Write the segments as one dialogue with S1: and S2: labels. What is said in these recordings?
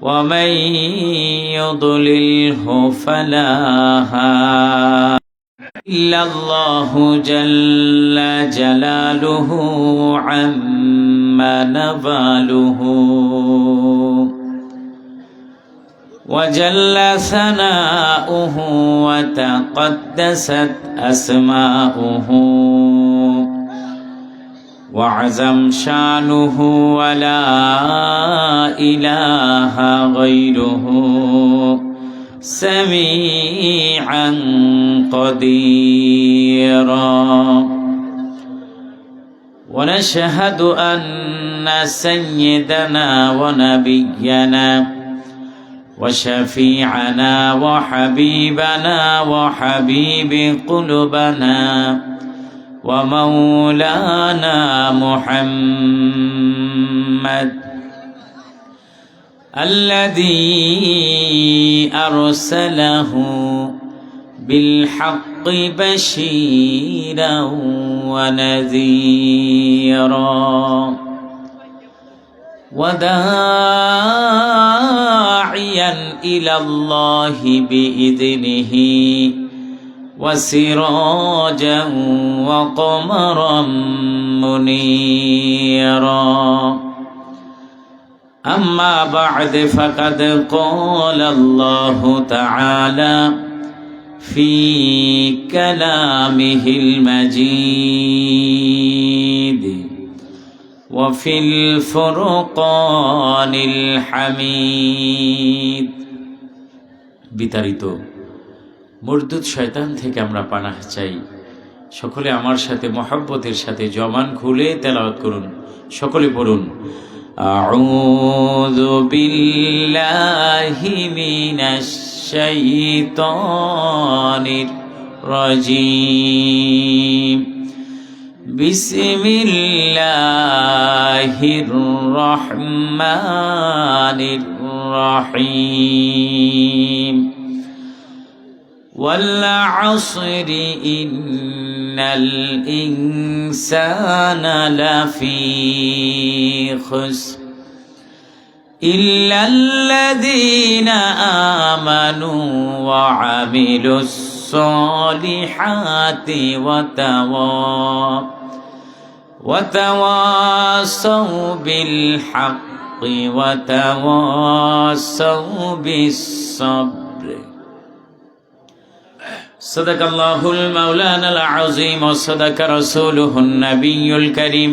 S1: ومن يضلله فلا هادي إلا الله جل جلاله عم نواله وجل ثناؤه وتقدست أسماؤه وعظم شانه ولا إله غيره سميعا قديرا ونشهد أن سيدنا ونبينا وشفيعنا وحبيبنا وحبيب قلوبنا ومولانا محمد الذي أرسله بالحق بشيرا ونذيرا وداعيا إلى الله بإذنه وسراجا وقمرا منيرا أما بعد فقد قال الله تعالى في كلامه المجيد وفي الفرقان الحميد বিতাড়িত মরদুদ শয়তান থেকে আমরা পানাহ চাই। সকলে আমার সাথে মহব্বতের সাথে জবান খুলে তেলাওয়াত করুন। সকলে পড়ুন আউযু বিল্লাহি মিনাশ শাইতানির রাজীম বিসমিল্লাহির রহমানির রহিম والعصر إن الإنسان لفي خسر إلا الذين آمنوا وعملوا الصالحات وتواصوا بالحق وتواصوا بالصبر صدق الله المولانا العظيم وصدق رسوله النبي الكريم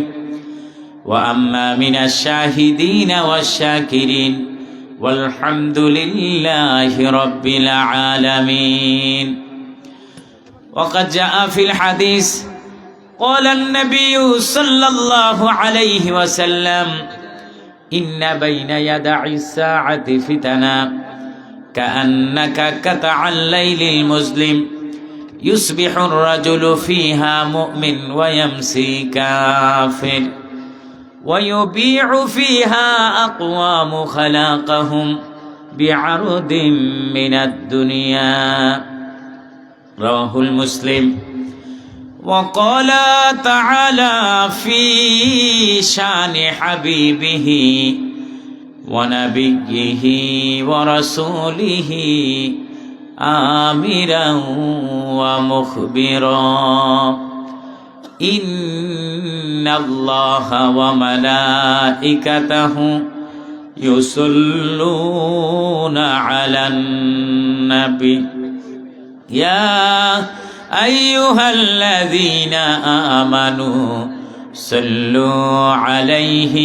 S1: وأما من الشاهدين والشاكرين والحمد لله رب العالمين. وقد جاء في الحديث قال النبي صلى الله عليه وسلم إن بين يدي الساعة فتنا كأنك قطع الليل المظلم يصبح الرجل فيها مؤمن ويمسي كافر ويبيع فيها أقوام خلاقهم بعرض من الدنيا رواه المسلم. وقال تعالى في شان حبيبه ونبيه ورسوله آمرا ومخبرا إن الله وملائكته يصلون على النبي يا أيها الذين آمنوا صلوا عليه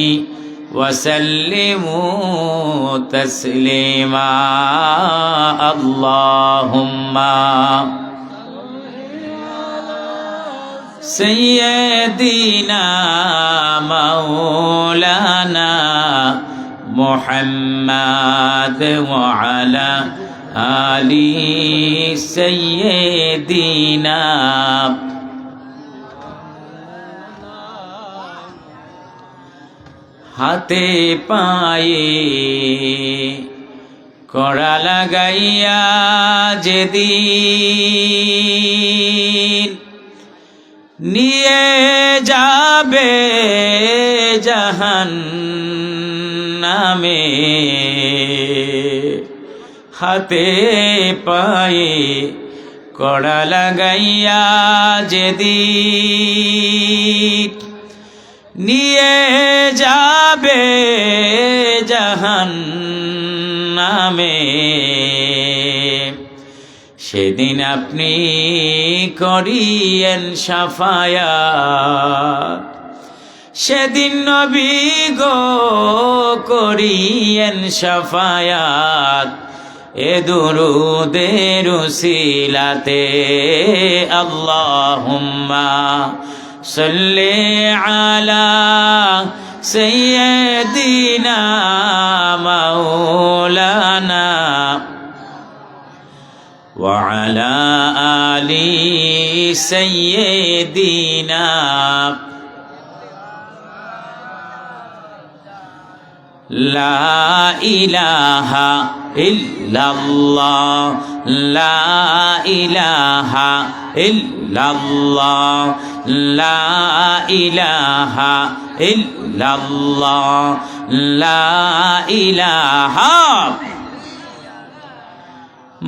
S1: وسلموا تسليما اللهم سيدنا مولانا محمد وعلى آل سيدنا হাতে পায়ে কড়া লাগাইয়া যেদিন নিয়ে যাবে জাহান্নামে নামে হাতে পায়ে কড়া লাগাইয়া যেদিন নিয়ে যাবে জাহান্নামে, সেদিন আপনি করিয়েন শাফায়াত, সেদিন নবী গো করিয়েন শাফায়াত, এ দুরূদের উসিলাতে আল্লাহুম্মা সাল্লি আলা সাইয়্যিদিনা মাওলানা ওয়া আলা আলি সাইয়্যিদিনা লা ইলাহা ইল্লাল্লাহ, লা ইলাহা ইল্লাল্লাহ, লা ইলাহা ইল্লাল্লাহ, লা ইলাহা।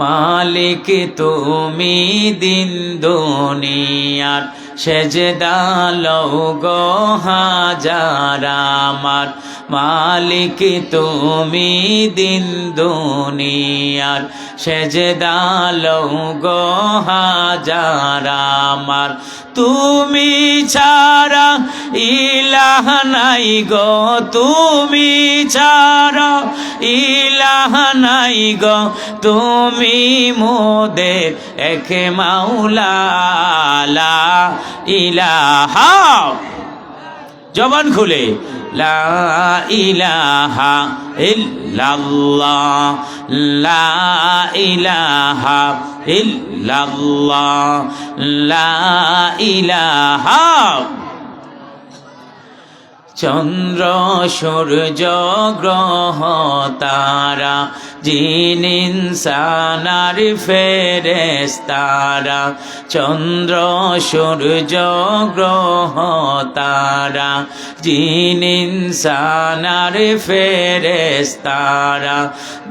S1: মালিক তুমি দিন দুনিয়ার, সেজদা লও গো হাজার আমার। মালিক তুমি দিন দুনিয়ার, সেজদা লও গো হাজার আমার। তুমি ছাড়া ইলাহ নাই গো, তুমি ছাড়া ইলাহ নাই গো, তুমি মোদের এক মাওলা, লা ইলাহা। জবান খুলে লা ইলাহা ইল্লাল্লাহ, লা ইলাহা ইল্লাল্লাহ, লা ইলাহা। চন্দ্র সূর্য গ্রহ তারা, জিন ইনসান আর ফেরেশতারা। চন্দ্র সূর্য গ্রহ তারা, জিন ইনসান আর ফেরেশতারা।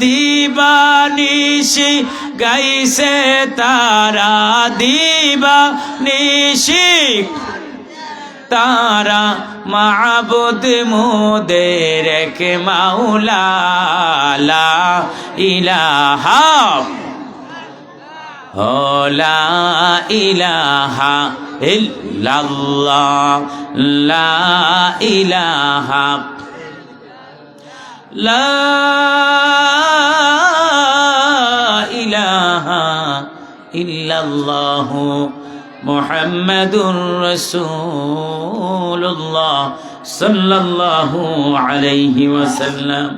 S1: দিবানিশি গাইছে তারা, দিবানিশি তারা। মাবুদ মোদের এক মাওলা, লা ইলাহা, লা ইলাহা ইল্লাল্লাহ, লা ইলাহা, লা ইলাহা ইল্লাল্লাহু মুহাম্মাদুর রাসূলুল্লাহ সাল্লাল্লাহু আলাইহি ওয়াসাল্লাম।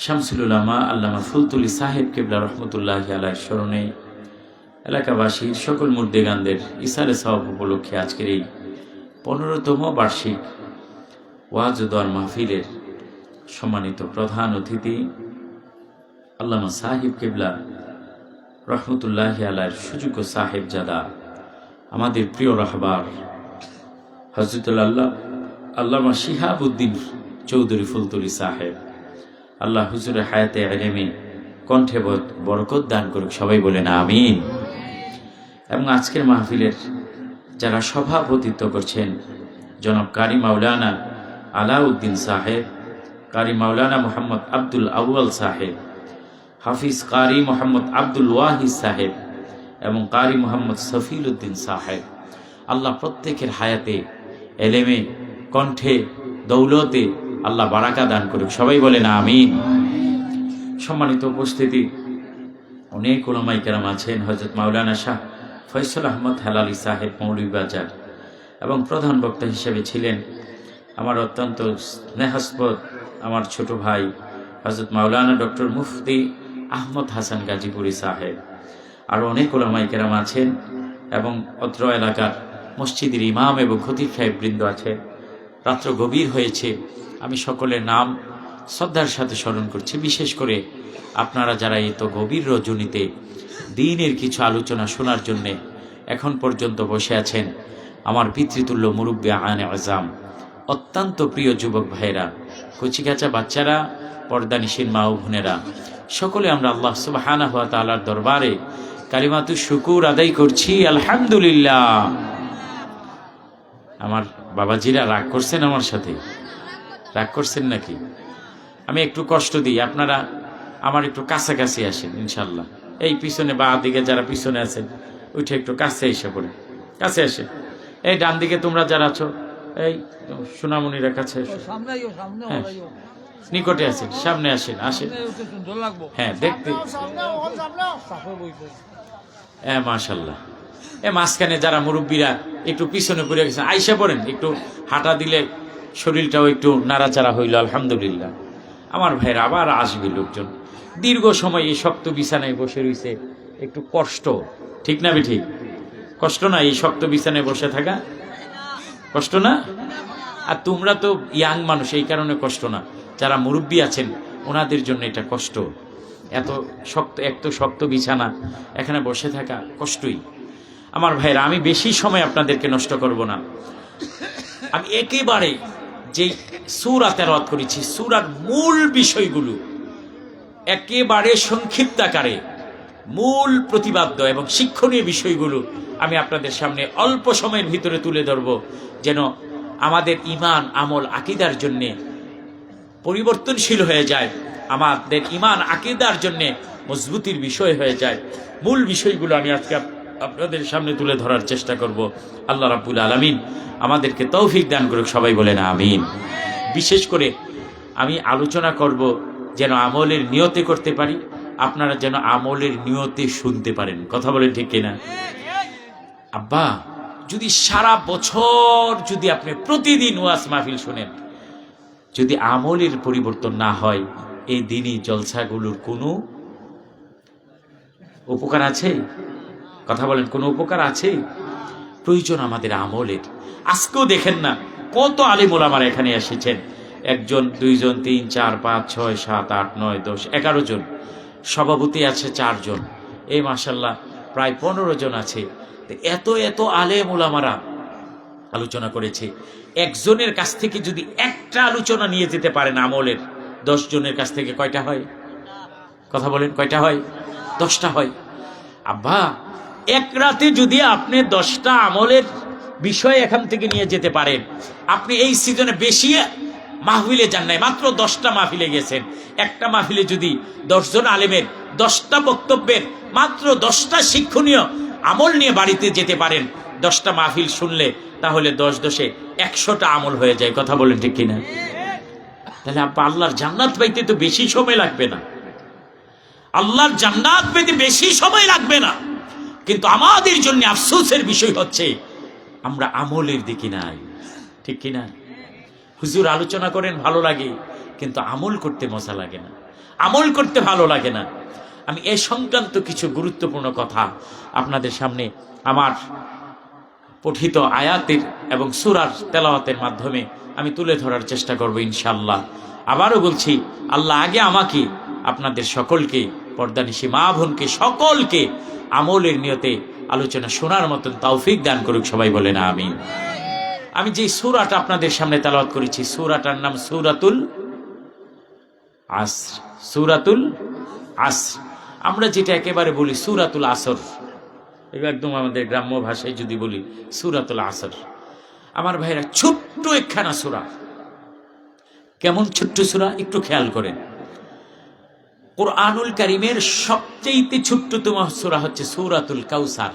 S1: শামসুল উলামা আল্লামা ফুলতুলি সাহেব কিবলা রহমতুল্লাহি আলাইহির স্মরণে এলাকাবাসীর সকল মুর্দেগানদের ইসারে সওয়াব উপলক্ষে আজকের এই 15তম বার্ষিক ওয়াজ ও দোয়ার মাহফিলের সম্মানিত প্রধান অতিথি আল্লামা সাহেব কিবলা রহমতুল্লাহি আলাইহির সুযোগ্য সাহেবজাদা, আমাদের প্রিয় রাহবার হযরতুল আল্লামা শিহাবুদ্দিন চৌধুরী ফুলতুলি সাহেব, আল্লাহ হুজুরের হায়াতে ইলমে কণ্ঠে বরকত দান করুক, সবাই বলেন আমিন। এবং আজকের মাহফিলের যারা সভাপতিত্ব করছেন জনাব কারি মাওলানা আলাউদ্দিন সাহেব, কারি মাওলানা মোহাম্মদ আব্দুল আউয়াল সাহেব, হাফিজ কারি মোহাম্মদ আব্দুল ওয়াহিদ সাহেব এবং কারি মোহাম্মদ সফিল উদ্দিন সাহেব, আল্লাহ প্রত্যেকের হায়াতে এলেমে কণ্ঠে দৌলতে আল্লাহ বারাকা দান করুক, সবাই বলেন আমিন। সম্মানিত উপস্থিতি, অনেক উলামায়ে কেরাম আছেন। হযরত মাওলানা শাহ ফয়সাল আহমদ হেলালি সাহেব মৌলভীবাজার, এবং প্রধান বক্তা হিসেবে ছিলেন আমার অত্যন্ত স্নেহাস্পদ আমার ছোট ভাই হযরত মাওলানা ডক্টর মুফতি আহমদ হাসান গাজীপুরি সাহেব। আরও অনেক উলামায়ে কেরাম আছেন এবং অত্র এলাকার মসজিদের ইমাম এবং খতিব সাহেব বৃন্দ আছে। রাত্র গভীর হয়েছে, আমি সকলের নাম শ্রদ্ধার সাথে স্মরণ করছি। বিশেষ করে আপনারা যারা এই তো গভীর রজনীতে দ্বীনের কিছু আলোচনা শোনার জন্যে এখন পর্যন্ত বসে আছেন, আমার পিতৃতুল্য মুরব্বী আনে আজাম অত্যন্ত প্রিয় যুবক ভাইরা, কচিকাচা বাচ্চারা, পর্দানিশীন মা ও বোনেরা, সকলে আমরা আল্লাহ সুবহানাহু ওয়া তাআলার দরবারে কালিমাতু শুকুর আদায় করছি, আলহামদুলিল্লাহ। আমার বাবাজিরা রাগ করছেন আমার সাথে? রাগ করছেন নাকি? আমি একটু কষ্ট দিই, আপনারা আমার একটু কাছাকাছি আসেন ইনশাল্লাহ। এই পিছনে বা দিকে যারা পিছনে আছেন উঠে একটু কাছে এসে পড়ে, কাছে আসে। এই ডান দিকে তোমরা যারা আছো, এই সোনামণিরা কাছে এসো। হ্যাঁ, নিকটে আছেন, সামনে আসেন, আসেন। হ্যাঁ, দেখতে হ্যাঁ, মাশাল্লাহ। মাঝখানে যারা মুরব্বীরা একটু পিছনে পড়ে গেছে, আইসা পড়েন, একটু হাঁটা দিলে শরীরটাও একটু নাড়াচাড়া হইল, আলহামদুলিল্লাহ। আমার ভাইরা আবার আসবে লোকজন। দীর্ঘ সময় এই শক্ত বিছানায় বসে রয়েছে, একটু কষ্ট, ঠিক না ঠিক? কষ্ট না এই শক্ত বিছানায় বসে থাকা? কষ্ট না? আর তোমরা তো ইয়াং মানুষ, এই কারণে কষ্ট না। যারা মুরব্বী আছেন ওনাদের জন্য এটা কষ্ট। এত শক্ত বিছানা, এখানে বসে থাকা কষ্টই। আমার ভাইরা, আমি বেশি সময় আপনাদেরকে নষ্ট করব না। আমি একেবারে যেই সূরা তেলাওয়াত করেছি, সূরার মূল বিষয়গুলো একেবারে সংক্ষিপ্ত আকারে, মূল প্রতিপাদ্য এবং শিক্ষণীয় বিষয়গুলো আমি আপনাদের সামনে অল্প সময়ের ভিতরে তুলে ধরব, যেন আমাদের ঈমান, আমল, আকীদার জন্য পরিবর্তনশীল হয়ে যায়, আমাদের ঈমান আকীদার জন্য মজবুতির বিষয় হয়ে যায়। মূল বিষয়গুলো আমি আজকে আপনাদের সামনে তুলে ধরার চেষ্টা করব। আল্লাহ রাব্বুল আলামিন আমাদেরকে তৌফিক দান করুক, সবাই বলেন আমিন। বিশেষ করে আমি আলোচনা করব যেন আমলের নিয়তে করতে পারি, আপনারা যেন আমলের নিয়তে শুনতে পারেন। কথা বলেন ঠিক কিনা? আব্বা, যদি সারা বছর যদি আপনি প্রতিদিন ওয়াজ মাহফিল শুনেন, যদি আমলের পরিবর্তন না হয়, এই দিনই জলসাগুলোর কোনো উপকার আছে? কথা বলেন, কোনো উপকার আছে? প্রয়োজন আমাদের আমলের। আজকেও দেখেন না কত আলিম ওলামারা এখানে এসেছেন, 1 জন 2 জন 3 4 5 6 7 8 9 10 11 জন, সভাপতি আছে 4 জন, এই মাশাআল্লাহ প্রায় 15 জন আছে। এত আলেম ওলামারা আলোচনা করেছে। একজনের কাছ থেকে যদি একটা আলোচনা নিয়ে যেতে পারেন আমলের, 10 জনের কাছ থেকে কয়টা হয়? কথা বলেন, কয়টা হয়? 10টা হয়। আব্বা, এক রাতে যদি আপনি 10টা আমলের বিষয় এখান থেকে নিয়ে যেতে পারেন, আপনি এই সিজনে বেশি মাহফিলে যান নাই, মাত্র 10টা মাহফিলে গেছেন। একটা মাহফিলে যদি 10 জন আলেমের 10টা বক্তব্যের মাত্র 10টা শিক্ষণীয় আমল নিয়ে বাড়িতে যেতে পারেন, 10টা মাহফিল শুনলে, তাহলে 10 10 100টা আমল হয়ে যায়। কথা বলেন ঠিক কিনা? তাহলে আপা আল্লাহর জান্নাত পাইতে তো বেশি সময় লাগবে না, আল্লাহর জান্নাত পেতে বেশি সময় লাগবে না। কিন্তু আমাদের জন্য আফসোসের বিষয় হচ্ছে আমরা আমলের দিকে নাই, ঠিক কিনা? হুজুর আলোচনা করেন ভালো লাগে, কিন্তু আমল করতে মজা লাগে না, আমল করতে ভালো লাগে না। আমি এ সংক্রান্ত কিছু গুরুত্বপূর্ণ কথা আপনাদের সামনে আমার পঠিত আয়াতের এবং সূরার তেলাওয়াতের মাধ্যমে আমি তুলে ধরার চেষ্টা করব ইনশাআল্লাহ। আবারও বলছি, আল্লাহ আগে আমাকে, আপনাদের সকলকে, পর্দানিশী মা বোনকে সকলকে আমলের নিয়তে আলোচনা শোনার মতন তৌফিক দান করুক, সবাই বলেন আমিন। আমি যে সূরাটা আপনাদের সামনে তেলাওয়াত করেছি, সূরাটার নাম সূরাতুল আসর। সূরাতুল আসর, আমরা যেটা একেবারে বলি সূরাতুল আসর, একদম আমাদের গ্রাম্য ভাষায় যদি বলি সূরাতুল আসর। আমার ভাইরা, ছোট্ট একখানা সূরা। কেমন ছোট্ট সূরা একটু খেয়াল করেন। কুরআনুল কারীমের সবচেয়ে ছোট্টতম সূরা হচ্ছে সূরাতুল কাউসার।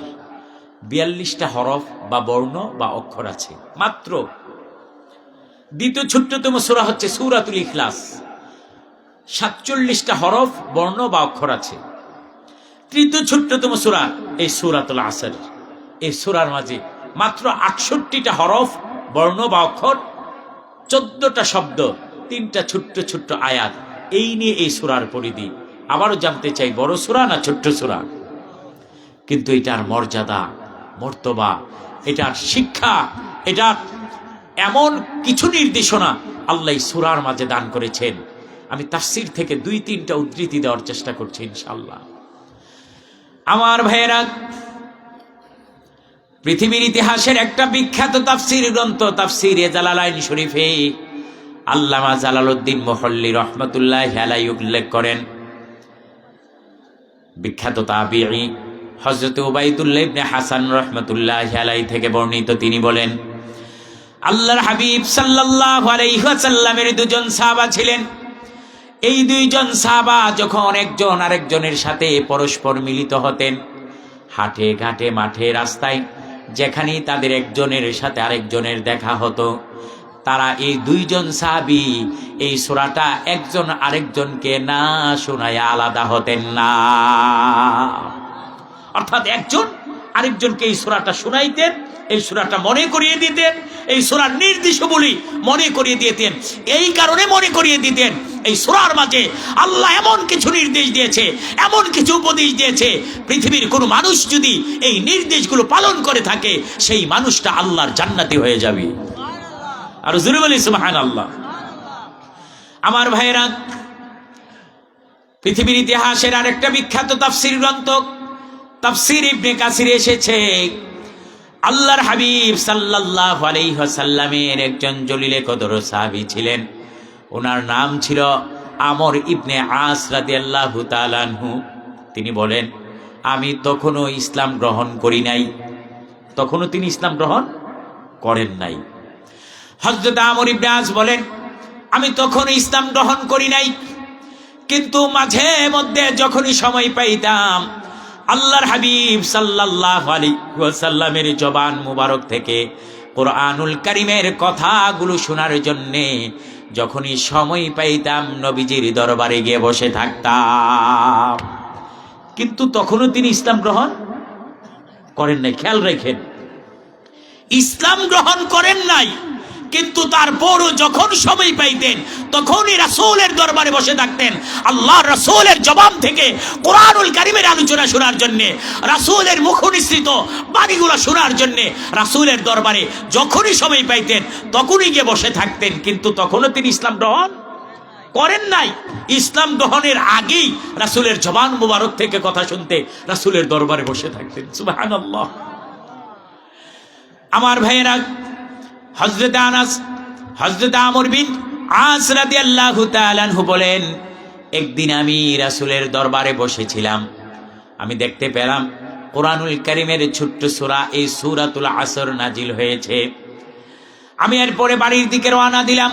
S1: 42টা হরফ বা বর্ণ বা অক্ষর আছে মাত্র। দ্বিতীয় ছোট্টতম সূরা হচ্ছে সূরাতুল ইখলাস, 47টা হরফ, বর্ণ বা অক্ষর আছে। তৃতীয় ছোট্টতম সূরা এই সূরাতুল আসর। এই সূরার মাঝে মাত্র 68টা হরফ, বর্ণ বা অক্ষর, 14টা শব্দ, 3টা ছোট্ট ছোট্ট আয়াত। এই নিয়ে এই সূরার পরিধি। আবারও জানতে চাই, বড় সূরা না ছোট্ট সূরা? কিন্তু এটার মর্যাদা, মর্তবা, এটার শিক্ষা, এটার এমন কিছু নির্দেশনা আল্লাহ সূরার মাঝে দান করেছেন। আমি তাফসীর থেকে 2-3টা উদ্ধৃতি দেওয়ার চেষ্টা করছি ইনশাআল্লাহ। আমার ভাইয়েরা, পৃথিবীর ইতিহাসের একটা বিখ্যাত তাফসীর গ্রন্থ তাফসীরে জালালাইন শরীফে আল্লামা জালালউদ্দিন মুহল্লি রহমাতুল্লাহি আলাইহি উল্লেখ করেন, বিখ্যাত তাবিঈ হযরত উবাইদুল্লাহ ইবনে হাসান রহমাতুল্লাহি আলাইহি থেকে বর্ণিত, তিনি বলেন, আল্লাহর হাবিব সাল্লাল্লাহু আলাইহি ওয়াসাল্লামের দুজন সাহাবা ছিলেন। এই দুইজন সাহাবা যখন একজন আরেকজনের সাথে পরস্পর মিলিত হতেন, হাটে ঘাটে মাঠে রাস্তায় যেখানেই তাদের একজনের সাথে আরেকজনের দেখা হতো, তারা এই দুইজন সাহাবী এই সূরাটা একজন আরেকজনকে না শোনায়া আলাদা হতেন না। অর্থাৎ একজন আরেকজনকে এই সূরাটা শোনাইতেন, এই সূরাটা মনে করিয়ে দিতেন, এই সূরার নির্দেশাবলী মনে করিয়ে দিতেন। এই কারণে মনে করিয়ে দিতেন, এই সূরার মাঝে আল্লাহ এমন কিছু নির্দেশ দিয়েছে, এমন কিছু উপদেশ দিয়েছে, পৃথিবীর কোনো মানুষ যদি এই নির্দেশগুলো পালন করে থাকে, সেই মানুষটা আল্লাহর জান্নাতি হয়ে যাবে। আর জোরে বলি সুবহানাল্লাহ। আমার ভাইয়েরা, পৃথিবীর ইতিহাসের আরেকটা বিখ্যাত তাফসীর গ্রন্থ তাফসীর ইবনে কাসির এসেছে, আল্লাহর হাবিব সাল্লাল্লাহু আলাইহি ওয়াসাল্লামের একজন জলিলে কদর সাহাবী ছিলেন। ওনার নাম ছিল আমর ইবনে আস রাদিয়াল্লাহু তাআলা আনহু। তিনি বলেন, আমি তখনও ইসলাম গ্রহণ করি নাই। তখনও তিনি ইসলাম গ্রহণ করেন নাই। হযরত আমর ইবনে আস বলেন, আমি তখনও ইসলাম গ্রহণ করি নাই, কিন্তু মাঝে মধ্যে যখনই সময় পাইতাম আল্লাহর হাবিব সাল্লাল্লাহু আলাইহি ওয়াসাল্লামের জবান মুবারক থেকে কোরআনুল কারীমের কথাগুলো শোনার জন্য যখনই সময় পাইতাম নবীজির দরবারে গিয়ে বসে থাকতাম। কিন্তু তখনও তিনি ইসলাম গ্রহণ করেন নাই। খেয়াল রাখেন, ইসলাম গ্রহণ করেন নাই, কিন্তু তারপরও যখন সময় পাইতেন তখনই রাসূলের দরবারে বসে থাকতেন, আল্লাহর রাসূলের জবান থেকে কোরআনুল কারীমের আলোচনা শোনার জন্য, রাসূলের মুখনিসৃত বাণীগুলো শোনার জন্য রাসূলের দরবারে যখনই সময় পাইতেন তখনই গিয়ে বসে থাকতেন। কিন্তু তখনও তিনি ইসলাম গ্রহণ করেন নাই। ইসলাম গ্রহণের আগেই রাসূলের জবান মুবারক থেকে কথা শুনতে রাসূলের দরবারে বসে থাকতেন। সুবহানাল্লাহ। আমার ভাইয়েরা, হযরত আনাস, হযরত আমর বিন আস রাদিয়াল্লাহু তাআলা আনহু বলেন, একদিন আমি রাসূলের দরবারে বসেছিলাম, আমি দেখতে পেলাম কোরআনুল কারীমের ছোট্ট সূরা এই সূরাতুল আসর নাজিল হয়েছে। আমি এরপরে বাড়ির দিকে রওনা দিলাম।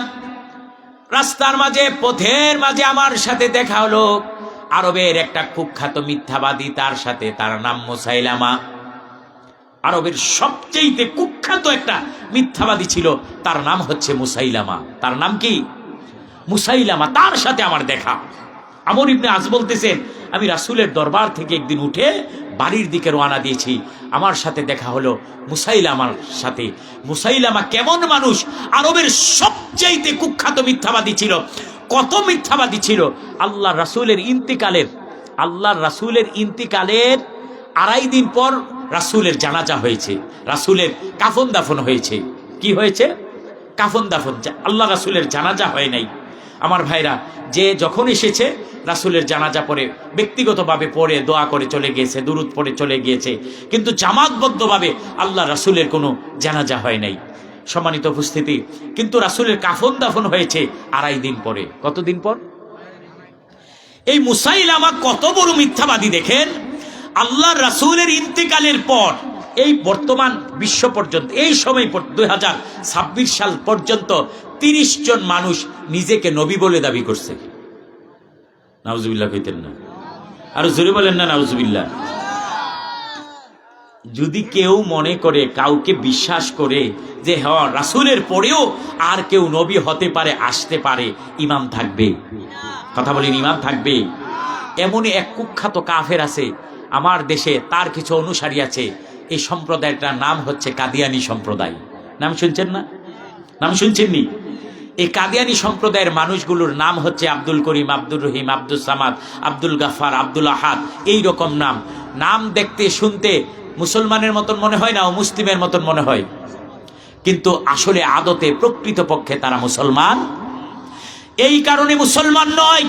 S1: রাস্তার মাঝে, পথের মাঝে আমার সাথে দেখা হলো আরবের একটা কুখ্যাত মিথ্যাবাদী, তার সাথে, তার নাম মুসাইলামা। আরবের সবচেয়ে কুখ্যাত একটা মিথ্যাবাদী ছিল, তার নাম হচ্ছে মুসাইলামা। তার নাম কি? মুসাইলামা। তার সাথে আমার দেখা। আমর ইবনে আস বলতেছেন, আমি রাসূলের দরবার থেকে একদিন উঠে বাড়ির দিকে রওনা দিয়েছি, আমার সাথে দেখা হলো মুসাইলামার সাথে। মুসাইলামা কেমন মানুষ? আরবের সবচেয়ে কুখ্যাত মিথ্যাবাদী ছিল। কত মিথ্যাবাদী ছিল! আল্লাহর রাসূলের ইন্তিকালের 2.5 দিন পর রাসূলের জানাজা হয়েছে, রাসূলের কাফন দাফন হয়েছে। কি হয়েছে? কাফন দাফন। আল্লাহ রাসূলের জানাজা হয় নাই। আমার ভাইরা, যে যখন এসেছে রাসূলের জানাজা পড়ে, ব্যক্তিগতভাবে পড়ে দোয়া করে চলে গিয়েছে, দুরূদ পড়ে চলে গিয়েছে, কিন্তু জামাতবদ্ধভাবে আল্লাহ রাসূলের কোনো জানাজা হয় নাই। সম্মানিত উপস্থিতি, কিন্তু রাসূলের কাফন দাফন হয়েছে 2.5 দিন পরে। কতদিন পর? এই মুসাইলামা কত বড় মিথ্যাবাদী দেখেন! আল্লাহর রাসূলের ইন্তেকালের পর এই বর্তমান বিশ্ব পর্যন্ত, এই সময় 2026 সাল পর্যন্ত 30 জন মানুষ নিজেকে নবী বলে দাবি করছে। নাউজুবিল্লাহ কইতেন না? আর জোরে বলেন না নাউজুবিল্লাহ। যদি কেউ মনে করে, কাউকে বিশ্বাস করে যে হ্যাঁ রাসূলের পরেও আর কেউ নবী হতে পারে, আসতে পারে, ইমাম থাকবে। কথা বলেন, ইমাম থাকবে। এমনই এক কুখ্যাত কাফের আছে আমার দেশে, তার কিছু অনুসারী আছে। এই সম্প্রদায়টার নাম হচ্ছে কাদিয়ানি সম্প্রদায়। নাম শুনছেন না? নাম শুনছেননি? এই কাদিয়ানি সম্প্রদায়ের মানুষগুলোর নাম হচ্ছে আব্দুল করিম, আব্দুর রহিম, আব্দুল সামাদ, আব্দুল গাফার, আব্দুল আহাদ। এই রকম নাম। নাম দেখতে শুনতে মুসলমানের মতন মনে হয় না, ও মুসলিমের মতন মনে হয়, কিন্তু আসলে আদতে প্রকৃতপক্ষে তারা মুসলমান। এই কারণে মুসলমান নয়,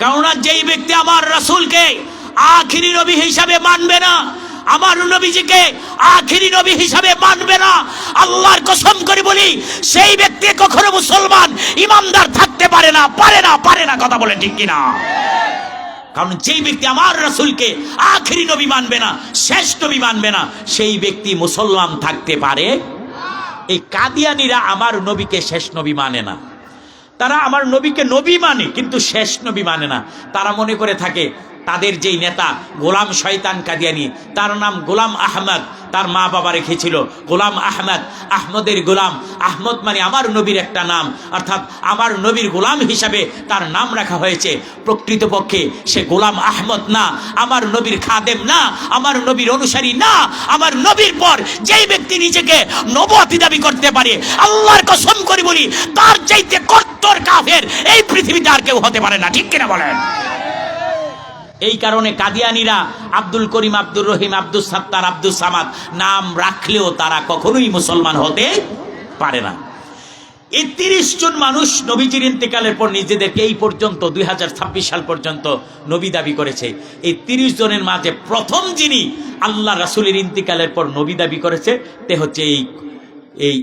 S1: কারণ যেই ব্যক্তি আমার রাসূলকে আখিরি নবী হিসাবে মানবে না, আমার নবীজিকে আখিরি নবী হিসাবে মানবে না, আল্লাহর কসম করে বলি সেই ব্যক্তি কখনো মুসলমান ইমানদার থাকতে পারে না, পারে না, পারে না। কথা বলে ঠিক কিনা? কারণ যেই ব্যক্তি আমার রাসূলকে আখিরি নবী মানবে না, শেষ নবী মানবে না, সেই ব্যক্তি মুসলমান থাকতে পারে। এই কাদিয়ানীরা আমার নবীকে শেষ নবী মানে না। তারা আমার নবীকে নবী মানে কিন্তু শেষ নবী মানে না। তারা মনে করে থাকে তাদের যেই নেতা গোলাম শয়তান কাদিয়ানী, তার নাম গোলাম আহমদ, তার মা বাবা রেখেছিল গোলাম আহমদ, আহমদের গোলাম। আহমদ মানে আমার নবীর একটা নাম, অর্থাৎ আমার নবীর গোলাম হিসাবে তার নাম রাখা হয়েছে। প্রকৃতপক্ষে সে গোলাম আহমদ না, আমার নবীর খাদেম না, আমার নবীর অনুসারী না। আমার নবীর পর যেই ব্যক্তি নিজেকে নবুয়তি দাবি করতে পারে, আল্লাহর কসম করে বলি তার চাইতে কট্টর কাফের এই পৃথিবীতে আর কেউ হতে পারে না। ঠিক কিনা বলেন? এই কারণে কাদিয়ানীরা আব্দুল করিম, আব্দুর রহিম, আব্দুল সাত্তার, আব্দুল সামাদ নাম রাখলেও তারা কখনোই মুসলমান হতে পারে না। এই 30 জন মানুষ নবীজির ইন্তেকালের পর নিজেদেরকে এই পর্যন্ত 2026 সাল পর্যন্ত নবী দাবি করেছে। এই 30 জনের মাঝে প্রথম যিনি আল্লাহ রাসূলের ইন্তেকালের পর নবী দাবি করেছে তে হচ্ছে এই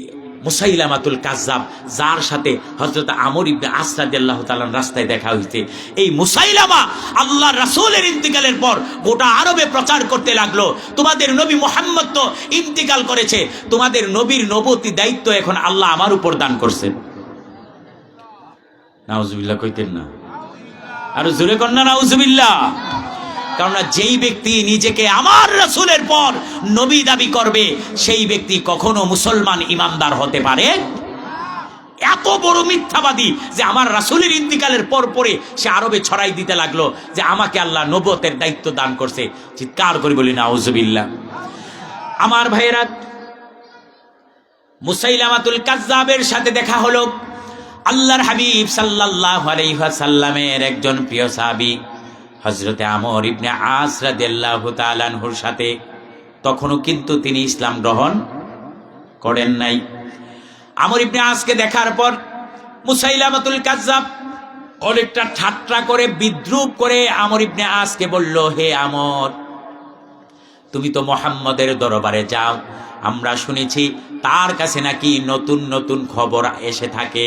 S1: মুসাইলামাতুল কাজ্জাব, যার সাথে হযরত আমর ইবনে আস রাদিয়াল্লাহু তাআলা রাস্তায় দেখা হয়েছে। এই মুসাইলামা আল্লাহর রাসূলের ইন্তেকালের পর গোটা আরবে প্রচার করতে লাগলো, তোমাদের নবী মুহাম্মদ তো ইন্তেকাল করেছে, তোমাদের নবীর নবুয়তি দায়িত্ব এখন আল্লাহ আমার উপর দান করছেন। নাউজুবিল্লাহ কইতেন না? আর জোরে কর না নাউজুবিল্লাহ। কারণ যেই ব্যক্তি নিজেকে আমার রাসূলের পর নবী দাবি করবে সেই ব্যক্তি কখনো মুসলমান ইমানদার হতে পারে। এত বড় মিথ্যাবাদী যে আমার রাসূলের ইন্তিকালের পর পরে সে আরবে ছড়াই দিতে লাগলো যে আমাকে আল্লাহ নবুয়তের দায়িত্ব দান করছে। চিৎকার করে বলি নাউজুবিল্লাহ। আমার ভাইয়েরা, মুসাইলামাতুল কাজ্জাবের সাথে দেখা হলো আল্লাহর হাবিব সাল্লাল্লাহু আলাইহি ওয়াসাল্লামের একজন প্রিয় সাহাবী হযরতে আমর ইবনে আস রাদিয়াল্লাহু তাআলা আনহুর সাথে। তখনও কিন্তু তিনি ইসলাম গ্রহণ করেন নাই। আমর ইবনে আসকে দেখার পর মুসাইলামাতুল কাজ্জাব অনেকটা ঠাট্টা করে বিদ্রূপ করে আমর ইবনে আসকে বলল, হে আমর, তুমি তো মুহাম্মদের দরবারে যাও, আমরা শুনেছি তার কাছে নাকি নতুন নতুন খবর এসে থাকে।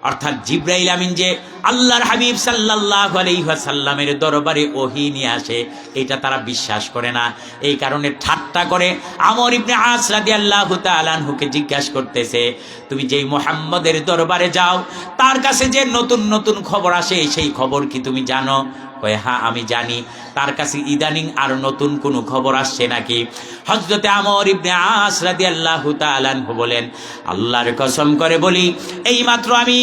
S1: অর্থাৎ জিবরাইল আমিন যে আল্লাহর হাবিব সাল্লাল্লাহু আলাইহি ওয়াসাল্লামের দরবারে ওহী নিয়ে আসে, এটা তারা বিশ্বাস করে না। এই কারণে ঠাট্টা করে আমর ইবনে আস রাদিয়াল্লাহু তাআলা আনহুকে জিজ্ঞাসা করতেছে, তুমি যেই মুহাম্মদের দরবারে যাও তার কাছে যে নতুন নতুন খবর আসে সেই খবর কি তুমি জানো? কয়, হ্যাঁ আমি জানি। তার কাছে ইদানিং আর নতুন কোনো খবর আসছে নাকি? হযরতে আমর ইবনে আস রাদিয়াল্লাহু তাআলা আনহু বলেন, আল্লাহর কসম করে বলি এইমাত্র আমি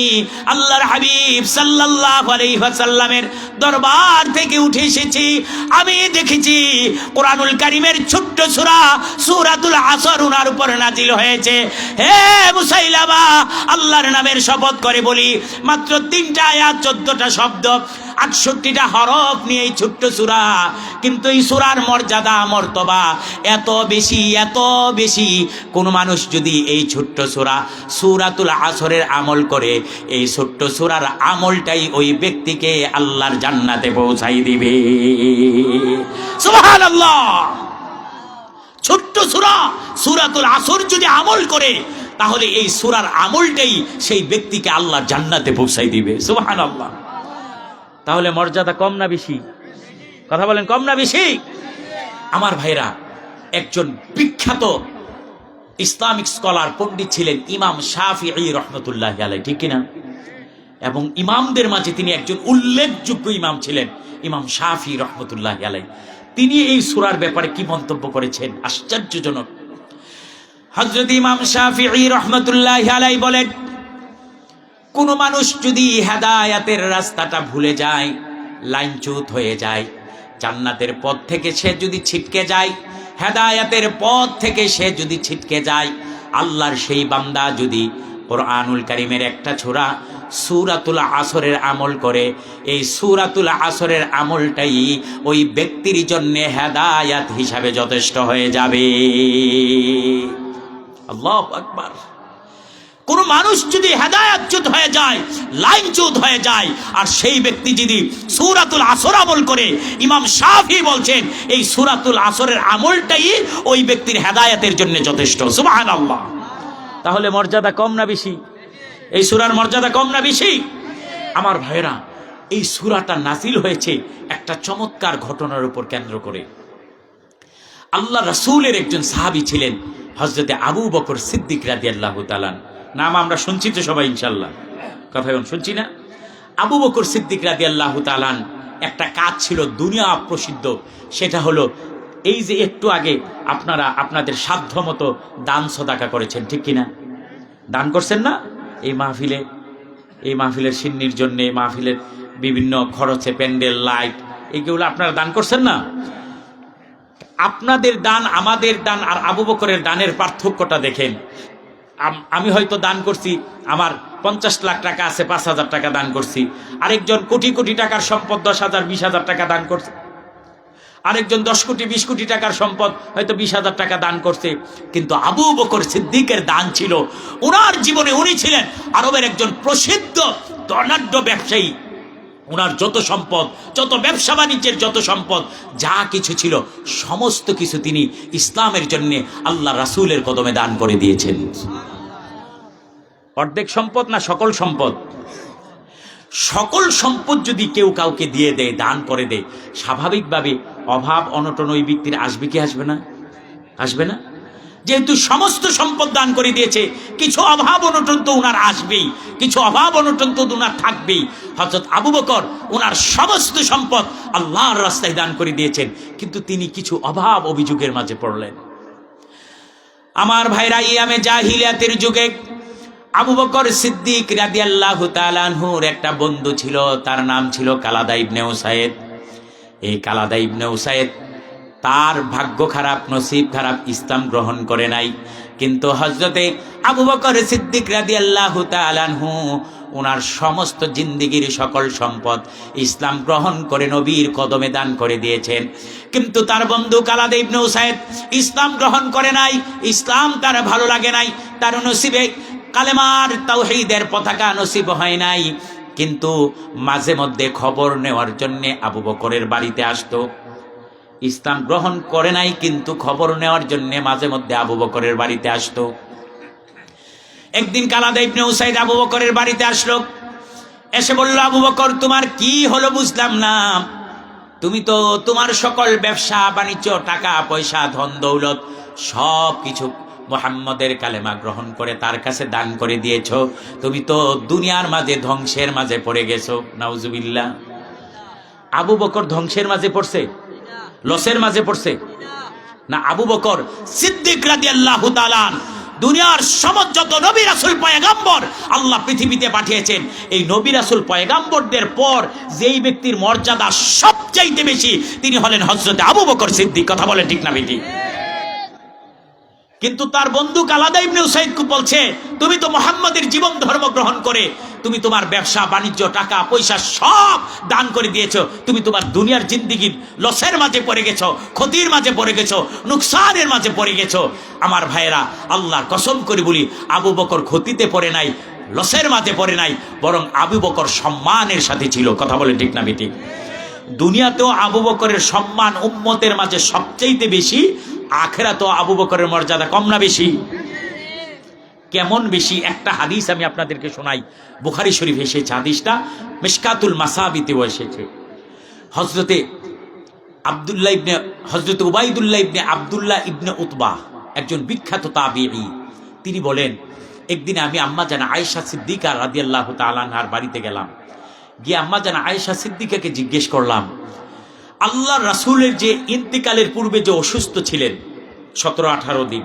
S1: আল্লাহর হাবিব সাল্লাল্লাহু আলাইহি ওয়াসাল্লামের দরবার থেকে উঠে এসেছি। আমি দেখেছি কোরআনুল কারীমের ছোট্ট সূরা সূরাতুল আসর উনার উপর নাজিল হয়েছে। হে মুসাইলামা, আল্লাহর নামের শপথ করে বলি মাত্র 3টা আয়াত, 14টা শব্দ, 68টা হরফ নিয়ে এই ছোট্ট সূরা, কিন্তু এই সূরার মর্যাদা মর্তবা এত বেশি, কোন মানুষ যদি এই ছোট্ট সূরা সূরাতুল আসরের আমল করে, এই ছোট্ট সূরার আমলটাই ওই ব্যক্তিকে আল্লাহর জান্নাতে পৌঁছাই দিবে। সুবহানাল্লাহ। ছোট্ট সূরা সূরাতুল আসর যদি আমল করে তাহলে এই সূরার আমলটাই সেই ব্যক্তিকে আল্লাহর জান্নাতে পৌঁছাই দিবে। সুবহানাল্লাহ। তাহলে মর্যাদা কম না বেশি? কথা বলেন, কম না বেশি? আমার ভাইরা, একজন বিখ্যাত ইসলামিক স্কলার পণ্ডিত ছিলেন ইমাম শাফিঈ রহমতুল্লাহি আলাইহি, ঠিক কিনা? এবং ইমামদের মাঝে তিনি একজন উল্লেখযোগ্য ইমাম ছিলেন, ইমাম শাফিঈ রহমতুল্লাহি আলাইহি। তিনি এই সূরার ব্যাপারে কি মন্তব্য করেছেন আশ্চর্যজনক। হযরত ইমাম শাফিঈ রহমতুল্লাহি আলাইহি বলেন, কোন মানুষ যদি হেদায়েতের রাস্তাটা ভুলে যায়, লাইনচ্যুত হয়ে যায়, জান্নাতের পথ থেকে সে যদি ছিটকে যায়, হেদায়েতের পথ থেকে সে যদি ছিটকে যায়, আল্লাহর সেই বান্দা যদি কোরআনুল কারীমের একটা সূরা সূরাতুল আসরের আমল করে, এই সূরাতুল আসরের আমলটাই ওই ব্যক্তির জন্য হেদায়েত হিসাবে যথেষ্ট হয়ে যাবে। আল্লাহু আকবার। কোনো মানুষ যদি হেদায়েতচ্যুত হয়ে যায়, লাইনচ্যুত হয়ে যায়, আর সেই ব্যক্তি যদি সূরাতুল আসর আমল করে, ইমাম শাফি বলছেন এই সূরাতুল আসরের আমলটাই ওই ব্যক্তির হেদায়েতের জন্য যথেষ্ট। সুবহানাল্লাহ। তাহলে মর্যাদা কম না বেশি? এই সূরার মর্যাদা কম না বেশি? আমার ভাইরা, এই সূরাটা নাজিল হয়েছে একটা চমৎকার ঘটনার উপর কেন্দ্র করে। আল্লাহ রাসূলের একজন সাহাবী ছিলেন হযরতে আবু বকর সিদ্দিক রাদিয়াল্লাহু তাআলা। নাম আমরা শুনছি তো সবাই ইনশাআল্লাহ, কথা এখন শুনছি না? আবু বকর সিদ্দিক রাদিয়াল্লাহু তাআলা একটা কাজ ছিল দুনিয়া প্রসিদ্ধ, সেটা হলো এই যে একটু আগে আপনারা আপনাদের সাধ্য মতো দান সদাকা করেছেন, ঠিক কিনা? দান করছেন না? এই মাহফিলের সিন্নির জন্যে, মাহফিলের বিভিন্ন খরচে, প্যান্ডেল, লাইট, এইগুলো আপনারা দান করছেন না? আপনাদের দান, আমাদের দান আর আবু বকরের দানের পার্থক্যটা দেখেন। আমি হয়তো দান করছি, আমার 50 লাখ টাকা আছে, 5,000 টাকা দান করছি। আরেকজন কোটি কোটি টাকার সম্পদ, 10,000 20,000 টাকা দান করছে। আরেকজন 10 কোটি 20 কোটি টাকার সম্পদ, হয়তো 20,000 টাকা দান করছে। কিন্তু আবু বকর সিদ্দিকের দান ছিল, ওনার জীবনে উনি ছিলেন আরবের একজন প্রসিদ্ধ ধনাঢ্য ব্যবসায়ী। ওনার যত সম্পদ, যত ব্যবসা বাণিজ্যের যত সম্পদ, যা কিছু ছিল সমস্ত কিছু তিনি ইসলামের জন্য আল্লাহ রাসূলের কদমে দান করে দিয়েছেন। অর্ধেক সম্পদ না সকল সম্পদ? সকল সম্পদ যদি কেউ কাউকে দিয়ে দেয়, দান করে দেয়, স্বাভাবিকভাবে অভাব অনটন ওই ব্যক্তির আসবে কি আসবে না? আসবে না? যেহেতু সমস্ত সম্পদ দান করে দিয়েছে, কিছু অভাব অনটন তো উনার আসবেই, কিছু অভাব অনটন তো উনার থাকবেই। হযরত আবু বকর ওনার সমস্ত সম্পদ আল্লাহর রাস্তায় দান করে দিয়েছেন, কিন্তু তিনি কিছু অভাব অভিযোগের মাঝে পড়লেন। আমার ভাইরা, ইয়ামে জাহিলিয়াতের যুগে আবু বকর সিদ্দিক রাদিয়াল্লাহু তাআলা আনহুর একটা বন্ধু ছিল, তার নাম ছিল কালাদা ইবনে উসাইদ। এই কালাদা ইবনে উসাইদ, তার ভাগ্য খারাপ, নসিব খারাপ, ইসলাম গ্রহণ করে নাই। কিন্তু হযরতে আবু বকর সিদ্দিক রাদিয়াল্লাহু তাআলা আনহু ওনার সমস্ত জিন্দেগীর সকল সম্পদ ইসলাম গ্রহণ করে নবীর কদমে দান করে দিয়েছেন। কিন্তু তার বন্ধু কালাদা ইবনে উসাইদ ইসলাম গ্রহণ করে নাই, ইসলাম তার ভালো লাগে নাই, তার নসিবে কালেমার তাওহীদের পতাকা নসিব হয় নাই। কিন্তু মাঝে মধ্যে খবর নেওয়ার জন্য আবু বকরের বাড়িতে আসতো। ইসলাম গ্রহণ করে নাই, কিন্তু খবর নেওয়ার জন্য মাঝে মধ্যে আবু বকরের বাড়িতে আসতো। একদিন কালাদা ইবনে উসাইদ আবু বকরের বাড়িতে আসলো, এসে বলল, আবু বকর তোমার কি হলো বুঝলাম না, তুমি তো তোমার সকল ব্যবসা বাণিজ্য, টাকা পয়সা, ধন দৌলত সব কিছু মুহাম্মদের কালেমা গ্রহণ করে তার কাছে দান করে দিয়েছো, তুমি তো দুনিয়ার মাঝে ধ্বংসের মাঝে পড়ে গেছো। নাউজুবিল্লাহ। আবু বকর ধ্বংসের মাঝে পড়ছে? লসের মাঝে পড়ছে না? আবু বকর সিদ্দিক রাদিয়াল্লাহু তাআলা দুনিয়ার সমস্ত যত নবী রাসূল পয়গম্বর আল্লাহ পৃথিবীতে পাঠিয়েছেন, এই নবী রাসূল পয়গম্বরদের পর যেই ব্যক্তির মর্যাদা সবচাইতে বেশি তিনি হলেন হযরতে আবু বকর সিদ্দিক। কথা বলেন ঠিক না বেটি? কিন্তু তার বন্ধু কালাদা ইবনে উসাইদ বলছে, তুমি তো মুহাম্মাদের জীবন ধর্ম গ্রহণ করে তুমি তোমার ব্যবসা বাণিজ্য, টাকা পয়সা সব দান করে দিয়েছো, তুমি তোমার দুনিয়ার জিন্দেগির লসের মাঝে পড়ে গেছো, ক্ষতির মাঝে পড়ে গেছো, নুকসানের মাঝে পড়ে গেছো। আমার ভাইয়েরা, আল্লাহর কসম করে বলি, আবু বকর ক্ষতিতে পড়ে নাই, লসের মাঝে পড়ে নাই, বরং আবু বকর সম্মানের সাথে ছিল। কথা বলে ঠিক না বেটি? দুনিয়াতেও আবু বকরের সম্মান উম্মতের মাঝে সবচাইতে বেশি, আখিরাতেও আবু বকরের মর্যাদা কম না বেশি? কেমন বেশি? একটা হাদিস আমি আপনাদেরকে শোনাই, বুখারী শরীফে এসেছে হাদিসটা, মিশকাতুল মাসাবিতেও এসেছে। হযরতে উবাইদুল্লাহ ইবনে আব্দুল্লাহ ইবনে উতবা, একজন বিখ্যাত তাবিঈ, তিনি বলেন, একদিন আমি আম্মা জান আয়েশা সিদ্দিকা রাদিয়াল্লাহু তাআলা আনহার বাড়িতে গেলাম। গিয়ে আম্মা জান আয়েশা সিদ্দিকাকে জিজ্ঞেস করলাম, আল্লাহর রাসূলের যে ইন্তিকালের পূর্বে যে অসুস্থ ছিলেন 17-18 দিন,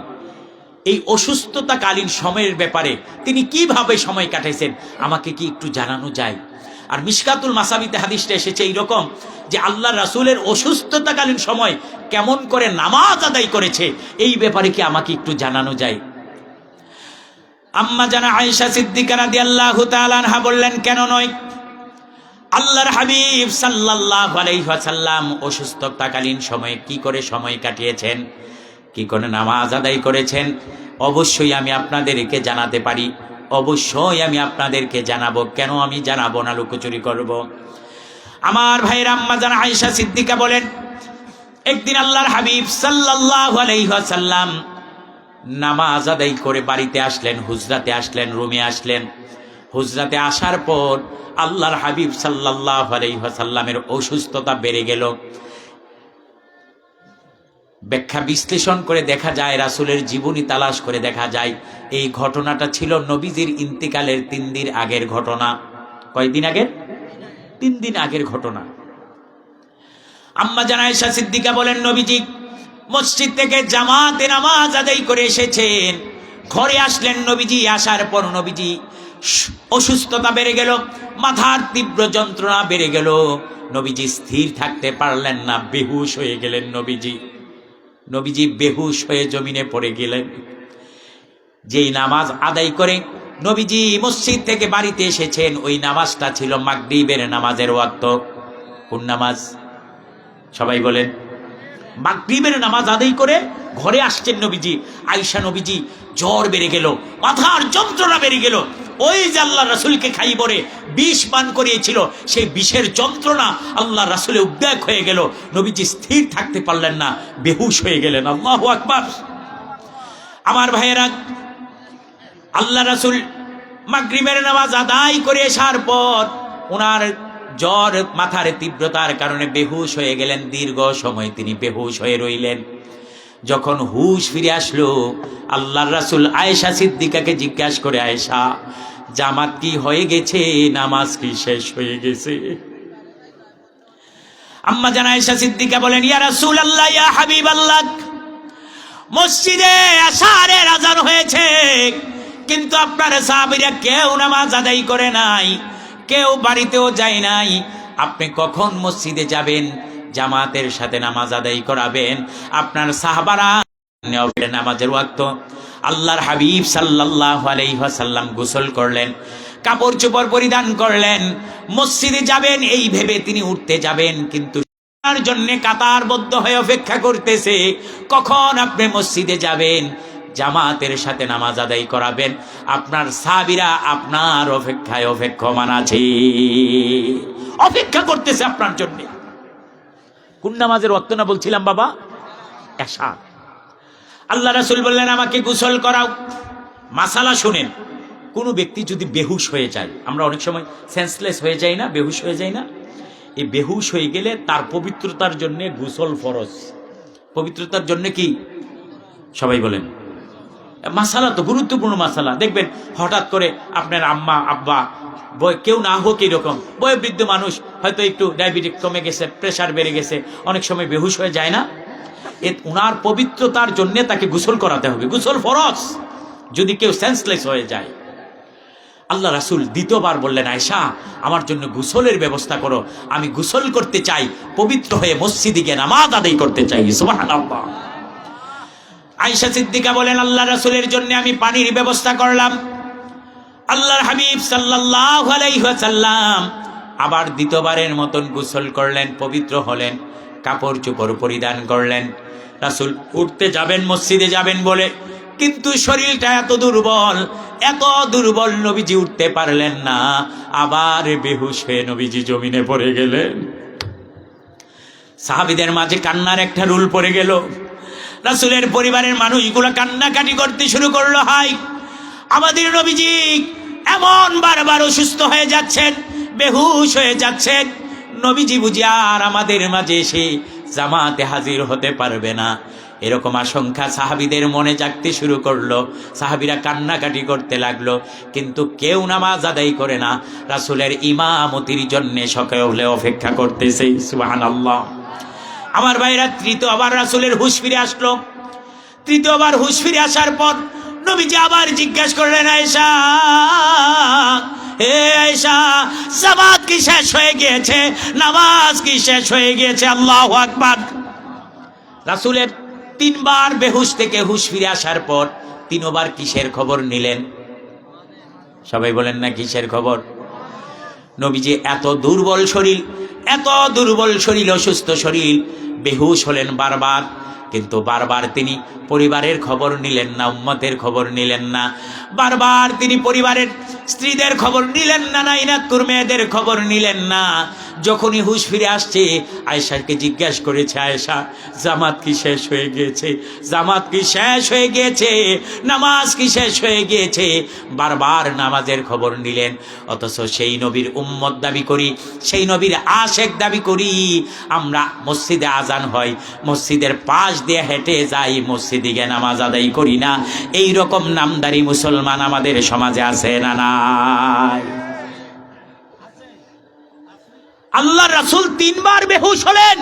S1: এই অসুস্থতাকালীন সময়ের ব্যাপারে তিনি কিভাবে সময় কাটাইছেন আমাকে কি একটু জানানো যায়? আর মিশকাতুল মাসাবিতে হাদিসটা এসেছে এইরকম যে আল্লাহর রাসূলের অসুস্থতাকালীন সময় কেমন করে নামাজ আদায় করেছে, এই ব্যাপারে কি আমাকে একটু জানানো যায়? আম্মা জানা আয়েশা সিদ্দিকা রাদিয়াল্লাহু তাআলা আনহা বললেন, কেন নয়, আল্লাহর হাবিব সাল্লাল্লাহু আলাইহি ওয়াসাল্লাম অসুস্থতাকালীন সময়ে কি করে সময় কাটিয়েছেন, কি করে নামাজ আদায় করেছেন, অবশ্যই আমি আপনাদেরকে জানাতে পারি। অবশ্যই আমি আপনাদেরকে জানাবো। কেন আমি জানাবো না, লুকোচুরি করব? আমার ভাইয়ের আম্মা জান আয়েশা সিদ্দিকা বলেন, একদিন আল্লাহর হাবিব সাল্লাল্লাহু আলাইহি ওয়াসাল্লাম নামাজ আদায় করে বাড়িতে আসলেন, হুজরাতে আসলেন, রুমে আসলেন। হুজরাতে আসার পর আল্লাহর হাবিব সাল্লাল্লাহু আলাইহি ওয়াসাল্লামের অসুস্থতা বেড়ে গেল। ব্যাখ্যা বিশ্লেষণ করে দেখা যায়, রাসূলের জীবনী তালাশ করে দেখা যায়, এই ঘটনাটা ছিল নবীজির ইন্তিকালের 3 দিন আগের ঘটনা। কয়দিন আগের? 3 দিন আগের ঘটনা। আম্মা জান আয়েশা সিদ্দিকা বলেন, নবীজি মসজিদ থেকে জামাতে নামাজ আদায় করে এসেছেন, ঘরে আসলেন। নবীজি আসার পর নবীজি অসুস্থতা বেড়ে গেল, মাথার তীব্র যন্ত্রণা বেড়ে গেল। নবীজি স্থির থাকতে পারলেন না, বেহুশ হয়ে গেলেন। নবীজি বেহুশ হয়ে জমিনে পড়ে গেলেন। যেই নামাজ আদায় করে নবীজি মসজিদ থেকে বাড়িতে এসেছেন, ওই নামাজটা ছিল মাগরিবের নামাজের ওয়াক্ত। কোন নামাজ? সবাই বলেন। মাগরিবের নামাজ আদায় করে ঘরে আসছেন নবীজি। আয়েশা, নবীজি জ্বর বেড়ে গেল, মাথার যন্ত্রণা বেড়ে গেল। ওই যে আল্লাহ রাসূলকে খাই বলে বিষ পান করিয়েছিল, সেই বিষের যন্ত্রণা আল্লাহ রাসূলের উদ্বেগ হয়ে গেল। নবীজি স্থির থাকতে পারলেন না, বেহুশ হয়ে গেলেন। আল্লাহু আকবার। আমার ভাইয়েরা, আল্লাহ রাসূল মাগরিবের নামাজ আদায় করে আসার পর ওনার জ্বর, মাথার তীব্রতার কারণে বেহুশ হয়ে গেলেন। দীর্ঘ সময় তিনি বেহুশ হয়ে রইলেন। যখন হুশ ফিরে আসলো, আল্লাহর রাসূল আয়েশা সিদ্দিকাকে জিজ্ঞাসা করে, আয়েশা, জামাত কি হয়ে গেছে, নামাজ কি শেষ হয়ে গেছে? আম্মা জান আয়েশা সিদ্দিকা বলেন, ইয়া রাসূলুল্লাহ, ইয়া হাবিবাল্লাহ, মসজিদে আশারের আযান হয়েছে, কিন্তু আপনার সাহাবীরা কেউ নামাজ আদায় করে নাই, কেউ বাড়িতেও যায় নাই। আপনি কখন মসজিদে যাবেন, জামাতের সাথে নামাজ আদায় করাবেন? আপনার সাহাবারা নামাজের ওয়াক্ত আল্লাহর হাবিব সাল্লাল্লাহু আলাইহি ওয়াসাল্লাম গোসল করলেন, কাপড় চোপড় পরিধান করলেন, মসজিদে যাবেন এই ভেবে তিনি উঠতে যাবেন, কিন্তু তার জন্য কাতারবদ্ধ হয়ে অপেক্ষা করতেছে কখন আপনি মসজিদে যাবেন, জামাতের সাথে নামাজ আদায় করাবেন। আপনার সাহাবীরা আপনার অপেক্ষায় অপেক্ষমান আছে, অপেক্ষা করতেছে আপনার জন্য। কোন নামাজের ওয়াক্ত না বলছিলাম বাবা? এশা। আল্লাহ রাসূল বললেন, আমাকে গোসল করাও। মাসালা শুনেন, কোনো ব্যক্তি যদি বেহুশ হয়ে যায়, আমরা অনেক সময় সেন্সলেস হয়ে যাই না, বেহুশ হয়ে যাই না, এই বেহুশ হয়ে গেলে তার পবিত্রতার জন্য গোসল ফরজ। পবিত্রতার জন্য কি? সবাই বলেন। মাসালা তো গুরুত্বপূর্ণ মাসালা। দেখবেন হঠাৎ করে আপনার আম্মা আব্বা, কেউ না হোক এরকম বয়োবৃদ্ধ মানুষ, হয়তো একটু ডায়াবেটিস কমে গেছে, প্রেশার বেড়ে গেছে, অনেক সময় বেহুশ হয়ে যায় না? উনার পবিত্রতার জন্য তাকে গোসল করাতে হবে, গোসল ফরজ। যদি কেউ সেন্সলেস হয়ে যায়, আল্লাহ রাসূল দ্বিতীয়বার বললেন, আয়েশা, আমার জন্য গোসলের ব্যবস্থা করো, আমি গোসল করতে চাই, পবিত্র হয়ে মসজিদে গিয়ে নামাজ আদায় করতে চাই। সুবহানাল্লাহ। আয়েশা সিদ্দিকা বলেন, আল্লাহ রাসূলের জন্য আমি পানির ব্যবস্থা করলাম। আল্লাহর হাবিব সাল্লাল্লাহু আলাইহি ওয়াসাল্লাম আবার দ্বিতীয়বারের মতন গোসল করলেন, পবিত্র হলেন, কাপড় চোপড় পরিধান করলেন। রাসূল উঠতে যাবেন, মসজিদে যাবেন বলে, কিন্তু শরীরটা এত দুর্বল, নবীজি উঠতে পারলেন না। আবার বেহুশ হয়ে নবীজি জমিনে পড়ে গেলেন। সাহাবীদের মাঝে কান্নার একটা রুল পড়ে গেল। রাসূলের পরিবারের মানুষগুলো কান্নাকাটি করতে শুরু করলো, হাই, আমাদের নবীজি এমন বারবার অসুস্থ হয়ে যাচ্ছেন, বেহুশ হয়ে যাচ্ছেন, নবীজি বুঝি আর আমাদের মাঝে এসে জামাতে হাজির হতে পারবে না। এরকম আশঙ্কা সাহাবীদের মনে জাগতে শুরু করলো। সাহাবীরা কান্নাকাটি করতে লাগলো, কিন্তু কেউ নামাজ আদায় করে না। রাসূলের ইমামতির জন্য সকলে অপেক্ষা করতেছে। সুবহানাল্লাহ। আমার ভাইরা, তৃতীয়বার রাসূলের হুঁশ ফিরে আসলো। তৃতীয়বার হুঁশ ফিরে আসার পর নবীজি আবার জিজ্ঞাসা করলেন, আয়েশা, হে আয়েশা, সালাত কি শেষ হয়ে গিয়েছে, নামাজ কি শেষ হয়ে গিয়েছে? আল্লাহু আকবার। রাসূলের 3 বার বেহুশ থেকে হুঁশ ফিরে আসার পর 3বার কিসের খবর নিলেন? সবাই বলেন না, কিসের খবর? নবীজি এত দুর্বল শরীর, অসুস্থ শরীর, বেহুশ হলেন বারবার। কিন্তু বারবার তিনি পরিবারের খবর নিলেন না, উম্মতের খবর নিলেন না। বারবার তিনি পরিবারের স্ত্রীদের খবর নিলেন না, নাইনাত্তুর মেয়েদের খবর নিলেন না। যখনই হুঁশ ফিরে আসছে আয়েশাকে জিজ্ঞাসা করেছে, আয়েশা জামাত কি শেষ হয়ে গিয়েছে? জামাত কি শেষ হয়ে গিয়েছে? নামাজ কি শেষ হয়ে গিয়েছে? বারবার নামাজের খবর নিলেন। অথচ সেই নবীর উম্মত দাবি করি, সেই নবীর আশেক দাবি করি। আমরা মসজিদে আজান হয়, মসজিদের পাশ দিয়ে হেঁটে যাই, মসজিদে গিয়ে নামাজ আদায় করি না। এই রকম নামদারি মুসলমান আমাদের সমাজে আছে না নাই? আল্লাহ রাসূল 3 বার বেহুশ হলেন,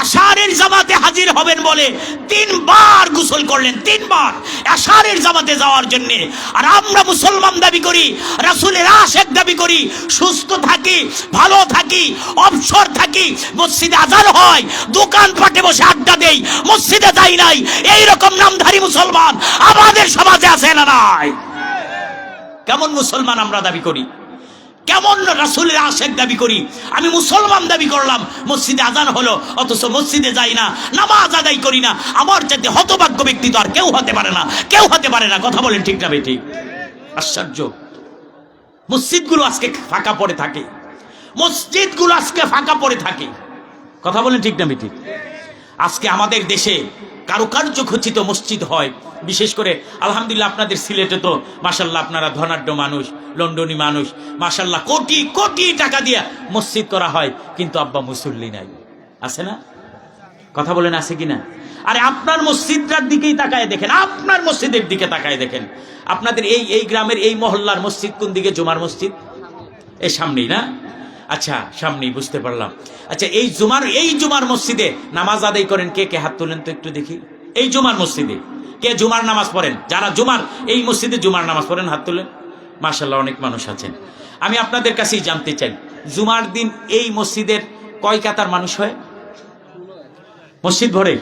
S1: এশারের জামাতে হাজির হবেন বলে 3 বার গোসল করলেন, 3 বার এশারের জামাতে যাওয়ার জন্য। আর আমরা মুসলমান দাবি করি, রাসূলের আশেক দাবি করি, সুস্থ থাকি, ভালো থাকি, অবসর থাকি, মসজিদে আজান হয়, দোকান পাটে বসে আড্ডা দেই, মসজিদে যাই নাই। এই রকম নামধারী মুসলমান আমাদের সমাজে আছে না নাই? কেমন মুসলমান আমরা দাবি করি, কেমন রাসূলের আশেক দাবি করি। আমি মুসলমান দাবি করলাম, মসজিদে আজান হলো অথচ মসজিদে যাই না, নামাজ আদায় করি না। আমার চাইতে হতভাগ্য ব্যক্তি তো আর কেউ হতে পারে না, কেউ হতে পারে না। কথা বলেন ঠিক না বেঠিক? আশ্চর্য, মসজিদগুলো আজকে ফাঁকা পড়ে থাকে, মসজিদগুলো আজকে ফাঁকা পড়ে থাকে। কথা বলেন ঠিক না বেঠিক? আজকে আমাদের দেশে কারুকার্য খচিত মসজিদ হয়, বিশেষ করে আলহামদুলিল্লাহ আপনাদের সিলেটে তো মাশাল্লাহ আপনারা ধনাঢ্য মানুষ, লন্ডনী মানুষ, মাশাল্লাহ কোটি কোটি টাকা দিয়ে মসজিদ করা হয়, কিন্তু আব্বা মুসল্লি নাই। আছে না? কথা বলেন আছে কিনা? আরে আপনার মসজিদটার দিকেই তাকায় দেখেন, আপনার মসজিদের দিকে তাকায় দেখেন। আপনাদের এই গ্রামের এই মহল্লার মসজিদ কোন দিকে? জুমার মসজিদ এই সামনেই না? আচ্ছা সামনেই, বুঝতে পারলাম। আচ্ছা এই জুমার মসজিদে নামাজ আদায় করেন কে কে? হাত তোলেন তো একটু দেখি। এই জুমার মসজিদে কে জুমার নামাজ পড়েন? যারা এই মসজিদে জুমার নামাজ পড়েন হাত তোলেন। মাশাআল্লাহ, অনেক মানুষ আছেন। আমি আপনাদের কাছেই জানতে চাই, জুমার দিন এই মসজিদের কয় কাতার মানুষ হয়? মসজিদ ভরে?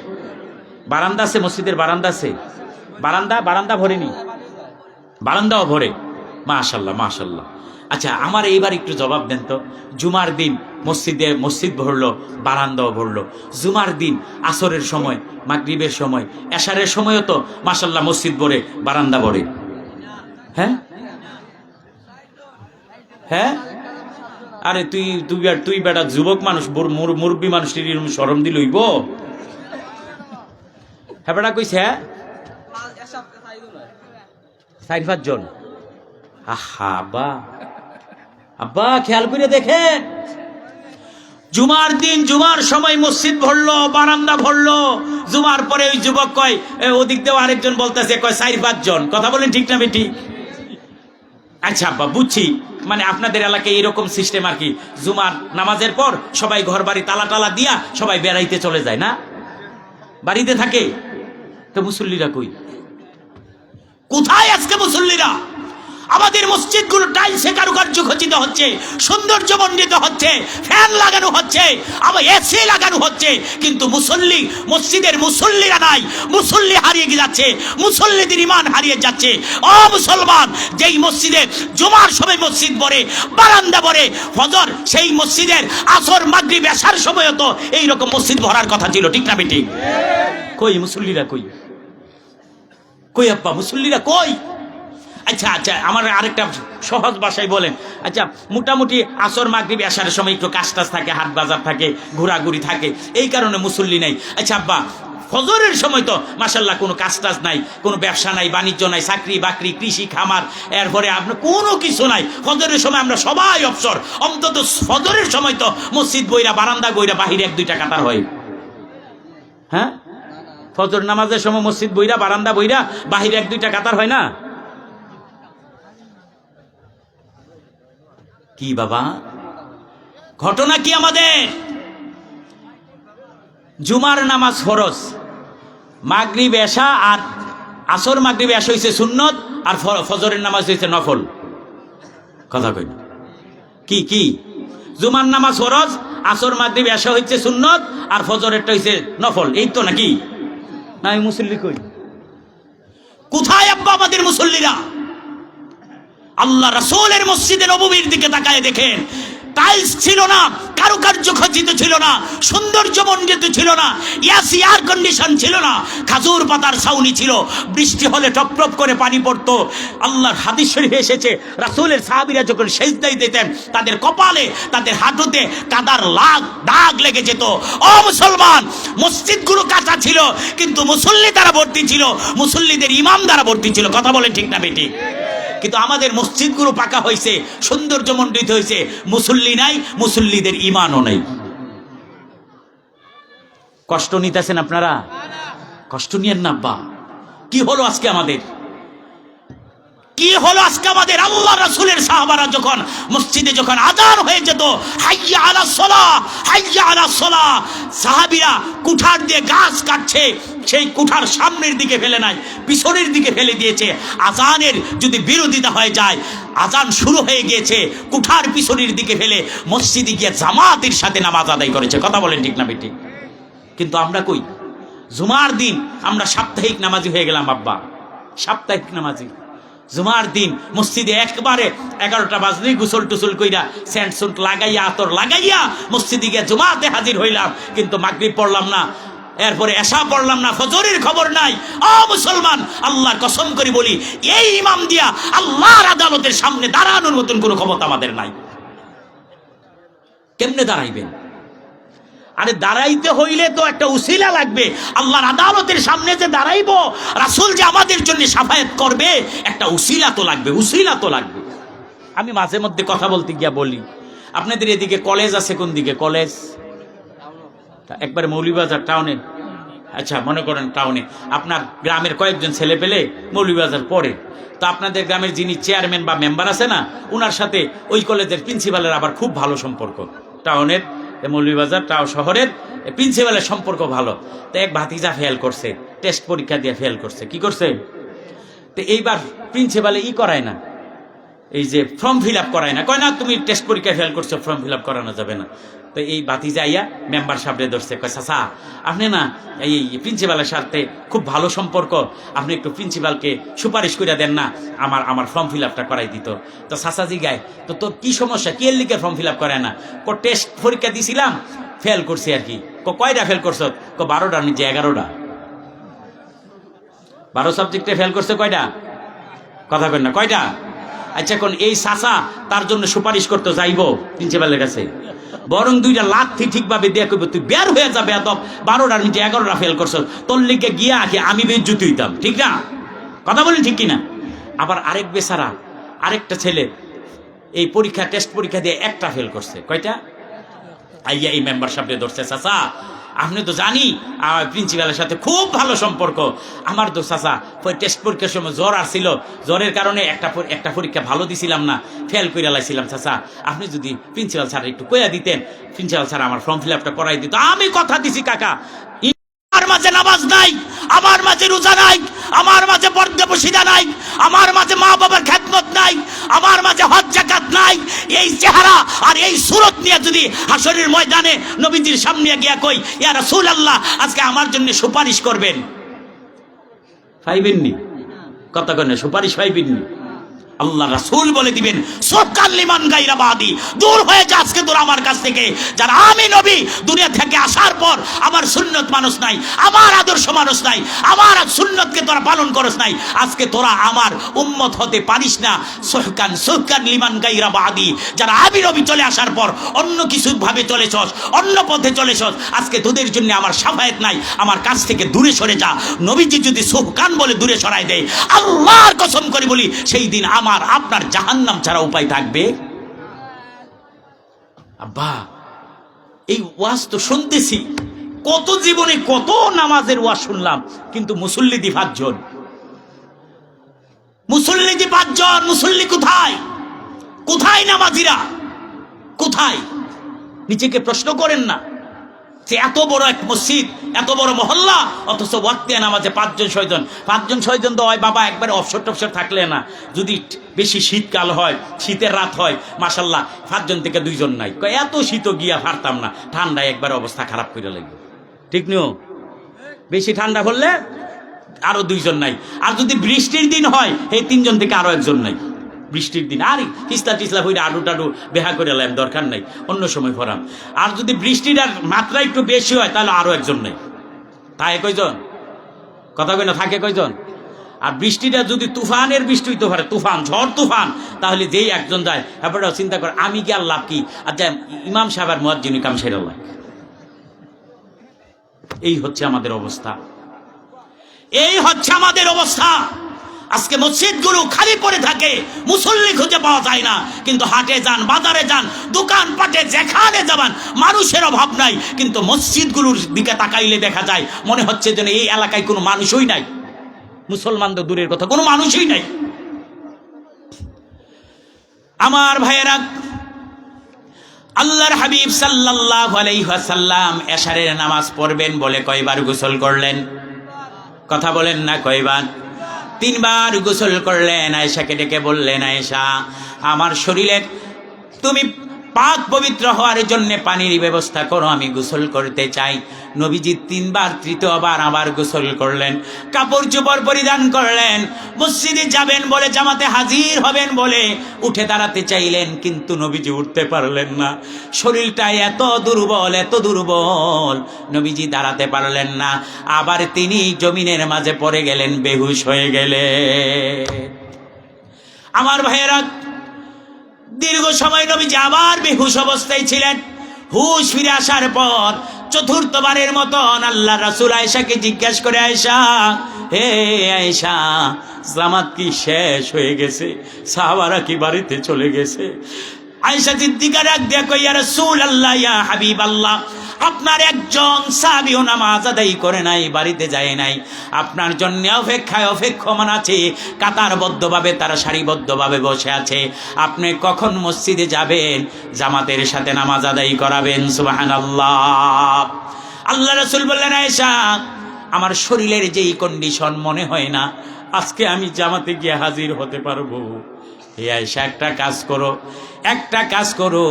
S1: বারান্দা আছে? মসজিদের বারান্দা আছে? বারান্দা ভরেনি? বারান্দাও ভরে? মাশাআল্লাহ মাশাআল্লাহ। আচ্ছা আমার এইবার একটু জবাব দেন তো, জুমার দিন মসজিদ ভরলো, বারান্দাও ভরলো, জুমার দিন আসরের সময়, মাগরিবের সময়, এশারের সময়ও তো মাশাআল্লাহ মসজিদ ভরে, বারান্দা ভরে। হ্যাঁ হ্যাঁ, আরে তুই বেটা যুবক মানুষ, মুরব্বী মানুষ, শরম দিল হইব? হ্যাঁ বেটা কইছে, হ্যাঁ 4-5 জন। আহা আব্বা খেয়াল করে দেখেন, জুমার দিন জুমার সময় মসজিদ ভরলো, বারান্দা ভরলো, জুমার পরে ওই যুবক কয়, ওদিক দিয়ে আরেকজন বলতেছে, কয় 4-5 জন। কথা বলেন ঠিক না বেটি? আচ্ছা আব্বা বুঝছি, মানে আপনাদের এলাকায় এরকম সিস্টেম আর কি, জুমার নামাজের পর সবাই ঘর বাড়ি তালা দিয়া সবাই বেড়াইতে চলে যায় না, বাড়িতে থাকে। তো মুসল্লিরা কই? কোথায় আজকে মুসল্লিরা? আমাদের মসজিদগুলো টাইলসে কারুকার্য খচিত হচ্ছে, সৌন্দর্য মণ্ডিত হচ্ছে, ফ্যান লাগানো হচ্ছে, আবার এসি লাগানো হচ্ছে, কিন্তু মসজিদের মুসল্লিরা নাই। মুসল্লি হারিয়ে যাচ্ছে, মুসল্লিদের ঈমান হারিয়ে যাচ্ছে। ও মুসলমান, যেই মসজিদে জুমার সময় মসজিদ ভরে, বারান্দা ভরে, ফজর সেই মসজিদের আসর মাগরিব এশার সময়ও তো এইরকম মসজিদ ভরার কথা ছিল, ঠিক না বেঠিক? কই মুসল্লিরা কই? কই আব্বা মুসল্লিরা কই? আচ্ছা আমার আরেকটা সহজ ভাষায় বলেন। আচ্ছা মোটামুটি আসর মাগরিব এশারের সময় একটু কাজ থাকে, হাট বাজার থাকে, ঘোরাঘুরি থাকে, এই কারণে মুসল্লি নাই। আচ্ছা আব্বা ফজরের সময় তো মাশাআল্লাহ কোনো কাজ নাই, কোনো ব্যবসা নাই, বাণিজ্য নাই, চাকরি বাকরি, কৃষি খামার, এরপরে আপনার কোনো কিছু নাই। ফজরের সময় আমরা সবাই অবসর, অন্তত ফজরের সময় তো মসজিদ বইরা, বারান্দা বইরা, বাহিরে 1-2টা কাতার হয়। হ্যাঁ, ফজর নামাজের সময় মসজিদ বইরা, বারান্দা বইরা, বাহিরে 1-2টা কাতার হয় না? কি বাবা ঘটনা কি? আমাদের জুমার নামাজ ফরজ, মাগরিব এশা আর আসর মাগরিব এশা হইছে সুন্নত, আর ফজরের নামাজ হইছে নফল। কথা কই কি? জুমার নামাজ ফরজ, আসর মাগরিব এশা হইছে সুন্নত, আর ফজরেরটা হইছে নফল, এই তো নাকি? না এই মুসল্লি কই? কোথায় আব্বা আমাদের মুসল্লিরা? আল্লাহ রাসূলের মসজিদে নববীর দিকে তাকায় দেখেন, টাইলস ছিল না, কারুকার্য খচিত ছিল না, সৌন্দর্যমণ্ডিত ছিল না, এসি এয়ার কন্ডিশন ছিল না, খাজুর পাতার ছাউনি ছিল, বৃষ্টি হলে টপ টপ করে পানি পড়তো। আল্লাহর হাদিস শরীফে এসেছে, রাসূলের সাহাবীরা যখন সেজদায় দিতেন তাদের কপালে, তাদের হাঁটুতে কাদার দাগ লেগে যেত। ও মুসলমান, মসজিদগুলো কাঁচা ছিল কিন্তু মুসল্লি দ্বারা ভর্তি ছিল, মুসল্লিদের ইমাম দ্বারা ভর্তি ছিল। কথা বলেন ঠিক না বেঠিক? কিন্তু আমাদের মসজিদগুলো পাকা হয়েছে, সৌন্দর্যমণ্ডিত হয়েছে, মুসল্লি নাই, মুসল্লিদের ইমানও নাই। কষ্ট নিতেছেন আপনারা? কষ্ট নিয়েন না আব্বা। কি হলো আজকে আমাদের? কি হলো আজকে আমাদের? আল্লাহ রাসূলের সাহাবারা যখন মসজিদে যখন আযান হয়ে যেত, হাইয়া আলাস সালাহ, হাইয়া আলাস সালাহ, সাহাবীরা কুঠার দিয়ে গাছ কাটছে, সেই কুঠার সামনের দিকে ফেলে নাই, পিছনের দিকে ফেলে দিয়েছে। আযানের যদি বিরোধিতা হয়ে যায়, আযান শুরু হয়ে গিয়েছে, কুঠার পিছনের দিকে ফেলে মসজিদে গিয়ে জামাতের সাথে নামাজ আদায় করেছে। কথা বলেন ঠিক না বেঠিক? কিন্তু আমরা কই? জুমার দিন আমরা সাপ্তাহিক নামাজি হয়ে গেলাম আব্বা, সাপ্তাহিক নামাজি। জুমার দিন মসজিদে একবারে 11টা বাজলেই গোসল টুসল কইরা সেন্ট সুন্ট লাগাইয়া আতর লাগাইয়া মসজিদে গিয়ে জুমাতে হাজির হইলাম, কিন্তু মাগরিব পড়লাম না, এরপরে এশা পড়লাম না, ফজরের খবর নাই। ও মুসলমান, আল্লাহর কসম করে বলি, এই ইমাম দিয়া আল্লাহর আদালতের সামনে দাঁড়ানোর মতন কোনো ক্ষমতা আমাদের নাই। কেমনে দাঁড়াইবেন? আরে দাঁড়াইতে হইলে তো একটা উসিলা লাগবে। আল্লাহর আদালতের সামনে যে দাঁড়াইবো, রাসূল যে আমাদের জন্য শাফায়াত করবে, একটা উসিলা তো লাগবে, উসিলা তো লাগবে। আমি মাঝে মধ্যে কথা বলতে গিয়া বলি, আপনাদের এদিকে কলেজ আছে কোন দিকে? কলেজ একবারে মৌলভীবাজার টাউনে। আচ্ছা, মনে করেন টাউনে আপনার গ্রামের কয়েকজন ছেলে পেলে মৌলভীবাজার পড়ে, তো আপনাদের গ্রামের যিনি চেয়ারম্যান বা মেম্বার আছে না, ওনার সাথে ওই কলেজের প্রিন্সিপালের আবার খুব ভালো সম্পর্ক। টাউনের মৌলভীবাজার টাউন শহরের প্রিন্সিপালের সম্পর্ক ভালো। তো এক ভাতিজা ফেল করছে, টেস্ট পরীক্ষা দিয়ে ফেল করছে। কি করছে? তো এইবার প্রিন্সিপালে করায় না, এই যে ফর্ম ফিল আপ করায় না, কয় না তুমি টেস্ট পরীক্ষায় ফেল করছো, ফর্ম ফিল আপ করানো যাবে না। তো এই ভাতিজা আইয়া মেম্বার সাহেবরে ধরছে, কয় চাচা আপনি না এই প্রিন্সিপালের সাথে খুব ভালো সম্পর্ক, আপনি একটু প্রিন্সিপালকে সুপারিশ করে দেন না, আমার ফর্ম ফিল আপটা করাই দিত। তো চাচাজি গায়, তো তোর কি সমস্যা, কি এর লিগে ফর্ম ফিল আপ করায় না? টেস্ট পরীক্ষা দিছিলাম, ফেল করছি আর কি। কয়টা ফেল করছো? 12টার নিচে 11টা, 12 সাবজেক্টে ফেল করছে। কয়টা? কথা কই না, কয়টা? আচ্ছা, কোন এই চাচা তার জন্য সুপারিশ করতে যাইব প্রিন্সিপালের কাছে? বরং 2টা লাথি ঠিকভাবে দিয়ে কইব, তুই বের হয়ে যাবে, এত 12টার নিচে 11টা ফেল করছো, তোর লিগে গিয়া আগে আমি বেজ্জতি হইতাম। ঠিক না? কথা বলেন ঠিক কিনা? আবার আরেক বেচারা, আরেকটা ছেলে এই পরীক্ষা টেস্ট পরীক্ষা দিয়ে একটা ফেল করছে। কয়টা? আইয়া এই মেম্বার সাহেবরে ধরছে, চাচা আপনি তো জানি আমার প্রিন্সিপালের সাথে খুব ভালো সম্পর্ক, আমার তো চাচা টেস্ট পরীক্ষার সময় জ্বর আসছিল, জ্বরের কারণে একটা পরীক্ষা ভালো দিছিলাম না, ফেল করে লাইছিলাম। চাচা আপনি যদি প্রিন্সিপাল স্যার একটু কইয়া দিতেন, প্রিন্সিপাল স্যার আমার ফর্ম ফিল আপটা করাই দিত। আমি কথা দিছি কাকা, আমার মাঝে নামাজ নাই, আমার মাঝে রোজা নাই, আমার মাঝে পর্দা বসিদা নাই, আমার মাঝে মা বাবার খেদমত নাই, আমার মাঝে হজ যাকাত নাই। এই চেহারা আর এই সুরত নিয়ে যদি হাসরের ময়দানে নবীজির সামনে গিয়া কই, ইয়া রাসূলুল্লাহ আজকে আমার জন্য সুপারিশ করবেন, পাইবেননি? কথা কয় না, সুপারিশ পাইবেননি। আল্লাহ রাসূল বলে দিবেন, সুবকান লিমান গায়রা বাদি, দূর হয়ে যা আজকে তোর আমার কাছ থেকে, যারা আমি নবী দুনিয়া থেকে আসার পর আমার সুন্নত মানুষ নাই, আমার আদর্শ মানুষ নাই, আমার সুন্নতকে তোরা পালন করস নাই, আজকে তোরা আমার উম্মত হতে পারিস না। সুবকান লিমান গায়রা বাদি, যারা আমি নবী চলে আসার পর অন্য কিছু ভাবে চলেছস, অন্য পথে চলেছস, আজকে তোদের জন্য আমার শাফায়াত নাই, আমার কাছ থেকে দূরে সরে যা। নবীজি যদি সুবকান বলে দূরে সরাই দেয়, আল্লাহর কসম করে বলি সেই দিন আমার আপনার জাহান্নাম ছাড়া উপায় থাকবে? আব্বা এই ওয়াজ তো শুনতেছি, কত জীবনে কত নামাজের ওয়াজ শুনলাম, কিন্তু মুসল্লি দি 5 জন, মুসল্লি দি 5 জন। মুসল্লি কোথায়? কোথায় নামাজিরা? কোথায়? নিজেকে প্রশ্ন করেন না যে এত বড় এক মসজিদ, এত বড় মহল্লা, অথচ ওয়াক্তে নামাজে 5 জন 6 জন। 5 জন 6 জন তো হয় বাবা একবারে অবসর টবসর থাকলে না, যদি বেশি শীতকাল হয়, শীতের রাত হয়, মাশাল্লাহ 5 জন থেকে 2 জন নাই। এত শীত গিয়া পারতাম না, ঠান্ডায় একবার অবস্থা খারাপ করে লাগবে। ঠিক নিও, বেশি ঠান্ডা পড়লে আরো 2 জন নাই। আর যদি বৃষ্টির দিন হয়, এই 3 জন থেকে আরো 1 জন নাই। বৃষ্টির দিন আরে তিসলা টিসলা হইলে আডু টাডু বেহা করে এলাম, দরকার নাই, অন্য সময় পরাম। আর যদি বৃষ্টিটার মাত্রা একটু বেশি হয় তাহলে আরো একজন নেই, থাকে কয়জন? কথা কই না, থাকে কয়জন? আর বৃষ্টিটা যদি তুফানের বৃষ্টি হইতে পারে, তুফান, ঝড় তুফান, তাহলে যেই একজন যায় এবারও চিন্তা করে আমি কি আর লাভ কি? আচ্ছা ইমাম সাহেব আর মুয়াজ্জিন কাম সেরা লাগ। এই হচ্ছে আমাদের অবস্থা, এই হচ্ছে আমাদের অবস্থা। আজকে মসজিদগুলো খালি পড়ে থাকে, মুসল্লি খুঁজে পাওয়া যায় না। কিন্তু হাটে যান, বাজারে যান, দোকানপাটে যেখানে যাবেন মানুষের অভাব নাই, কিন্তু মসজিদগুলোর দিকে তাকাইলে দেখা যায় মনে হচ্ছে যেন এই এলাকায় কোনো মানুষই নাই, মুসলমান তো দূরের কথা, কোনো মানুষই নাই। আমার ভাইয়েরা, আল্লাহর হাবিব সাল্লাল্লাহু আলাইহি ওয়াসাল্লাম এশারের নামাজ পড়বেন বলে কয়বার গোসল করলেন? কথা বলেন না, কয়বার? 3 বার গোসল করলেন। আয়েশাকে ডেকে বললেন, আয়েশা আমার শরীরে তুমি পাক পবিত্র হওয়ার জন্য পানির ব্যবস্থা করো, আমি গোসল করতে চাই। নবীজি 3 বার, তৃতীয়বার আবার গোসল করলেন, কাপড় চোপড় পরিধান করলেন, মসজিদে যাবেন বলে, জামাতে হাজির হবেন বলে উঠে দাঁড়াতে চাইলেন, কিন্তু নবীজি উঠতে পারলেন না। শরীরটা এত দুর্বল, এত দুর্বল, নবীজি দাঁড়াতে পারলেন না। আবার তিনি জমিনের মাঝে পড়ে গেলেন, বেহুশ হয়ে গেলেন। আমার ভাইয়েরা, দীর্ঘ সময় নবীজি আবার বেহুশ অবস্থায় ছিলেন। হুশ ফিরে আসার পর চতুর্থবারের মতন আল্লাহ রাসূল আয়েশাকে জিজ্ঞাসা করে, আয়েশা, হে আয়েশা, জামাত কি শেষ হয়ে গেছে? সাহাবারা কি বাড়িতে চলে গেছে? আয়েশা সিদ্দিকা ডাক দিয়া কই, ইয়া রাসূলুল্লাহ, ইয়া হাবিবাল্লাহ, আপনার একজন সাহাবীও নামাজ আদায় করে নাই, বাড়িতে যায় নাই, আপনার জন্য অপেক্ষায় অপেক্ষমান আছে, কাতারবদ্ধভাবে তারা সারিবদ্ধভাবে বসে আছে। আপনি কখন মসজিদে যাবেন, জামাতের সাথে নামাজ আদায় করাবেন? সুবহানাল্লাহ। আল্লাহ রাসূল বললেন, আয়েশা, আমার শরীরের যেই কন্ডিশন, মনে হয় না আজকে আমি জামাতে গিয়ে হাজির হতে পারবো। হে আয়েশা, একটা কাজ করো,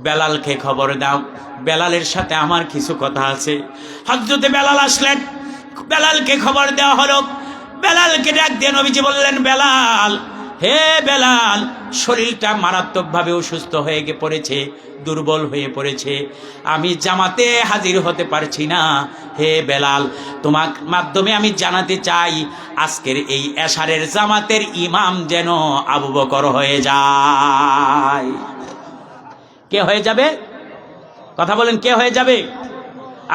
S1: বেলালকে খবর দাও, বেলালের সাথে আমার কিছু কথা আছে। হযরতে বেলাল আসলেন, বেলালকে খবর দেওয়া হলো। বেলালকে ডাক দিয়ে নবীজি বললেন, বেলাল, হে বেলাল, শরীরটা মারাত্মকভাবে অসুস্থ হয়ে পড়েছে, দুর্বল হয়ে পড়েছে, আমি জামাতে হাজির হতে পারছি না। হে বেলাল, তোমার মাধ্যমে আমি জানাতে চাই, আজকের এই এশারের জামাতের ইমাম যেন আবু বকর হয়ে যায়। কে হয়ে যাবে? কথা বলেন, কে হয়ে যাবে?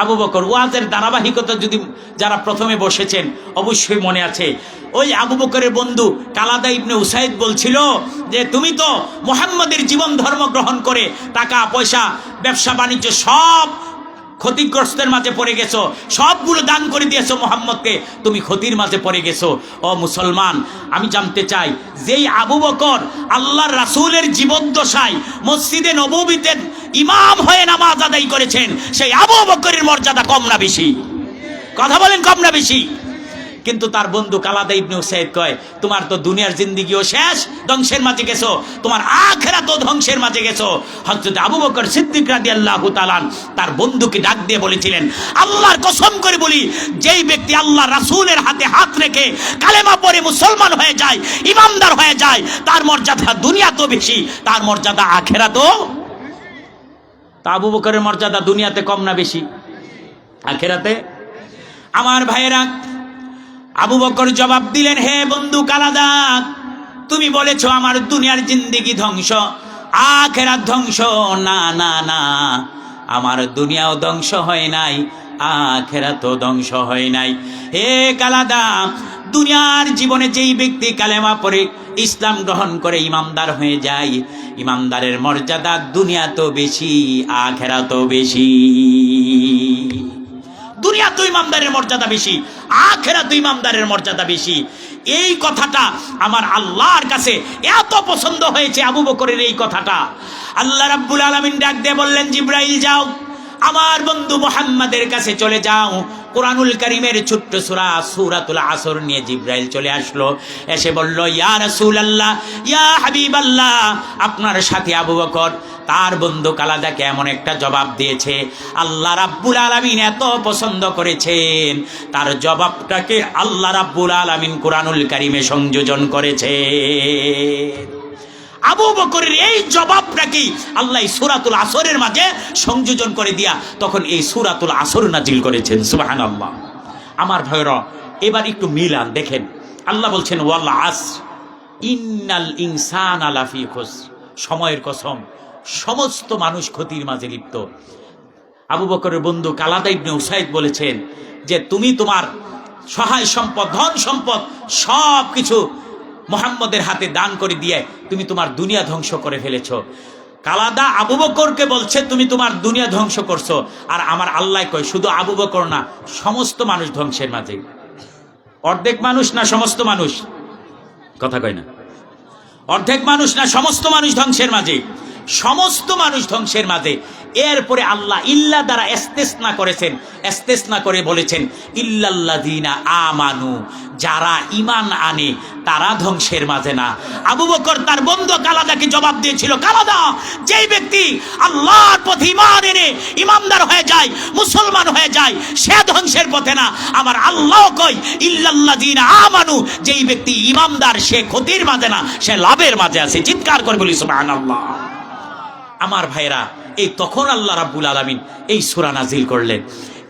S1: আবু বকর। ওয়াজের ধারাবাহিকতা যদি যারা প্রথমে বসেছেন অবশ্যই মনে আছে, ওই আবু বকরের বন্ধু কালাদা ইবনে উসাইদ বলছিল যে তুমি তো মুহাম্মাদের জীবন ধর্ম গ্রহণ করে টাকা পয়সা ব্যবসা বাণিজ্য সব ক্ষতিগ্রস্তের মাঝে পড়ে গেছো, সবগুলো দান করে দিয়েছো মুহাম্মদকে, তুমি ক্ষতির মাঝে পড়ে গেছো। ও মুসলমান, আমি জানতে চাই, যেই আবু বকর আল্লাহর রাসূলের জীবদ্দশায় মসজিদে নববীতে ইমাম হয়ে নামাজ আদায় করেছেন, সেই আবু বকরের মর্যাদা কম না বেশি? কথা বলেন, কম না বেশি? কিন্তু তার বন্ধু কালাদা ইবনে উসাইদ কয়, তোমার তো দুনিয়ার জিন্দেগিও শেষ, ধ্বংসের মাঝে গেছো, তোমার আখিরাতও ধ্বংসের মাঝে গেছো। হযরত আবু বকর সিদ্দিক রাদিয়াল্লাহু তাআলা তার বন্ধুকে ডাক দিয়ে বলেছিলেন, আল্লাহর কসম করে বলি, যেই ব্যক্তি আল্লাহ রাসূলের হাতে হাত রেখে কালেমা পড়ে মুসলমান হয়ে যায়, ইমানদার হয়ে যায়, তার মর্যাদা দুনিয়াতেও বেশি, তার মর্যাদা আখিরাতেও। তা আবু বকরের মর্যাদা দুনিয়াতে কম না বেশি? আখিরাতে। আমার ভাইয়েরা, আবু বকর জবাব দিলেন, হে বন্ধু কালাদা, তুমি বলেছো আমার দুনিয়ার জিন্দেগি ধ্বংস, আখিরাত ধ্বংস। না না না, আমার দুনিয়াও ধ্বংস হয় নাই, আখিরাতও ধ্বংস হয় নাই। হে কালাদা, দুনিয়ার জীবনে যেই ব্যক্তি কালেমা পড়ে ইসলাম গ্রহণ করে ইমানদার হয়ে যায়, ইমানদারের মর্যাদা দুনিয়াতেও বেশি, আখিরাতেও বেশি। দুনিয়াতেও ইমানদারের মর্যাদা বেশি, আখিরাতেও ইমানদারের মর্যাদা বেশি। এই কথাটা আমার আল্লাহর কাছে এত পছন্দ হয়েছে আবু বকরের এই কথাটা। আল্লাহ রাব্বুল আলামিন ডাক দিয়ে বললেন, জিবরাইল যাও, আমার বন্ধু মুহাম্মাদের কাছে চলে যাও, কোরআনুল কারীমের ছোট্ট সূরা সূরাতুল আসর নিয়ে জিবরাইল চলে আসলো, এসে বলল, ইয়া রাসূলুল্লাহ, ইয়া হাবিবাল্লাহ, আপনার সাথে আবু বকর তার বন্ধু কালাদাকে এমন একটা জবাব দিয়েছে, আল্লাহ রাব্বুল আলামিন এত পছন্দ করেছেন, তার জবাবটাকে আল্লাহ রাব্বুল আলামিন কোরআনুল কারীমে সংযোজন করেছে। আবু বকরের এই জবাবটাকে আল্লাহ সূরাতুল আসরের মাঝে সংযোজন করে দিয়া তখন এই সূরাতুল আসর নাজিল করেছেন। সুবহানাল্লাহ। আমার ভাইরা, এবার একটু মিলান দেখেন, আল্লাহ বলছেন ওয়াল আসর ইন্নাল ইনসানা লাফি খুসর, সময়ের কসম, সমস্ত মানুষ ক্ষতির মাঝে লিপ্ত। আবু বকরের বন্ধু কালাদা ইবনে উসাইদ বলেছেন যে তুমি তোমার সহায় সম্পদ, ধন সম্পদ সব কিছু মুহাম্মদের হাতে দান করে দিয়ে তুমি তোমার দুনিয়া ধ্বংস করে ফেলেছো। কালাদা আবু বকরকে বলছে তুমি তোমার দুনিয়া ধ্বংস করছো, আর আমার আল্লাহ কয় শুধু আবু বকর না, সমস্ত মানুষ ধ্বংসের মাঝে। অর্ধেক মানুষ না সমস্ত মানুষ? কথা কয় না। অর্ধেক মানুষ না সমস্ত মানুষ ধ্বংসের মাঝে? সমস্ত মানুষ ধ্বংসের মাঝে। এরপরে আল্লাহ ইল্লা দ্বারা ইস্তেসনা করেছেন, ইস্তেসনা করে বলেছেন ইল্লাল্লাযীনা আমানু, যারা ঈমান আনে তারা ধ্বংসের মাঝে না। আবু বকর তার বন্ধু কালাদাকে জবাব দিয়েছিল, কালাদা, যেই ব্যক্তি আল্লাহর পথে ঈমান এনে ঈমানদার হয়ে যায়, মুসলমান হয়ে যায়, সে ধ্বংসের পথে না। আমার আল্লাহ কই ইল্লাল্লাযীনা আমানু, যেই ব্যক্তি ঈমানদার সে ক্ষতির মাঝে না, সে লাভের মাঝে আছে। চিৎকার করে বলি সুবহানাল্লাহ। আমার ভাইরা, এই তখন আল্লাহ রাব্বুল আলামিন এই সূরা নাজিল করলেন।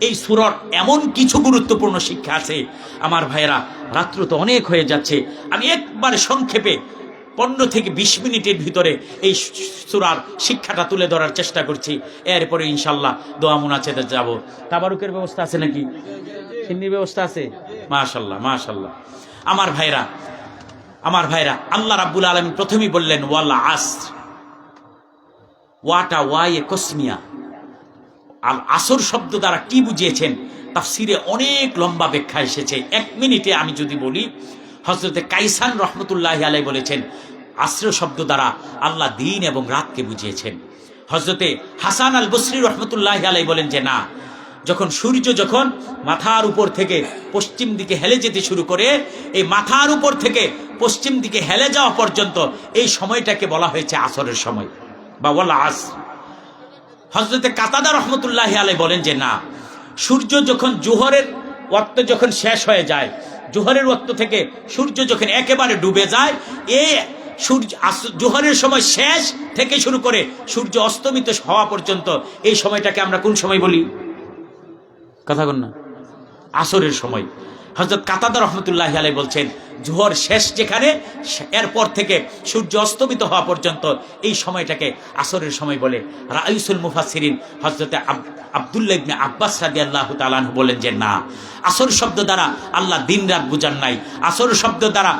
S1: এই সূরার এমন কিছু গুরুত্বপূর্ণ শিক্ষা আছে আমার ভাইরা, রাত্র তো অনেক হয়ে যাচ্ছে, আমি একবার সংক্ষেপে 15 থেকে 20 মিনিটের ভিতরে এই সূরার শিক্ষাটা তুলে ধরার চেষ্টা করছি। এরপরে ইনশাআল্লাহ দোয়া মুনাজাতে যাব। তাবারুকের ব্যবস্থা আছে নাকি? সিন্নির ব্যবস্থা আছে? মাশাআল্লাহ মাশাআল্লাহ। আমার ভাইরা, আল্লাহ রাব্বুল আলামিন প্রথমেই বললেন ওয়াল আসর, ওয়াটা ওয়ায়ে কসমিয়া। আল আসর শব্দ দ্বারা কি বুঝিয়েছেন তাফসিরে অনেক লম্বা ব্যাখ্যা এসেছে। 1 মিনিটে আমি যদি বলি, হযরতে কাইসান রহমতুল্লাহি আলাইহি বলেছেন আসর শব্দ দ্বারা আল্লাহ দিন এবং রাতকে বুঝিয়েছেন। হযরতে হাসান আল বসরি রহমতুল্লাহি আলাইহি বলেন যে না, যখন সূর্য যখন মাথার উপর থেকে পশ্চিম দিকে হেলে যেতে শুরু করে, এই মাথার উপর থেকে পশ্চিম দিকে হেলে যাওয়া পর্যন্ত এই সময়টাকে বলা হয়েছে আসরের সময় বা ওয়াল আসর। হযরতে কাতাদা রহমতুল্লাহি আলাইহি বলেন যে না, সূর্য যখন জোহরের ওয়াক্ত যখন শেষ হয়ে যায়, জোহরের ওয়াক্ত থেকে সূর্য যখন একেবারে ডুবে যায়, এই সূর্য জোহরের সময় শেষ থেকে শুরু করে সূর্য অস্তমিত হওয়া পর্যন্ত এই সময়টাকে আমরা কোন সময় বলি? কথা বল না। আসরের সময়। হযরত কাতাদা রহমতুল্লাহি আলাইহি বলছেন জোহর শেষ যেখানে, এরপর থেকে সূর্য অস্তমিত হওয়া পর্যন্ত এই সময়টাকে আসরের সময় বলে। রাইসুল মুফাসসিরিন হযরতে আব্দুল্লাহ ইবনে আব্বাস রাদিয়াল্লাহু তাআলা আনহু বলেন যে না, আসর শব্দ দ্বারা আল্লাহ দিন রাত বুঝান নাই। আসর শব্দ দ্বারা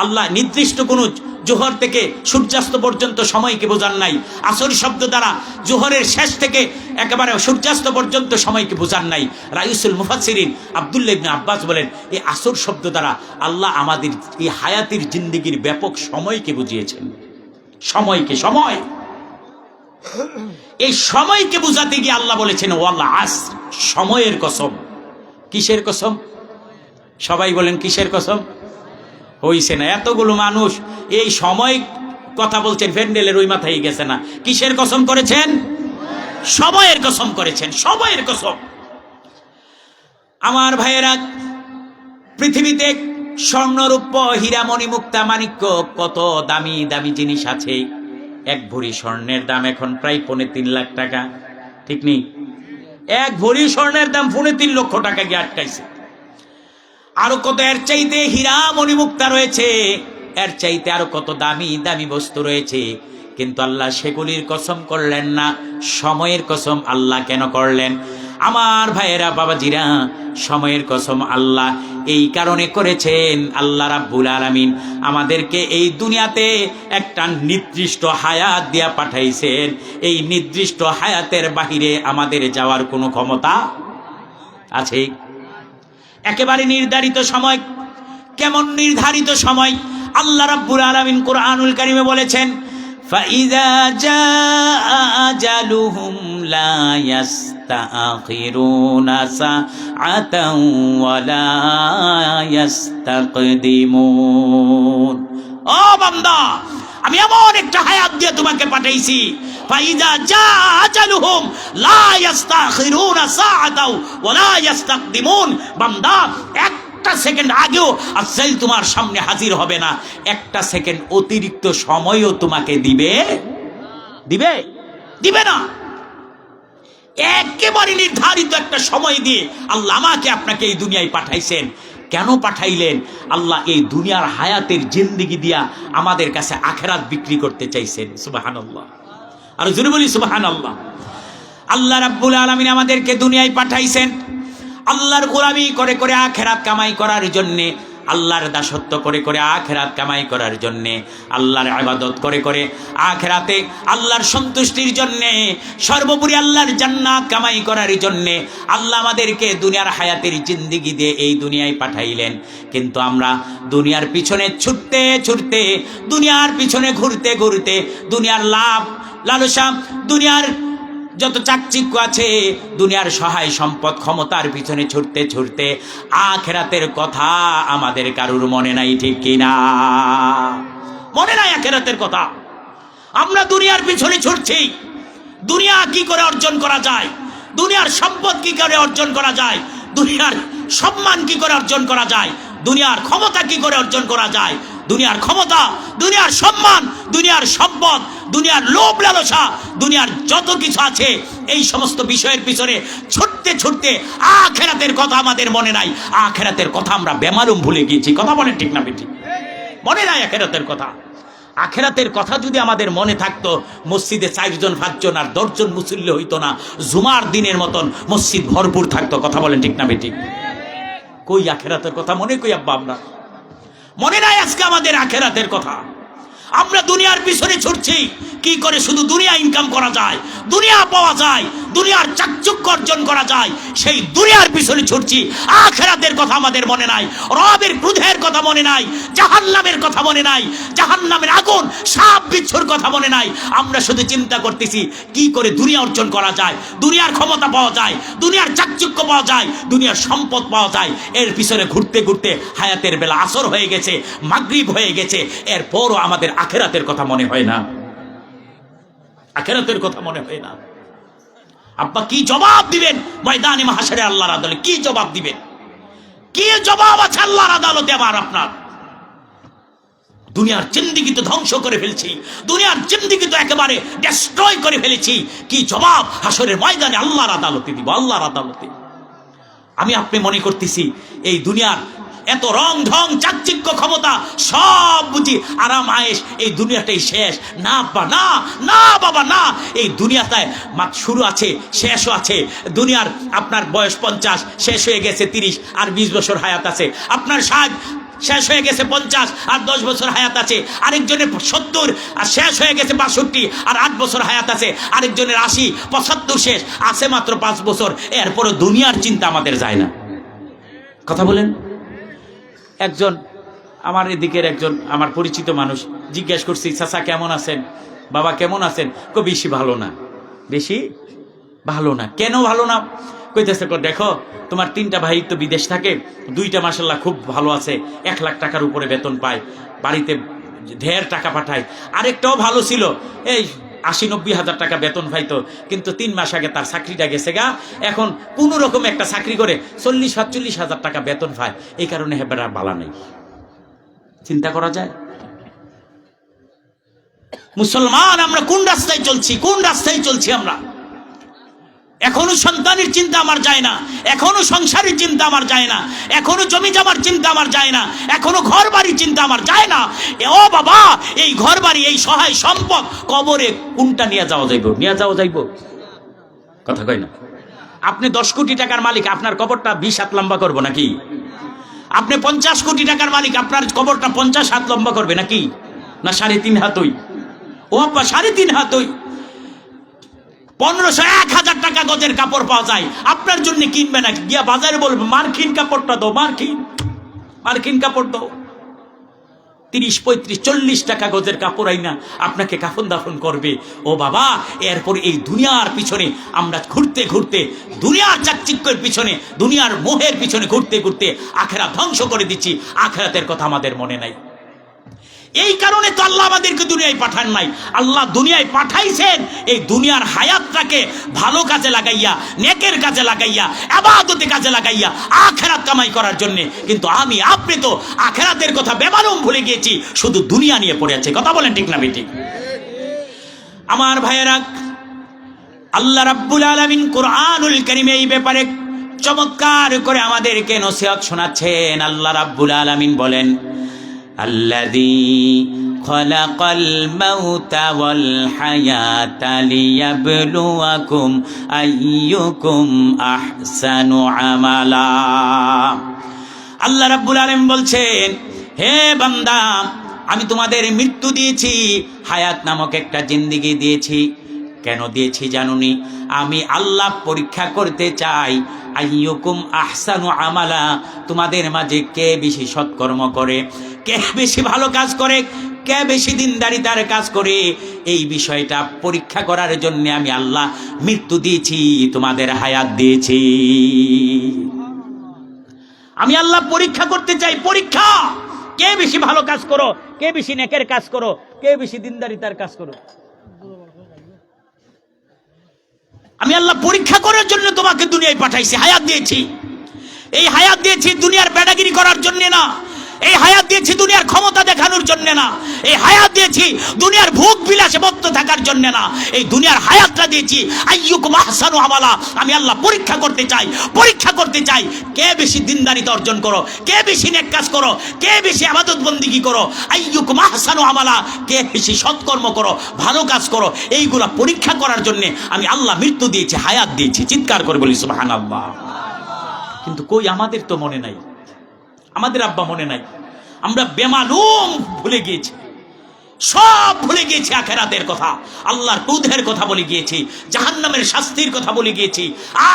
S1: আল্লাহ নির্দিষ্ট কোনো জোহর থেকে সূর্যাস্ত পর্যন্ত সময়কে বোঝান নাই। আসর শব্দ দ্বারা জোহরের শেষ থেকে একেবারে সূর্যাস্ত পর্যন্ত সময়কে বোঝান নাই। রাইসুল মুফাসসিরিন আব্দুল্লাহ ইবনে আব্বাস বলেন এই আসর শব্দ দ্বারা আল্লাহ আমাদের এই হায়াতের জিন্দেগির ব্যাপক সময়কে বুঝিয়েছেন। সময় এই সময়কে বুঝাতে গিয়ে আল্লাহ বলেছেন ওয়াল আসর, সময়ের কসম। কিসের কসম? সবাই বলেন কিসের কসম? হইছে না, এতগুলো মানুষ এই সময় কথা বলছেন, ফ্যান্ডেলের ওই মাথায় গেছে না। কিসের কসম করেছেন? সময়ের কসম করেছেন, সময়ের কসম। আমার ভাইয়েরা, পৃথিবীতে স্বর্ণরূপ হীরামণি মুক্তা মাণিক্য কত দামি দামি জিনিস আছে। 1 ভরি স্বর্ণের দাম এখন প্রায় 3.5 লাখ টাকা, ঠিক নেই? 1 ভরি স্বর্ণের দাম 3.5 লক্ষ টাকা গিয়ে আটকাইছে। আরো কত এর চাইতে হীরা মণিমুক্তা রয়েছে, এর চাইতে আরো কত দামি দামি বস্তু রয়েছে, কিন্তু আল্লাহ সেগুলির কসম করলেন না, সময়ের কসম আল্লাহ কেন করলেন? আমার ভাইয়েরা, বাবাজিরা, সময়ের কসম আল্লাহ এই কারণে করেছেন, আল্লাহ রাব্বুল আলামিন আমাদেরকে এই দুনিয়াতে একটা নির্দিষ্ট হায়াত দিয়া পাঠাইছেন। এই নির্দিষ্ট হায়াতের বাহিরে আমাদের যাওয়ার কোনো ক্ষমতা আছে? একেবারে নির্ধারিত সময়। কেমন নির্ধারিত সময়? আল্লাহ রাব্বুল আলামিন কোরআনুল কারীমে বলেছেন فإذا جاء أجلهم لا يستأخرون ساعة ولا يستقدمون ও বান্দা আমি এমন একটা হায়াত দিয়ে তোমাকে পাঠাইছি ফাইজা জা আজালুহুম লা ইস্তাখিরুনা সাআতাও ওয়ালা ইস্তাকদিমুন বান্দা একটা সেকেন্ড আগেও আজরাইল তোমার সামনে হাজির হবে না, একটা সেকেন্ড অতিরিক্ত সময়ও তোমাকে দিবে না। একেবারে নির্ধারিত একটা সময় দিয়ে আল্লাহ আমাকে আপনাকে এই দুনিয়ায় পাঠাইছেন। কেন পাঠাইলেন? আল্লাহ এই দুনিয়ার হায়াতের জিন্দেগি দিয়া আমাদের কাছে আখিরাত বিক্রি করতে চাইছেন। সুবহানাল্লাহ, আর জোরে বলি সুবহানাল্লাহ। আল্লাহ রাব্বুল আলামিন আমাদেরকে দুনিয়ায় পাঠাইছেন আল্লাহর গোলামি করে করে আখিরাত কামাই করার জন্যে, আল্লাহর দাসত্ব করে করে আখিরাত কামাই করার জন্যে, আল্লাহর ইবাদত করে করে আখিরাতে আল্লাহর সন্তুষ্টির জন্যে, সর্বোপরি আল্লাহর জান্নাত কামাই করার জন্যে আল্লাহ আমাদেরকে দুনিয়ার হায়াতের জিন্দেগি দিয়ে এই দুনিয়ায় পাঠাইলেন। কিন্তু আমরা দুনিয়ার পিছনে ছুটতে ছুটতে, দুনিয়ার পিছনে ঘুরতে ঘুরতে, দুনিয়ার লাভ লালসা, দুনিয়ার যত চাকচিক্য আছে, দুনিয়ার সহায় সম্পদ ক্ষমতার পিছনে ছুটতে ছুটতে আখিরাতের কথা আমাদের কারুর মনে নাই, ঠিক কিনা? মনে নাই আখিরাতের কথা। আমরা দুনিয়ার পিছনে ছুটছি, দুনিয়া কি করে অর্জন করা যায়, দুনিয়ার সম্পদ কি করে অর্জন করা যায়, দুনিয়ার সম্মান কি করে অর্জন করা যায়, দুনিয়ার ক্ষমতা কি করে অর্জন করা যায়। দুনিয়ার ক্ষমতা, দুনিয়ার সম্মান, দুনিয়ার সম্পদ, দুনিয়ার লোভ লালসা, দুনিয়ার যত কিছু আছে, এই সমস্ত বিষয়ের পিছনে ছুটতে ছুটতে আখিরাতের কথা আমাদের মনে নাই। আখিরাতের কথা আমরা বেমালুম ভুলে গিয়েছি। কথা বলেন ঠিক না বেঠিক? মনে নাই আখিরাতের কথা। আখিরাতের কথা যদি আমাদের মনে থাকতো, মসজিদে 4 জন 5 জন আর 10 জন মুসল্লি হইতো না, জুমার দিনের মতন মসজিদ ভরপুর থাকতো। কথা বলেন ঠিক না বেঠিক? কই আখিরাতের কথা মনে কই আব্বা? আমরা মনে নাই আজকে আমাদের আখিরাতের কথা। আমরা দুনিয়ার পিছনে ছুটছি কি করে শুধু দুনিয়া ইনকাম করা যায়, দুনিয়া পাওয়া যায়, দুনিয়ার চাকচুক্য অর্জন করা যায়, সেই দুনিয়ার পিছনে ছুটছি। আখিরাতের কথা আমাদের মনে নাই, রবের ক্রোধের কথা মনে নাই, জাহান্নামের কথা মনে নাই, জাহান্নামের আগুন সাপ বিচ্ছুর কথা মনে নাই। আমরা শুধু চিন্তা করতেছি কি করে দুনিয়া অর্জন করা যায়, দুনিয়ার ক্ষমতা পাওয়া যায়, দুনিয়ার চাকচুক্য পাওয়া যায়, দুনিয়ার সম্পদ পাওয়া যায়। এর পিছনে ঘুরতে ঘুরতে হায়াতের বেলা আসর হয়ে গেছে, মাগরিব হয়ে গেছে, এরপরও আমাদের আখিরাতের কথা মনে হয় না, আখিরাতের কথা মনে হয় না। আব্বা কি জবাব দিবেন ময়দানে মাহশারে আল্লাহর আদালতে? কি জবাব দিবেন? কি জবাব আছে আল্লাহর আদালতে আমার আপনার? দুনিয়ার জিন্দেগি তো ধ্বংস করে ফেলছি, দুনিয়ার জিন্দেগি তো একেবারে ডেস্ট্রয় করে ফেলেছি। কি জবাব হাশরের ময়দানে আল্লাহর আদালতে দিব, আল্লাহর আদালতে? আমি আপনি মনে করতেছি এই দুনিয়ার এত রং ঢং চাকচিক্য ক্ষমতা সব বুঝি আরাম আয়েশ, এই দুনিয়াটাই শেষ। না বাবা না, না বাবা না, এই দুনিয়াটায় শুরু আছে, শেষও আছে। দুনিয়ার আপনার বয়স 50, শেষ হয়ে গেছে 30, আর 20 বছর হায়াত আছে। আপনার 60, শেষ হয়ে গেছে 50, আর 10 বছর হায়াত আছে। আরেকজনের 70, আর শেষ হয়ে গেছে 62, আর 8 বছর হায়াত আছে। আরেকজনের 80, 75, শেষ আছে মাত্র 5 বছর। এরপরে দুনিয়ার চিন্তা আমাদের যায় না। কথা বলেন। একজন আমার এদিকের একজন আমার পরিচিত মানুষ, জিজ্ঞেস করছি চাচা কেমন আছেন, বাবা কেমন আছেন? বেশি ভালো না। বেশি ভালো না? কেন ভালো না? কইতেছে দেখো তোমার 3টা ভাই তো বিদেশ থাকে, 2টা মাশাআল্লাহ খুব ভালো আছে, 1 লাখ টাকার উপরে বেতন পায়, বাড়িতে ঢের টাকা পাঠায়। আরেকটাও ভালো ছিল, এই 80-90 হাজার টাকা বেতন পাইতো, কিন্তু 3 মাস আগে তার চাকরিটা গেছে গা। এখন কোনো রকম একটা চাকরি করে 40-45 হাজার টাকা বেতন পায়। এই কারণে হেবেরা বালা নেই। চিন্তা করা যায়? মুসলমান আমরা কোন রাস্তায় চলছি, কোন রাস্তায় চলছি আমরা? এখনো সন্তানের চিন্তা আমার যায় না, এখনো সংসারের চিন্তা আমার যায় না, এখনো জমি জমার চিন্তা আমার যায় না, এখনো ঘর বাড়ির চিন্তা আমার যায় না। ও বাবা, এই ঘর বাড়ি, এই সহায় সম্পদ কবরে কোনটা নিয়ে যাওয়া যাইব? নিয়ে যাওয়া যাইব? কথা কয় না। আপনি 10 কোটি টাকার মালিক, আপনার কবরটা 20 হাত লম্বা করবো নাকি? আপনি 50 কোটি টাকার মালিক, আপনার কবরটা 50 হাত লম্বা করবে নাকি? না 3.5 হাতই? ও বাবা 3.5 হাতই। 1500-1000 টাকা গজের কাপড় পাওয়া যায়, আপনার জন্য কিনবে না, গিয়া বাজারে বলবে মার্কিন কাপড়টা দাও, মার্কিন কাপড় দাও। 30, 35, 40 টাকা গজের কাপড় আইনা আপনাকে কাফন দাফন করবে। ও বাবা, এরপর এই দুনিয়ার পিছনে আমরা ঘুরতে ঘুরতে, দুনিয়ার চাকচিক্যের পিছনে, দুনিয়ার মোহের পিছনে ঘুরতে ঘুরতে আখিরাত ধ্বংস করে দিচ্ছি। আখিরাতের কথা আমাদের মনে নাই। এই কারণে তো আল্লাহ আমাদেরকে দুনিয়ায় পাঠান নাই। আল্লাহ দুনিয়ায় পাঠাইছেন এই দুনিয়ার হায়াতটাকে ভালো কাজে লাগাইয়া, নেকের কাজে লাগাইয়া, ইবাদতে কাজে লাগাইয়া আখিরাত কামাই করার জন্য। কিন্তু আমি আপনি তো আখিরাতের কথা বেমালুম ভুলে গিয়েছি, শুধু দুনিয়া নিয়ে পড়ে আছে। কথা বলেন ঠিক না বেঠিক? আমার ভাইয়েরা, আল্লাহ রাব্বুল আলামিন কুরআনুল কারীমে এই ব্যাপারে চমৎকার করে আমাদেরকে নসিহত শোনাচ্ছেন। আল্লাহ রাব্বুল আলামিন বলেন, আল্লাযী খালাকাল মাউতা ওয়াল হায়াতা লিয়াবলুয়াকুম আইয়ুকুম আহসানু আমালা। আল্লাহ রাব্বুল আলামিন বলছেন, হে বান্দা, আমি তোমাদের মৃত্যু দিয়েছি, হায়াত নামক একটা জিন্দেগি দিয়েছি। কেন দিয়েছি জানুনি? আমি আল্লাহ পরীক্ষা করতে চাই, আইয়ুকুম আহসানু আমালা, তোমাদের মাঝে কে বেশি সৎকর্ম করে, কে বেশি ভালো কাজ করে, কে বেশি দিনদারিতার কাজ করে। এই বিষয়টা পরীক্ষা করার জন্য আমি আল্লাহ মৃত্যু দিয়েছি, তোমাদের হায়াত দিয়েছি। আমি আল্লাহ পরীক্ষা করতে চাই, পরীক্ষা। কে বেশি ভালো কাজ করো, কে বেশি নেকের কাজ করো, কে বেশি দিনদারিতার কাজ করো। আমি আল্লাহ পরীক্ষা করার জন্য তোমাকে দুনিয়ায় পাঠাইছি, হায়াত দিয়েছি। এই হায়াত দিয়েছি দুনিয়ার বেড়াগিরি করার জন্য না, এই হায়াত দিয়েছি দুনিয়ার ক্ষমতা দেখানোর জন্য না, এই হায়াত দিয়েছি দুনিয়ার ভোগ বিলাসে মত্ত থাকার জন্য না। এই দুনিয়ার হায়াতটা দিয়েছি আইয়ুকুম আহসানু আমালা। আমি আল্লাহ পরীক্ষা করতে চাই, পরীক্ষা করতে চাই কে বেশি দিনদারিতা অর্জন করো, কে বেশি নেক কাজ করো, কে বেশি ইবাদত বন্দেগী করো। আইয়ুকুম আহসানু আমালা, কে বেশি সৎকর্ম করো, ভালো কাজ করো। এইগুলা পরীক্ষা করার জন্য আমি আল্লাহ মৃত্যু দিয়েছি, হায়াত দিয়েছি। চিৎকার করে বলি সুবহানাল্লাহ। কিন্তু কই, আমাদের তো মনে নাই, আমাদের আব্বা মনে নাই। আমরা বেমালুম ভুলে গিয়েছি, সব ভুলে গিয়েছি। আখিরাতের কথা, আল্লাহর ক্রোধের কথা বলে গিয়েছি, জাহান্নামের শাস্তির কথা বলে গিয়েছি,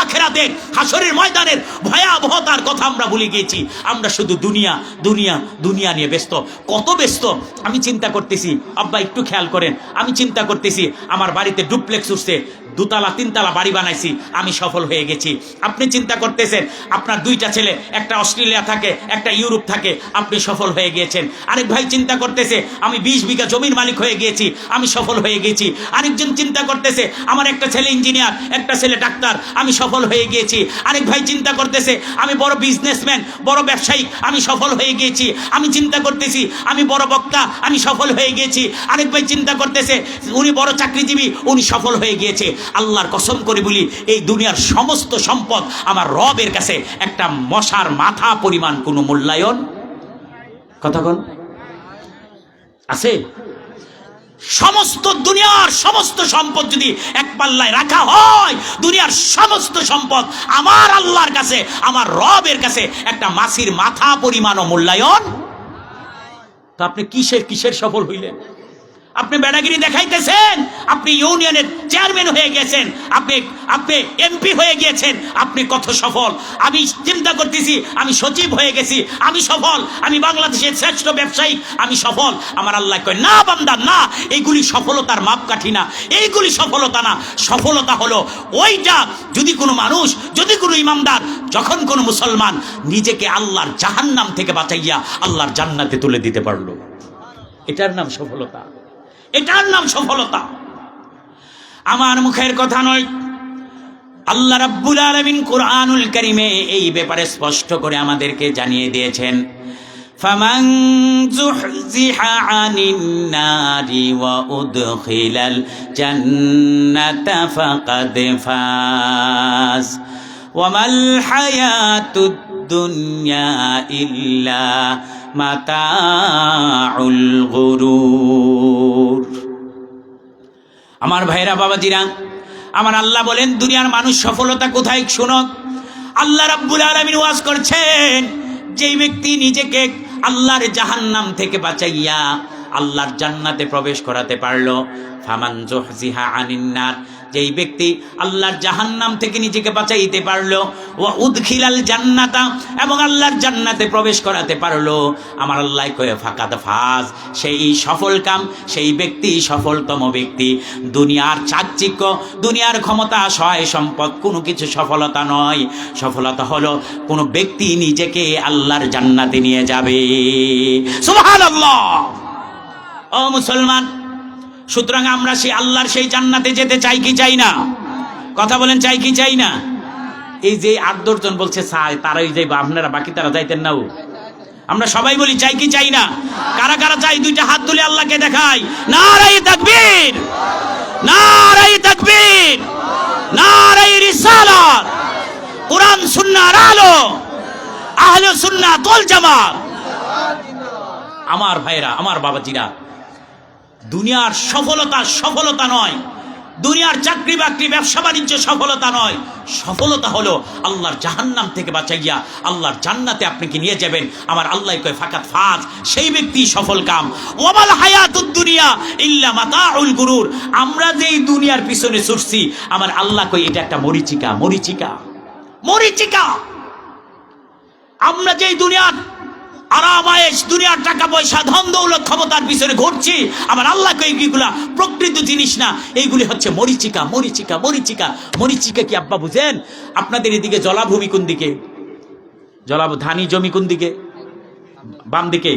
S1: আখিরাতে হাসরের ময়দানের ভয়াবহতার কথা আমরা ভুলে গিয়েছি। আমরা শুধু দুনিয়া দুনিয়া দুনিয়া নিয়ে ব্যস্ত। কত ব্যস্ত! আমি চিন্তা করতেছি, আব্বা একটু খেয়াল করেন, আমি চিন্তা করতেছি আমার বাড়িতে ডুপ্লেক্স উঠছে, 2 তলা 3 তলা বাড়ি বানাইছি, আমি সফল হয়ে গেছি। আপনি চিন্তা করতেছেন আপনার 2টা ছেলে, একটা অস্ট্রেলিয়া থাকে, একটা ইউরোপ থাকে, আপনি সফল হয়ে গিয়েছেন। আরেক ভাই চিন্তা করতেছে আমি 20 বিঘা জমির মালিক হয়ে গিয়েছি, আমি সফল হয়ে গেছি। আরেকজন চিন্তা করতেছে আমার একটা ছেলে ইঞ্জিনিয়ার, একটা ছেলে ডাক্তার, আমি সফল হয়ে গিয়েছি। আরেক ভাই চিন্তা করতেছে আমি বড় বিজনেসম্যান, বড় ব্যবসায়ী, আমি সফল হয়ে গিয়েছি। আমি চিন্তা করতেছি আমি বড় বক্তা, আমি সফল হয়ে গিয়েছি। আরেক ভাই চিন্তা করতেছে উনি বড় চাকরিজীবী, উনি সফল হয়ে গিয়েছে। আল্লাহর কসম করে বলি, এই দুনিয়ার সমস্ত সম্পদ আমার রবের কাছে একটা মশার মাথা পরিমাণ কোনো মূল্যায়ন, কথা বল, আছে? সমস্ত দুনিয়ার সমস্ত সম্পদ যদি এক পাল্লায় রাখা হয়, দুনিয়ার সমস্ত সম্পদ আমার আল্লাহর কাছে, আমার রবের কাছে একটা মাছির মাথা পরিমাণও মূল্যায়ন। তো আপনি কিসের সফল হইলেন? আপনি বেড়াগিরি দেখাইতেছেন, আপনি ইউনিয়নের চেয়ারম্যান হয়ে গেছেন, আপনি এমপি হয়ে গিয়েছেন, আপনি কত সফল। আমি চিন্তা করতেছি আমি সচিব হয়ে গেছি, আমি সফল, আমি বাংলাদেশের শ্রেষ্ঠ ব্যবসায়ী, আমি সফল। আমার আল্লাহ কয় না বান্দা, না, এইগুলি সফলতার মাপকাঠি না, এইগুলি সফলতা না। সফলতা হলো ওইটা যদি কোনো মানুষ, যদি কোনো ইমানদার, যখন কোনো মুসলমান নিজেকে আল্লাহর জাহান্নাম থেকে বাঁচাইয়া আল্লাহর জান্নাতে তুলে দিতে পারলো, এটার নাম সফলতা, এটার নাম সফলতা। আমার মুখের কথা নয়, আল্লাহ রাব্বুল আলামিন কুরআনুল কারীমে এই ব্যাপারে স্পষ্ট করে আমাদেরকে জানিয়ে দিয়েছেন, ফামান যুহজিহা আনিন নারি ওয়া উদখিলাল জান্নাতা ফাকাদ ফাজ ওয়া মাল হায়াতুদ দুনিয়া ইল্লা মাতাউল গুরুর। আমার ভাইরা, বাবাজিরা, আমার আল্লাহ বলেন দুনিয়ার মানুষ সফলতা কোথায় শোনো। আল্লাহ রাব্বুল আলামিন ওয়াজ করছেন, যেই ব্যক্তি নিজেকে আল্লাহর জাহান্নাম থেকে বাঁচাইয়া আল্লাহর জান্নাতে প্রবেশ করাতে পারলো,
S2: ফামান যুহজিহা আনিন নার, যেই ব্যক্তি আল্লাহর জাহান্নাম থেকে নিজেকে বাঁচাইতে পারলো, ওয়া উদখিলাল জান্নাতা, এবং আল্লাহর জান্নাতে প্রবেশ করাতে পারলো, আমার আল্লাহ কয়ে ফাকাদ ফাজ, সেই সফল কাম, সেই ব্যক্তি সফলতম ব্যক্তি। দুনিয়ার চাকচিক্য, দুনিয়ার ক্ষমতা, সহায় সম্পদ কোনো কিছু সফলতা নয়। সফলতা হলো কোনো ব্যক্তি নিজেকে আল্লাহর জান্নাতে নিয়ে যাবে। সুবহানাল্লাহ। ও মুসলমান, সুতরাং আমরা সেই আল্লাহর সেই জান্নাতে যেতে চাই কি চাই না? কথা বলেন, চাই কি চাই না? এই যে 8-10 জন বলছে চাই, তারাই যাই, আপনারা বাকি তারা যাইতেন না? আমরা সবাই বলি চাই কি চাই না? কারা কারা চাই? দুইটা হাত তুলে আল্লাহকে দেখাই। নারায়ে তাকবীর, নারায়ে তাকবীর, নারায়ে রিসালাত, কোরআন সুন্নাহর আলো, আহলে সুন্নাত ওয়াল জামাত। আমার ভাইরা, আমার বাবাজিরা, দুনিয়ার সফলতা সফলতা নয়, দুনিয়ার চাকরি বাকরি ব্যবসা বাণিজ্য সফলতা নয়। সফলতা হলো আল্লাহর জাহান্নাম থেকে বাঁচাইয়া আল্লাহর জান্নাতে আপনি কি নিয়ে যাবেন। আমার আল্লাহ কয় ফাকাত ফাজ, সেই ব্যক্তি সফল কাম। ওয়ামাল হায়াতুদ দুনিয়া ইল্লা মাতাউল গুরুর, আমরা যেই দুনিয়ার পিছনে ছুটছি, আমার আল্লাহ কয় এটা একটা মরিচিকা, মরিচিকা, মরিচিকা। আমরা যেই দুনিয়ার আরামায়েশ, দুনিয়ার টাকা পয়সা, ধন দৌলত, ক্ষমতার পিছনে ঘুরছি, আমার আল্লাহ কই এইগুলা প্রকৃত জিনিস না, এইগুলি হচ্ছে মরিচিকা, মরিচিকা, মরিচিকা। মরিচিকা কি আব্বা বুঝেন? আপনাদের এদিকে জলাভূমি কোন দিকে? ধানি জমি কোন দিকে? বাম দিকে?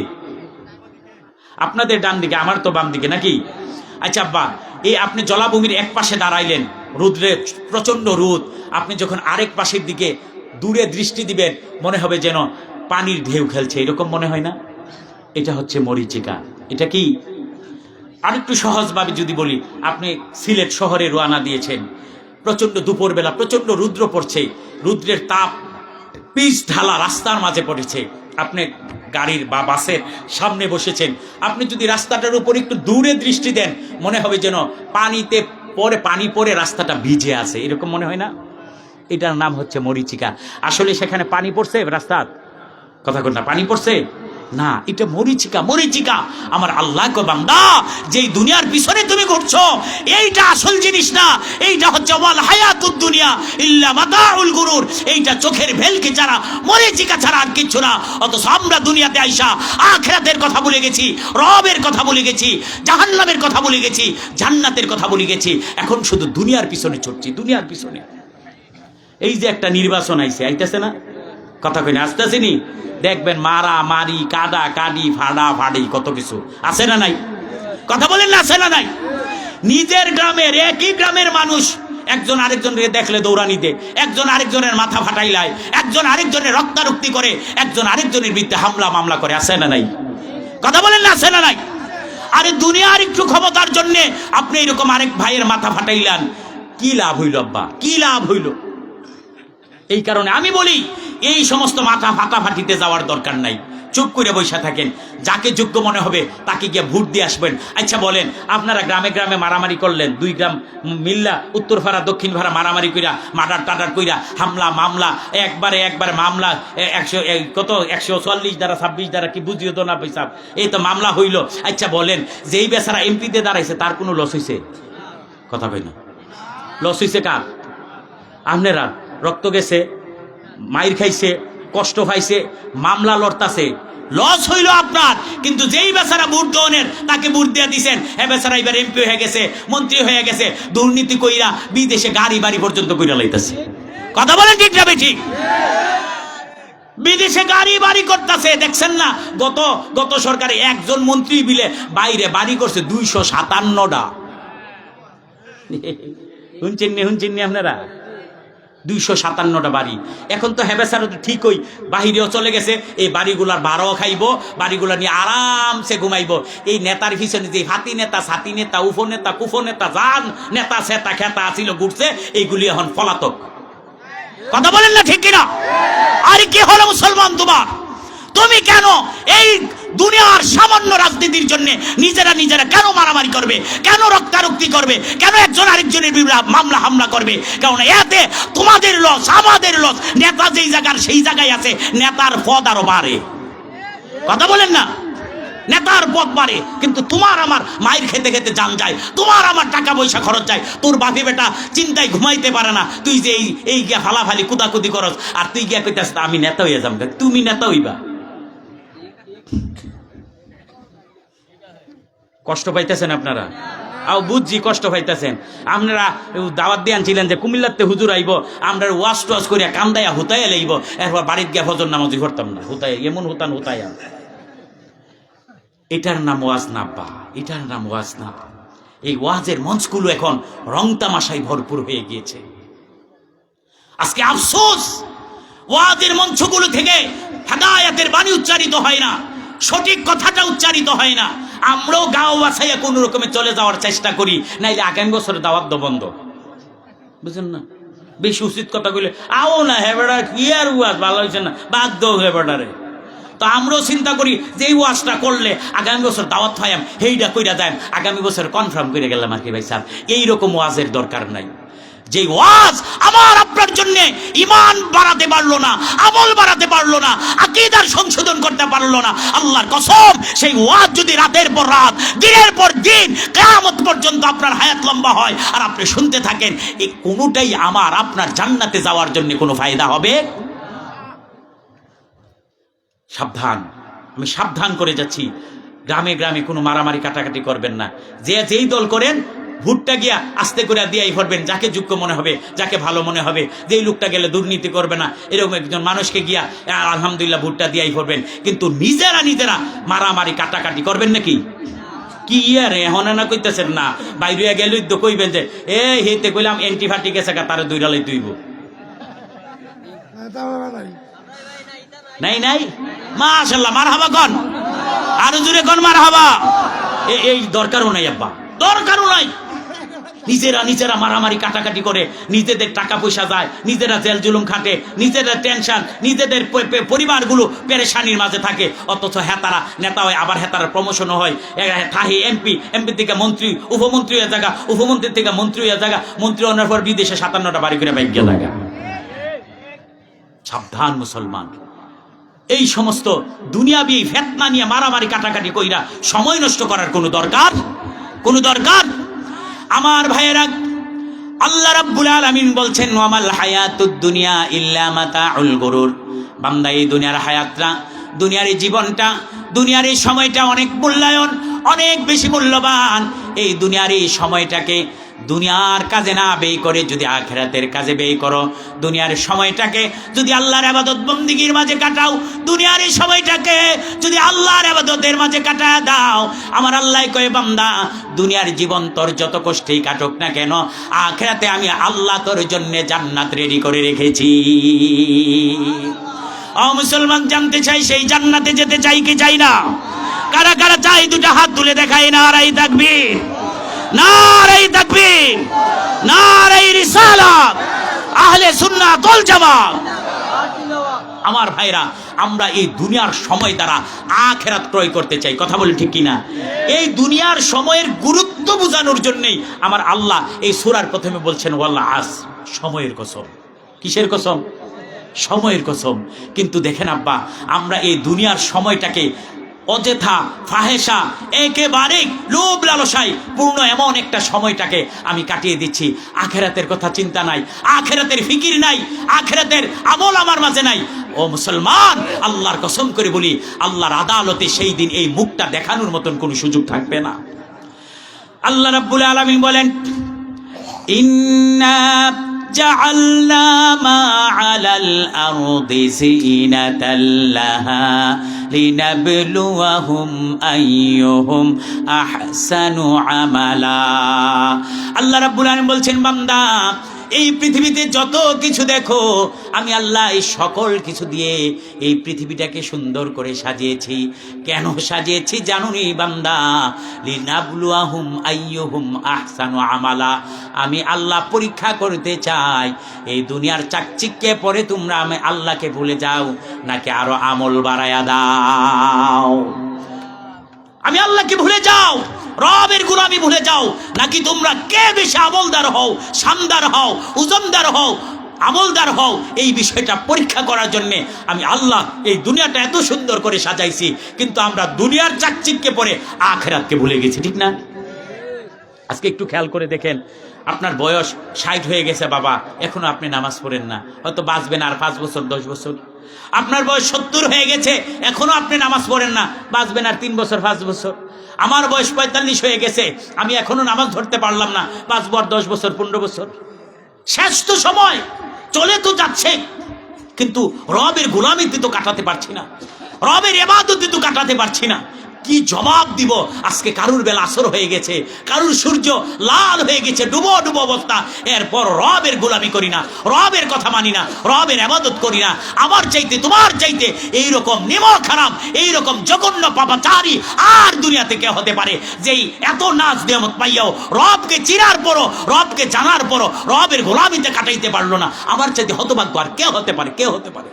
S2: আপনাদের ডান দিকে, আমার তো বাম দিকে, নাকি? আচ্ছা আব্বা, এই আপনি জলাভূমির এক পাশে দাঁড়াইলেন, রোদ্রে প্রচন্ড রোদ, আপনি যখন আরেক পাশের দিকে দূরে দৃষ্টি দিবেন, মনে হবে যেন পানির ঢেউ খেলছে, এরকম মনে হয় না? এটা হচ্ছে মরিচিকা। এটা কি? আরেকটু সহজভাবে যদি বলি, আপনি সিলেট শহরে রওনা দিয়েছেন, প্রচন্ড দুপুরবেলা, প্রচন্ড রৌদ্র পড়ছে, রৌদ্রের তাপ পিচ ঢালা রাস্তার মাঝে পড়েছে, আপনি গাড়ির বা বাসের সামনে বসেছেন, আপনি যদি রাস্তাটার উপর একটু দূরে দৃষ্টি দেন, মনে হবে যেন পানিতে পরে, পানি পরে রাস্তাটা ভিজে আছে, এরকম মনে হয় না? এটার নাম হচ্ছে মরিচিকা। আসলে সেখানে পানি পড়ছে রাস্তার? কথা কন না, পানি পড়ছে না, এটা মরিচিকা, মরিচিকা। আমার আল্লাহ কো বান্দা, যেই দুনিয়ার পিছনে তুমি ঘুরছো, এইটা আসল জিনিস না, এইটা হচ্ছে ওয়াল হায়াতুদ দুনিয়া ইল্লা মাতাউল গুরুর, এইটা চোখের ভেলকি ছাড়া, মরিচিকা ছাড়া আর কিচ্ছু না। অথচ আমরা দুনিয়াতে আইসা আখিরাতের কথা ভুলে গেছি, রবের কথা ভুলে গেছি, জাহান্নামের কথা ভুলে গেছি, জান্নাতের কথা ভুলে গেছি। এখন শুধু দুনিয়ার পিছনে ছুটছি, দুনিয়ার পিছনে। এই যে একটা নির্বাচন আইতেছে না? কথা কই না, আসতেছে নি? দেখবেন মারা মারি, কাদা কাডি, ফাড়া ফাড়ি, কত কিছু আছে না নাই? কথা বলেন না, আছে না নাই? নিজের গ্রামের, একই গ্রামের মানুষ একজন আরেকজনকে দেখলে দৌড়ানিতে, একজন আরেকজনের মাথা ফাটাইলায়, একজন আরেকজনের রক্তারক্তি করে, একজন আরেকজনের বিরুদ্ধে হামলা মামলা করে, আছে না নাই? কথা বলেন না, আছে না নাই? আরে দুনিয়ার একটু ক্ষমতার জন্য আপনি এরকম আরেক ভাইয়ের মাথা ফাটাইলেন, কি লাভ হইল আব্বা, কি লাভ হইল? এই কারণে আমি বলি, এই সমস্ত মাথা ফাটাফাটিতে যাওয়ার দরকার নাই, চুপ করে বসে থাকেন, যাকে যোগ্য মনে হবে তাকে গিয়ে ভোট দিয়ে আসবেন। আচ্ছা বলেন, আপনারা গ্রামে গ্রামে মারামারি করলেন, 2 গ্রাম মিল্লা উত্তর ভাড়া দক্ষিণ ভাড়া মারামারি কইরা, মার্ডার টাডার কইরা, হামলা মামলা, একবারে মামলা 144 দ্বারা 26 দ্বারা কি বুঝিও তো না পয়সা, এই তো মামলা হইল। আচ্ছা বলেন, যেই বেচারা এমপিতে দাঁড়াইছে তার কোনো লস হয়েছে? কথা কই না, লস হয়েছে কার? আপনারা রক্ত গেছে, মাইর খাইছে, কষ্ট পাইছে, মামলা লড়তাছে, লস হইল আপনার। কিন্তু যেই বেচারা ভোট দনের তাকে ভোট দিয়ে দিছেন, এ বেচারা এবার এমপি হয়ে গেছে, মন্ত্রী হয়ে গেছে, দুর্নীতি কইরা বিদেশে গাড়ি বাড়ি পর্যন্ত কইরা লাইতাছে। কথা বলেন ঠিক না বেঠিক? বিদেশে গাড়ি বাড়ি করতেছে, দেখছেন না? গত সরকারে একজন মন্ত্রী বিলে বাইরে বাড়ি করছে 257টা। শুনছেন নি আপনারা? 257টা বাড়ি। এখন তো হেবেসার ঠিকই বাহিরেও চলে গেছে, এই বাড়িগুলার ভাড়াও খাইব, বাড়িগুলা নিয়ে আরামসে ঘুমাইব। এই নেতার পিছনে যে হাতি নেতা, ছাতি নেতা, উফো নেতা, কুফো নেতা, জান নেতা সেতা খেতা আসিল ঘুরছে, এইগুলি এখন পলাতক। কথা বলেন না ঠিক কিনা? আরে কি হলো মুসলমান তোমার? তুমি কেন এই দুনিয়ার সামান্য রাজনীতির জন্য নিজেরা কেন মারামারি করবে, কেন রক্তারক্তি করবে, কেন একজন আরেকজনের বিরুদ্ধে মামলা হামলা করবে? কারণ এতে তোমাদের লস, আমাদের লস। নেতা যেই জায়গার সেই জায়গায় আছে, নেতার পদ আরো বাড়ে। কথা বলেন না? নেতার পদ বাড়ে, কিন্তু তোমার আমার মায়ের খেতে খেতে জান যায়, তোমার আমার টাকা পয়সা খরচ যায়। তোর বাপি বেটা চিন্তায় ঘুমাইতে পারে না, তুই যে এই গিয়া ফালাফালি কুদাকুদি করস, আর তুই গিয়া কইতাস আমি নেতা হইয়া যাম। তুমি নেতা হইবা? কষ্ট পাইতেছেন আপনারা? আও বুঝছি কষ্ট পাইতেছেন আপনারা। দাওয়াত দিয়ে আনছিলেন যে কুমিল্লাতে হুজুর আইব, আমরা ওয়াশ টোয়াশ করিয়া কান্দাইয়া হুতাইয়া লইব, এরপর বাড়িতে গিয়া ফজর নামাজি করতাম না, হুতাই এমন হুতাইয়া। এটার নাম ওয়াজ না আব্বা, এটার নাম ওয়াজ না। এই ওয়াজের মঞ্চগুলো এখন রং তামাশায় ভরপুর হয়ে গিয়েছে। আজকে আফসোস, ওয়াজের মঞ্চগুলো থেকে হেদায়েতের বাণী উচ্চারিত হয় না, সঠিক কথাটা উচ্চারিত হয় না। আমরাও গাঁও বাছাইয়া কোন রকমে চলে যাওয়ার চেষ্টা করি, নাইলে আগামী বছরে দাওয়াত বন্ধ। বুঝলেন না? বেশি উচিত কথা বলে আও না, হেবেডা কি আর ওয়াজ ভালো হয়েছে না, বাদ দাও হেবেডারে। তো আমরাও চিন্তা করি যে এই ওয়াজটা করলে আগামী বছর দাওয়াত হয়, সেইটা কইরা যায় আগামী বছর কনফার্ম করে গেলাম আর কি। ভাই সাহেব, এইরকম ওয়াজের দরকার নাই। যে ওয়াজ আমার আপনার জন্য ঈমান বাড়াতে পারলো না, আমল বাড়াতে পারলো না, আকীদার সংশোধন করতে পারলো না, আল্লাহর কসম সেই ওয়াজ যদি রাতের পর রাত, দিনের পর দিন, কিয়ামত পর্যন্ত আপনার হায়াত লম্বা হয় আর আপনি শুনতে থাকেন, এই কোনোটাই আমার আপনার জান্নাতে যাওয়ার জন্য কোনো ফায়দা হবে। সাবধান, আমি সাবধান করে যাচ্ছি, গ্রামে গ্রামে কোনো মারামারি কাটাকাটি করবেন না। যে যেই দল করেন ভোটটা গিয়া আস্তে করে দিয়াই পড়বেন, যাকে যোগ্য মনে হবে, যাকে ভালো মনে হবে। যেই লোকটা গেলে দুর্নীতি করবে না এরকম একজন মানুষকে গিয়া আলহামদুলিল্লাহ ভোটটা দিয়াই পড়বেন। কিন্তু নিজেরা মারামারি কাটাকাটি করবেন নাকি? কি আরে এখন না কইতেছেন না, বাইরে গেলে তো কইবেন যে হেতে কইলাম অ্যান্টিবায়োটিক গেছে তারে দুইরালাই তুইব। নাই নাই, মাশাআল্লাহ, মারহাবা কোন, আরো জোরে কোন মারহাবা। এই দরকারও নাই আব্বা, দরকারও নাই। নিজেরা মারামারি কাটাকাটি করে, নিজেদের টাকা পয়সা যায়, নিজেরা জেল জুলুম খাটে, নিজেদের টেনশন, নিজেদের পরিবারগুলো পেরেশানির মাঝে থাকে। অথচ হেতারা নেতা হয়, আবার হেতারা প্রমোশনও হয়, থাহি এমপি থেকে মন্ত্রী, উপমন্ত্রী হয়ে জায়গা, উপমন্ত্রী থেকে মন্ত্রী হয়ে জায়গা, মন্ত্রী হওয়ার পর বিদেশে 57টা বাড়ি করে বাইক জায়গা। সাবধান মুসলমান, এই সমস্ত দুনিয়াবি ফিতনা নিয়ে মারামারি কাটাকাটি কইরা সময় নষ্ট করার কোনো দরকার। আমার ভাইয়েরা, আল্লাহ রাব্বুল আলামিন বলছেন ওয়ামাল হায়াতুদ দুনিয়া ইল্লা মাতাউল গুরুর। বান্দা, এই দুনিয়ার হায়াতটা, দুনিয়ার এই জীবনটা, দুনিয়ার এই সময়টা অনেক মূল্যায়ন, অনেক বেশি মূল্যবান। এই দুনিয়ার এই সময়টাকে দুনিয়ার কাজে না ব্যয় করে যদি আখিরাতের কাজে ব্যয় করো, দুনিয়ার সময়টাকে যদি আল্লাহর ইবাদত বন্দেগীর মাঝে কাটাও, দুনিয়ার এই সময়টাকে যদি আল্লাহর ইবাদতের মাঝে কাটায় দাও, আমার আল্লাহ কয় বান্দা, দুনিয়ার জীবন তোর যত কষ্টেই কাটুক না কেন, আখিরাতে আমি আল্লাহ তোর জন্য জান্নাত রেডি করে রেখেছি। ও মুসলমান, জানতে চাই সেই জান্নাতে যেতে চাই কি চাই না? কারা কারা চাই দুটো হাত তুলে দেখায়। নারায়ে তাকবীর, নারায়ে তাকবীর, নারায়ে রিসালাত, আহলে সুন্নাত ওয়াল জামাত। আমার ভাইরা, আমরা এই দুনিয়ার সময় দ্বারা আখিরাত ক্রয় করতে চাই, কথা বলি ঠিক কিনা? এই দুনিয়ার সময়ের গুরুত্ব বোঝানোর জন্যই আমার আল্লাহ এই সূরার প্রথমে বলছেন ওয়াল আসর, সময়ের কসম। কিসের কসম? সময়ের কসম। কিন্তু দেখেন আব্বা, আমরা এই দুনিয়ার সময়টাকে অযথা ফাহেসা, একেবারে লোভ লালসায় পূর্ণ এমন একটা সময়টাকে আমি কাটিয়ে দিচ্ছি। আখিরাতের কথা চিন্তা নাই, আখিরাতের ফিকির নাই, আখিরাতের আমল আমার মাঝে নাই। ও মুসলমান, আল্লাহর কসম করে বলি, আল্লাহর আদালতে সেই দিন এই মুখটা দেখানোর মতন কোনো সুযোগ থাকবে না। আল্লাহ রাব্বুল আলামিন বলেন, ইন্না জাআলনা মা আলাল আরদি জিনাতাল লাহা লিনাবলুয়াহুম আইয়ুহুম আহসানু আমালা। আল্লাহ রাব্বুল আলামিন বলছেন, বান্দা, এই পৃথিবীতে যত কিছু দেখো, আমি আল্লাহ এই সকল কিছু দিয়ে এই পৃথিবীটাকে সুন্দর করে সাজিয়েছি। কেন সাজিয়েছি জানুনি বান্দা? লিনাবলুয়াহুম আইয়ুহুম আহসানু আমালা। আমি আল্লাহ পরীক্ষা করতে চাই, এই দুনিয়ার চাকচিক্যে পরে তোমরা আমি আল্লাহকে ভুলে যাও নাকি আরো আমল বাড়ায়া দাও। আমি আল্লাহকে ভুলে যাও, রবের গোলামি ভুলে যাও, নাকি তোমরা কে বেশি আমলদার হও, শানদার হও, ওজনদার হও, আমলদার হও, এই বিষয়টা পরীক্ষা করার জন্য আমি আল্লাহ এই দুনিয়াটা এত সুন্দর করে সাজাইছি। কিন্তু আমরা দুনিয়ার চাকচিক্যে পড়ে আখিরাতকে ভুলে গেছি, ঠিক না? আজকে একটু খেয়াল করে দেখেন, আপনার বয়স 60 হয়ে গেছে বাবা, এখনো আপনি নামাজ পড়েন না, হয়তো বাঁচবেন আর 5 বছর 10 বছর। আপনার বয়স 70 হয়ে গেছে, এখনো আপনি নামাজ পড়েন না, বাঁচবেন আর 3 বছর 5 বছর। আমার বয়স 45 হয়ে গেছে, আমি এখনো নামাজ ধরতে পারলাম না, বাঁচবো আর 10 বছর 15 বছর। শেষ তো সময়, চলে তো যাচ্ছে, কিন্তু রবের গোলামিতে তো কাটাতে পারছি না, রবের ইবাদতে তো কাটাতে পারছি না। কি জবাব দিব? আজকে কারুর বেলা আসর হয়ে গেছে, কারুর সূর্য লাল হয়ে গেছে, ডুবো ডুবো অবস্থা, এরপর রবের গোলামি করি না, রবের কথা মানি না, রবের ইবাদত করি না। আমার চাইতে তোমার চাইতে এইরকম নিমক খারাপ, এইরকম জঘন্য পাপাচারী আর দুনিয়াতে কে হতে পারে, যেই এত নাজ নিয়ামত পাইয়াও রবকে চিনার পরও, রবকে জানার পরও রবের গোলামিতে কাটাইতে পারলো না। আমার চাইতে হতভাগ্য আর কে হতে পারে? কে হতে পারে?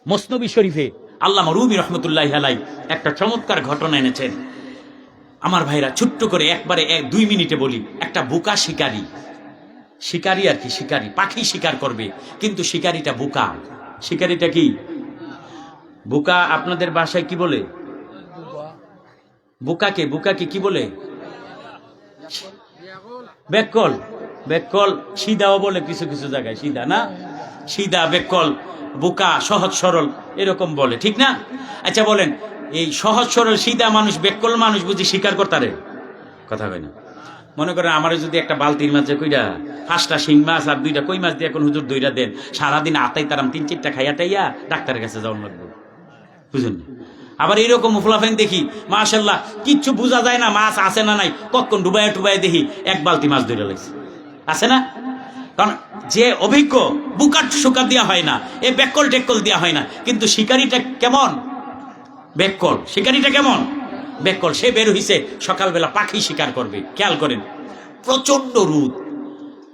S2: মসনবী শরীফে আল্লামা রুমি রহমতুল্লাহ আলাই একটা চমৎকার ঘটনা এনেছেন। আমার ভাইরা, ছোট্ট করে একবারে 2 মিনিটে বলি। একটা বোকা শিকারী, শিকারী আর কি, শিকারী পাখি শিকার করবে, কিন্তু শিকারীটা বোকা। শিকারীটা কি বোকা? আপনাদের ভাষায় কি বলে বোকাকে? বোকাকে কি বলে? বেকল। বেকল সিধাও বলে কিছু কিছু জায়গায়, সিধা না, সিধা, বেকল, বোকা, সহজ সরল এরকম বলে, ঠিক না? আচ্ছা বলেন, এই সহজ সরল সিধা মানুষ, বেকল মানুষ বুঝি শিকার করতারে? কথা হয় না। মনে করেন আমার যদি একটা বালতির মাঝে কইরা 5টা শিং মাছ আর 2টা কই মাছ দিয়ে এখন হুজুর দইরা দেন, সারাদিন আতাই তারাম 3-4টা খাইয়া টাইয়া ডাক্তারের কাছে যাওয়ার লাগবে, বুঝলেন? আবার এইরকম মুফলাফেন দেখি মাশাআল্লাহ কিচ্ছু বোঝা যায় না, মাছ আছে না নাই, কখন ডুবাইয়া টুবাইয়া দেখি 1 বালতি মাছ ধরে লাগছে, আছে না? কারণ যে অভিজ্ঞ, বুকাট সুকা দেওয়া হয় না, এ বেকল টেকল দেওয়া হয় না। কিন্তু শিকারিটা কেমন? বেকল। শিকারিটা কেমন? বেকল। সে বের হইছে সকালবেলা পাখি শিকার করবে। খেয়াল করেন, প্রচন্ড রোদ,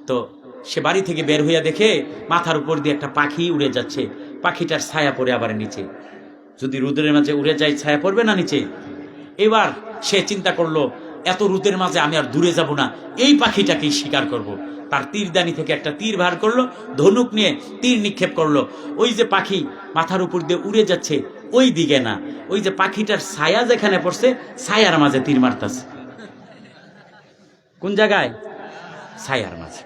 S2: তো সে বাড়ি থেকে বের হইয়া দেখে মাথার উপর দিয়ে একটা পাখি উড়ে যাচ্ছে, পাখিটার ছায়া পড়ে আবার নিচে। যদি রোদের মাঝে উড়ে যায়, ছায়া পড়বে না নিচে? এবার সে চিন্তা করলো, এত রোদের মাঝে আমি আর দূরে যাব না, এই পাখিটাকেই শিকার করব। তার তীরদানি থেকে একটা তীর বার করলো, ধনুক নিয়ে তীর নিক্ষেপ করলো। ওই যে পাখি মাথার উপর দিয়ে উড়ে যাচ্ছে, ওই দিকে না, ওই যে পাখিটার ছায়া যেখানে পড়ছে, ছায়ার মাঝে তীর মারতেছে। কোন জায়গায়? ছায়ার মাঝে।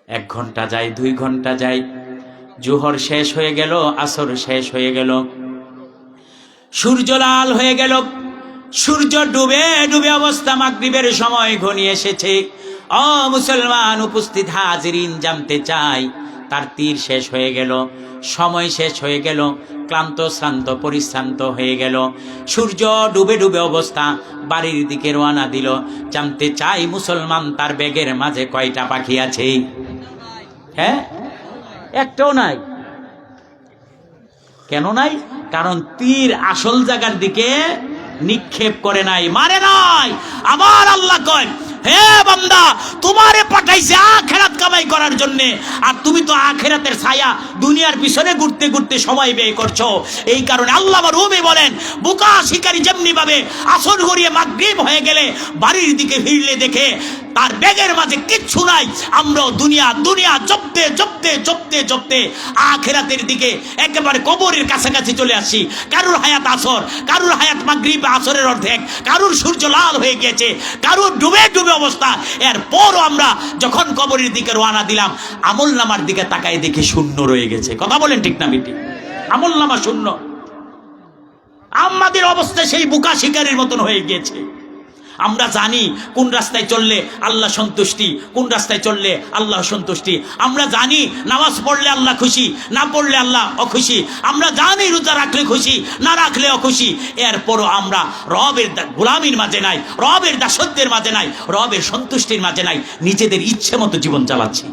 S2: 1 ঘন্টা যায়, 2 ঘন্টা যায়, জোহর শেষ হয়ে গেল, আসর শেষ হয়ে গেল, সূর্য লাল হয়ে গেল, সূর্য ডুবে ডুবে অবস্থা, মাগরিবের সময় ঘনিয়ে এসেছে। ও মুসলমান উপস্থিত হাজিরিন, জানতে চাই, তার তীর শেষ হয়ে গেল, সময় শেষ হয়ে গেল, ক্লান্ত শ্রান্ত পরিশ্রান্ত হয়ে গেল, সূর্য ডুবে ডুবে অবস্থা, বাড়ির দিকে রওনা দিল। জানতে চাই মুসলমান, তার ব্যাগের মাঝে কয়টা পাখি আছে? হ্যাঁ, একটাও নাই। কেন নাই? কারণ তীর আসল জায়গার দিকে নিক্ষেপ করে নাই, মারে নাই। আবার আল্লাহ কয়, হে বান্দা, তোমারে পাঠাইছে আখিরাত কামাই করার জন্য, আর তুমি তো আখিরাতের ছায়া দুনিয়ার পিছনে ঘুরতে ঘুরতে সময় ব্যয় করছো। এই কারণে আল্লাহ রুমি বলেন, বোকা শিকারী যেমনি ভাবে আসর গড়িয়ে মাগরিব হয়ে গেলে বাড়ির দিকে ফিরলে দেখে তার ব্যাগের মাঝে কিচ্ছু নাই, আমরাও দুনিয়া দুনিয়া জপতে জপতে জপতে জপতে আখিরাতের দিকে একেবারে কবরের কাছাকাছি চলে আসি। কারুর হায়াত আসর, কারুর হায়াত মাগরিব আসরের অর্ধেক, কারুর সূর্য লাল হয়ে গেছে, কারুর ডুবে ডুবে অবস্থা। এরপরও আমরা যখন কবরের দিকে রওনা দিলাম, আমল নামার দিকে তাকাই দেখে শূন্য রয়ে গেছে। কথা বলেন ঠিক না বেটি? আমল নামা শূন্য। আমাদের অবস্থা সেই বোকা শিকারীর মতন হয়ে গিয়েছে। আমরা জানি কোন রাস্তায় চললে আল্লাহ সন্তুষ্টি, কোন রাস্তায় চললে আল্লাহ সন্তুষ্টি। আমরা জানি নামাজ পড়লে আল্লাহ খুশি, না পড়লে আল্লাহ অখুশি। আমরা জানি রোজা রাখলে খুশি, না রাখলে অখুশি। এরপরও আমরা রবের গোলামির মাঝে নাই, রবের দাসত্বের মাঝে নাই, রবের সন্তুষ্টির মাঝে নাই, নিজেদের ইচ্ছে মতো জীবন চালাচ্ছি।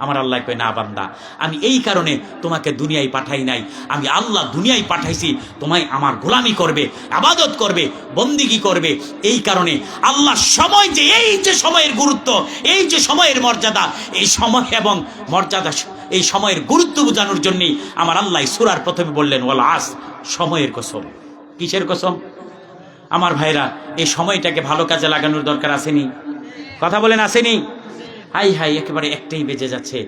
S2: আমার আল্লাহ কয়, না বান্দা, আমি এই কারণে তোমাকে দুনিয়ায় পাঠাই নাই, আমি আল্লাহ দুনিয়ায় পাঠাইছি তোমায় আমার গোলামি করবে, ইবাদত করবে, বন্দিগি করবে। এই কারণে আল্লাহ সময়, যে এই যে সময়ের গুরুত্ব, এই যে সময়ের মর্যাদা, এই সময় এবং মর্যাদা, এই সময়ের গুরুত্ব বোঝানোর জন্যই আমার আল্লাহ সূরার প্রথমে বললেন, ওয়াল আসর, সময়ের কসম। কিসের কসম? আমার ভাইরা, এই সময়টাকে ভালো কাজে লাগানোর দরকার আসেনি? কথা বলেন, আসেনি? হাই হাই, একেবারে একটাই বেজে যাচ্ছে,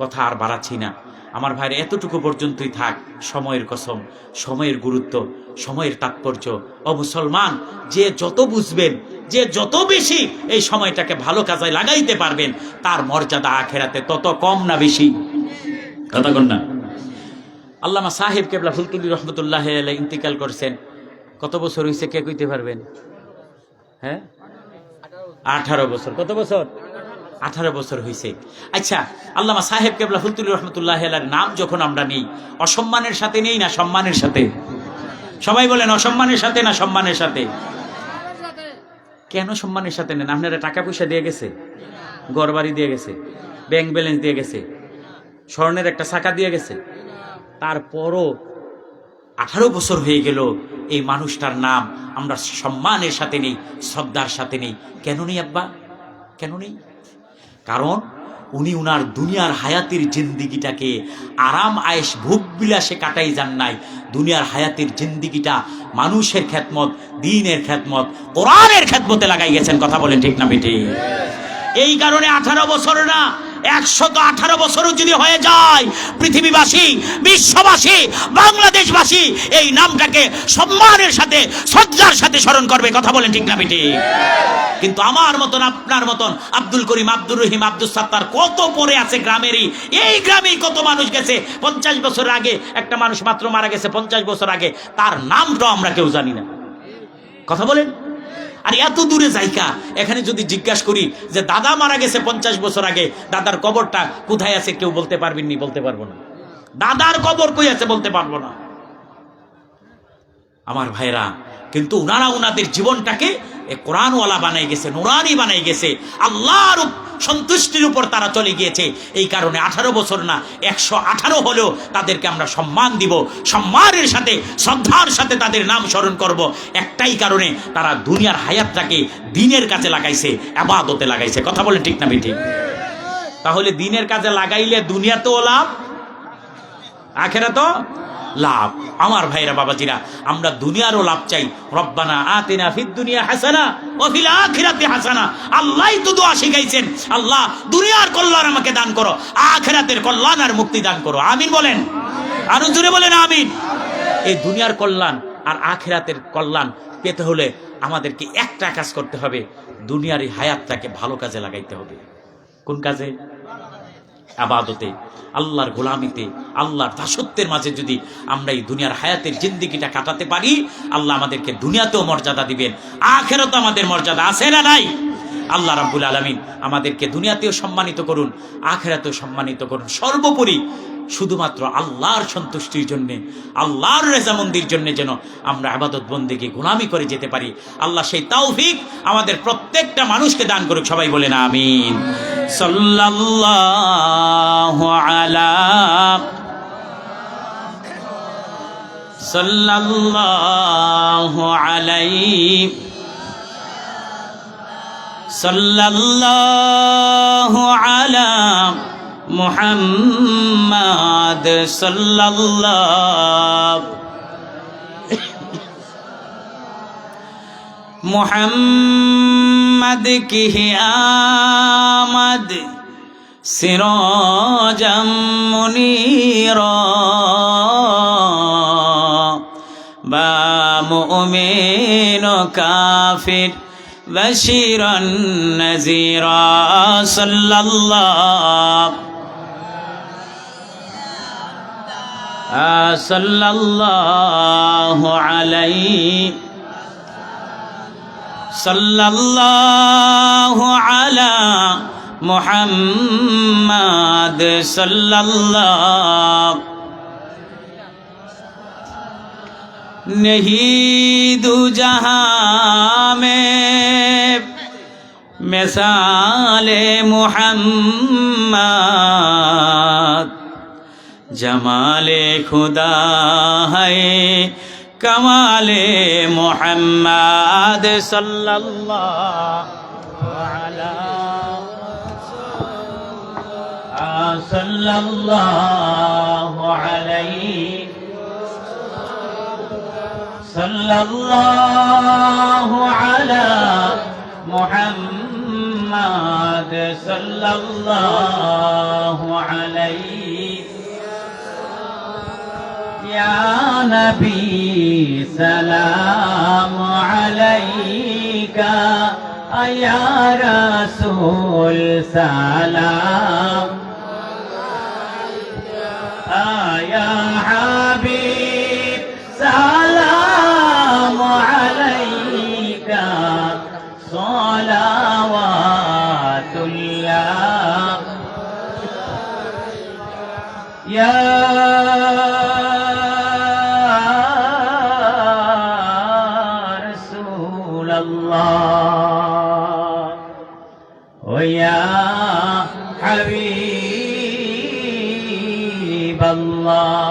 S2: কথা আর বাড়াচ্ছি না। আমার ভাইরা এতটুকু পর্যন্তই থাক। সময়ের কসম, সময়ের গুরুত্ব, সময়ের তাৎপর্য। ও মুসলমান, যে যত বুঝবেন, যে যত বেশি এই সময়টাকে ভালো কাজে লাগাইতে পারবেন, তার মর্যাদা আখেরাতে তত কম না বেশি? কথা কন না? আল্লামা সাহেব কেবলা ফুলতুলি রহমতুল্লাহ আলাইহি ইন্তিকাল করছেন। কত বছর হয়েছে কে কইতে পারবেন? হ্যাঁ, 18 বছর। কত বছর? 18 বছর হয়েছে। আচ্ছা, আল্লামা সাহেব কেবলা ফুলতুলি রহমতুল্লাহ আলাইহির নাম যখন আমরা নেই, অসম্মানের সাথে নেই না সম্মানের সাথে? সবাই বলেন, অসম্মানের সাথে না সম্মানের সাথে? কেন সম্মানের সাথে নেন? আপনারা টাকা পয়সা দিয়ে গেছে, ঘর বাড়ি দিয়ে গেছে, ব্যাংক ব্যালেন্স দিয়ে গেছে, স্বর্ণের একটা চাকা দিয়ে গেছে, তারপরও 18 বছর হয়ে গেল এই মানুষটার নাম আমরা সম্মানের সাথে নেই, শ্রদ্ধার সাথে নেই। কেন নেই আব্বা? কেন নেই? কারণ উনি উনার দুনিয়ার হায়াতের জিন্দিগিটাকে আরাম আয়েশ ভোগ বিলাসে কাটাই যান নাই। দুনিয়ার হায়াতের জিন্দিগিটা মানুষের খেদমত, দ্বীনের খেদমত, কোরআনের খেদমতে লাগাই গেছেন। কথা বলেন ঠিক না বেটি? এই কারণে 18 বছর না, 118 বছরও যদি হয়ে যায়, পৃথিবীবাসী, বিশ্ববাসী, বাংলাদেশবাসী এই নামটাকে সম্মানের সাথে, শ্রদ্ধার সাথে স্মরণ করবে। কথা বলেন ঠিক না বেটি? কিন্তু আমার মতন, আপনার মতন, আব্দুল করিম, আব্দুর রহিম, আব্দুল সাত্তার কত পরে আছে গ্রামেরই। এই গ্রামেই কত মানুষ গেছে। 50 বছর আগে একটা মানুষ মাত্র মারা গেছে, 50 বছর আগে, তার নামটাও আমরা কেউ জানি না। কথা বলেন। আর এত দূরে জায়গা, এখানে যদি জিজ্ঞাসা করি যে দাদা মারা গেছে 50 বছর আগে, দাদার কবরটা কোথায় আছে, কেউ বলতে পারবেন নি? বলতে পারবো না। দাদার কবর কই আছে বলতে পারবো না। আমার ভাইরা, কিন্তু উনারা উনাদের জীবনটাকে কোরআনওয়ালা বানাই গেছে, নুরানি বানাই গেছে, আল্লাহর সন্তুষ্টির উপর তারা চলে গিয়েছে। এই কারণে 18 বছর না, 118 হলেও তাদেরকে আমরা সম্মান দিব, সম্মানের সাথে, শ্রদ্ধার সাথে তাদের নাম স্মরণ করব। একটাই কারণে, তারা দুনিয়ার হায়াতটাকে দ্বীনের কাজে লাগাইছে, ইবাদতে লাগাইছে। কথা বলেন ঠিক না বেঠিক? তাহলে দ্বীনের কাজে লাগাইলে দুনিয়াতেও লাভ, আখিরাতেও লাভ। আমার ভাইরা, বাবাজিরা, আমরা দুনিয়ারও লাভ চাই। রব্বানা আতিনা ফিদ দুনিয়া হাসানা ওয়া ফিল আখিরাতি হাসানা। আল্লাহই তো দোয়া শিখাইছেন, আল্লাহ দুনিয়ার কল্যাণ আমাকে দান করো, আখিরাতের কল্যাণ আর মুক্তি দান করো। আমিন বলেন, আরো জোরে বলেন আমিন। এই দুনিয়ার কল্যাণ আর আখিরাতের কল্যাণ পেতে হলে আমাদেরকে একটা কাজ করতে হবে, দুনিয়ার এই হায়াতটাকে ভালো কাজে লাগাইতে হবে। কোন কাজে? ইবাদতে, আল্লাহর গোলামিতে, আল্লাহর দাসত্বের মাঝে যদি আমরা এই দুনিয়ার হায়াতের জিন্দেগিটা কাটাতে পারি, আল্লাহ আমাদেরকে দুনিয়াতেও মর্যাদা দিবেন, আখিরাতেও আমাদের মর্যাদা আছে না নাই? আল্লাহ রাব্বুল আলামিন আমাদেরকে দুনিয়াতেও সম্মানিত করুন, আখিরাতেও সম্মানিত করুন। সর্বোপরি শুধুমাত্র আল্লাহর সন্তুষ্টির জন্যে, আল্লাহর রেজামন্দির জন্য যেন আমরা ইবাদত বন্দেগী গোলামি করে যেতে পারি। আল্লাহ সেই তৌফিক আমাদের প্রত্যেকটা মানুষকে দান করুক। সবাই বলেন আমিন। সাল্লাল্লাহু আলা সাল্লাল্লাহু আলাইহি সাল্লাল্লাহু আলা মুহাম্মাদ সাল্লাল্লাহু মুহাম্মাদ কি আমদ সিরাজাম মুনীরা বা মুমিন কাফির বাশিরান নাযীরা সাল্লাল্লাহু আলাইহি সাল্লাল্লাহু আলা মুহাম্মাদ সাল্লাল্লাহু नहीं दू जहां में मिसाले मुहम्मद जमाले खुदा है कमाले मुहम्मद सल्लल्लाहु अलैहि सल्लल्लाहु अला मुहम्मद محمد صلى الله عليه يا نبي سلام عليك يا رسول سلام يا حبيب سلام عليك صلوات الله يا رسول الله ويا حبيب الله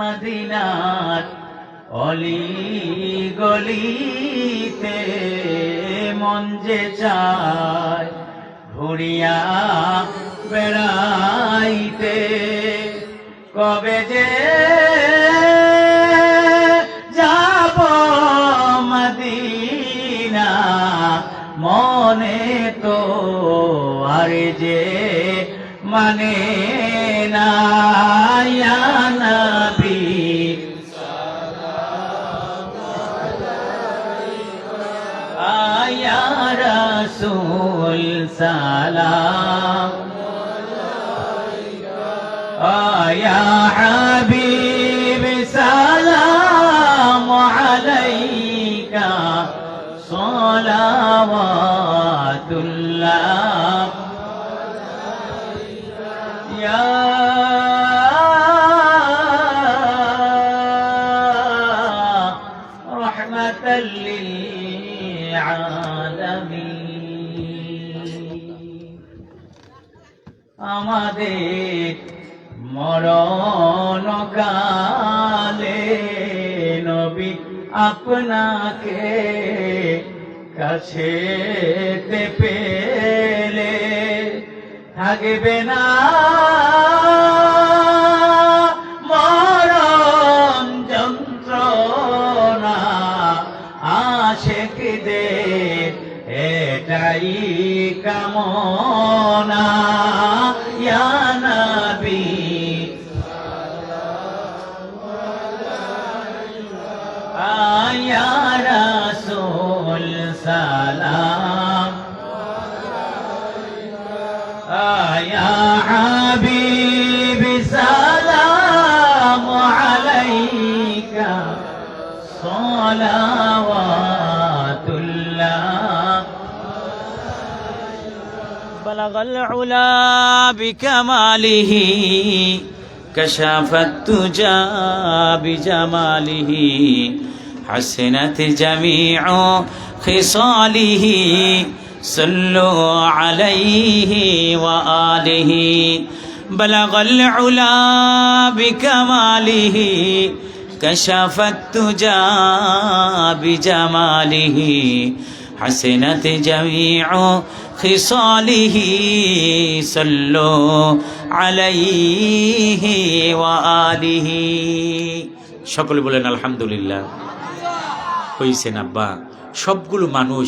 S2: مدينة অলি গলিতে মন যে চায় ঘুরিয়া বেড়াইতে কবে যে যাব মদিনা মনে তো আর যে মানে না ইয়া নবী يا رسول سلام يا حبيب سلام عليك صلوات الله يا رحمة আমাদের মরণ কালে নবী আপনাকে কাছে পেলে থাকবে না মরণ যন্ত্রণা আশিকদের এটাই কামনা ইয়া নবী ইয়া রাসূল সালাম ইয়া হাবিব সালাম আলাইকা সালাওয়াতুল্লাহ بلغ العلا بكماله كشف التجى بجماله حسنت جميع خصاله صلوا عليه وآله بلغ العلا بكماله كشف التجى بجماله حسنت جميع خصاله صلوا عليه وآله সকলে বলেন আলহামদুলিল্লাহ। হইছেন আব্বা, সবগুলো মানুষ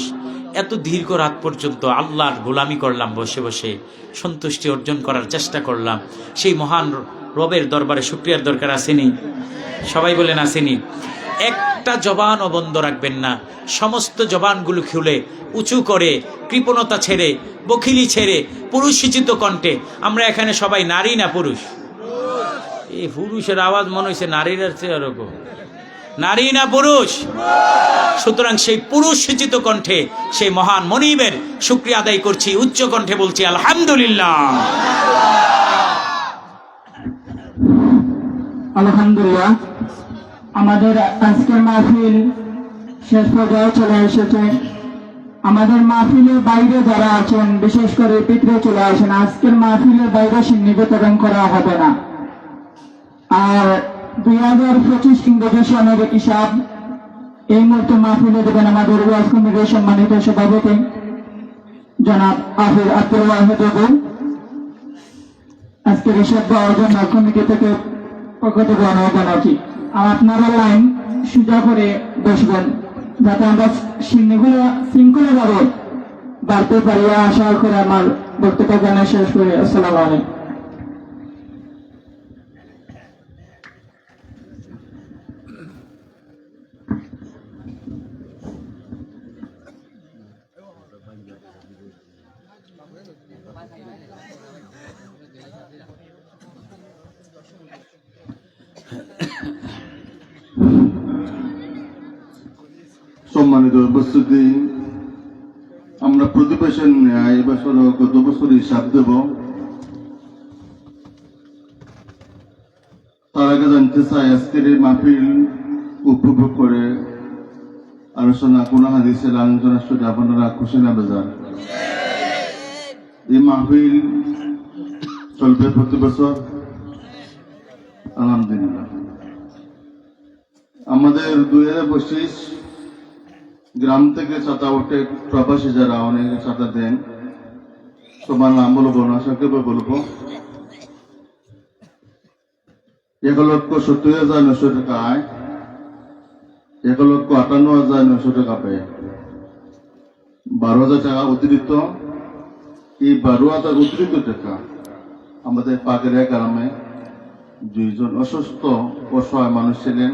S2: এত দীর্ঘ রাত পর্যন্ত আল্লাহর গোলামি করলাম, বসে বসে সন্তুষ্টি অর্জন করার চেষ্টা করলাম। সেই মহান রবের দরবারে শুকরিয়ার দরকার আসেনি? সবাই বলেন আসেনি? একটা জবানও বন্ধ রাখবেন না, সমস্ত জবানগুলো খুলে উঁচু করে কৃপণতা ছেড়ে বখিলি ছেড়ে পুরুষিচিত কণ্ঠে, আমরা এখানে সবাই নারী না পুরুষ? এই পুরুষের আওয়াজ মনে হয়েছে নারীর এরকম, নারী না পুরুষ? সুতরাং সেই পুরুষ সূচিত কণ্ঠে সেই মহান মনিবের শুকরিয়া আদায় করছি, উচ্চ কণ্ঠে বলছি আলহামদুলিল্লাহ।
S3: আলহামদুলিল্লাহ। আমাদের আজকের মাহফিল শেষ পর্যায়ে চলে এসেছে। আমাদের মাহফিলের বাইরে যারা আছেন, বিশেষ করে পিতরে চলে আসেন। আজকের মাহফিলের বাইরে সিন্নি বিতরণ করা হবে না। আর 2025 ইংরেজি সনের হিসাব এই মুহূর্তে মাহফিলে দেবেন আমাদের ওয়াজ কমিটির সম্মানিত সভাপতি জনাব আফির আব্দুল ওয়াহিদ বাবু। আজকের হিসাব দেওয়ার জন্য কমিটি থেকে পক্ষ থেকে অনুরোধ জানাচ্ছি। আর আপনারা লাইন সোজা করে বসবেন, যাতে আমরা সিন্নিগুলো শৃঙ্খলাভাবে বাড়তে পারি আশা করে আমার বক্তব্য এখানে শেষ করি। আসসালামু আলাইকুম।
S4: সম্মানিত উপস্থিতি, আমরা প্রতিবেশন ন্যায় এবছর গত বছর হিসাব দেব। তার আগে জানতে চাই আজকের এই মাহফিল উপভোগ করে আলোচনা কোন হাদিসের আলোচনা শুনে আপনারা খুশি না বেজার? এই মাহফিল চলবে প্রতি বছর আলহামদুলিল্লাহ। আমাদের 2025 গ্রাম থেকে ছাতা উঠে প্রবাসী যারা অনেকে ছাতা দেন, সবার নাম বলবো না, সংক্ষেপে বলবো। 1,70,900 টাকা আয়, 1,58,900 টাকা পায়, 12,000 টাকা অতিরিক্ত। এই 12,000 অতিরিক্ত টাকা আমাদের পাগেরা গ্রামে 2 জন অসুস্থ অসহায় মানুষ ছিলেন,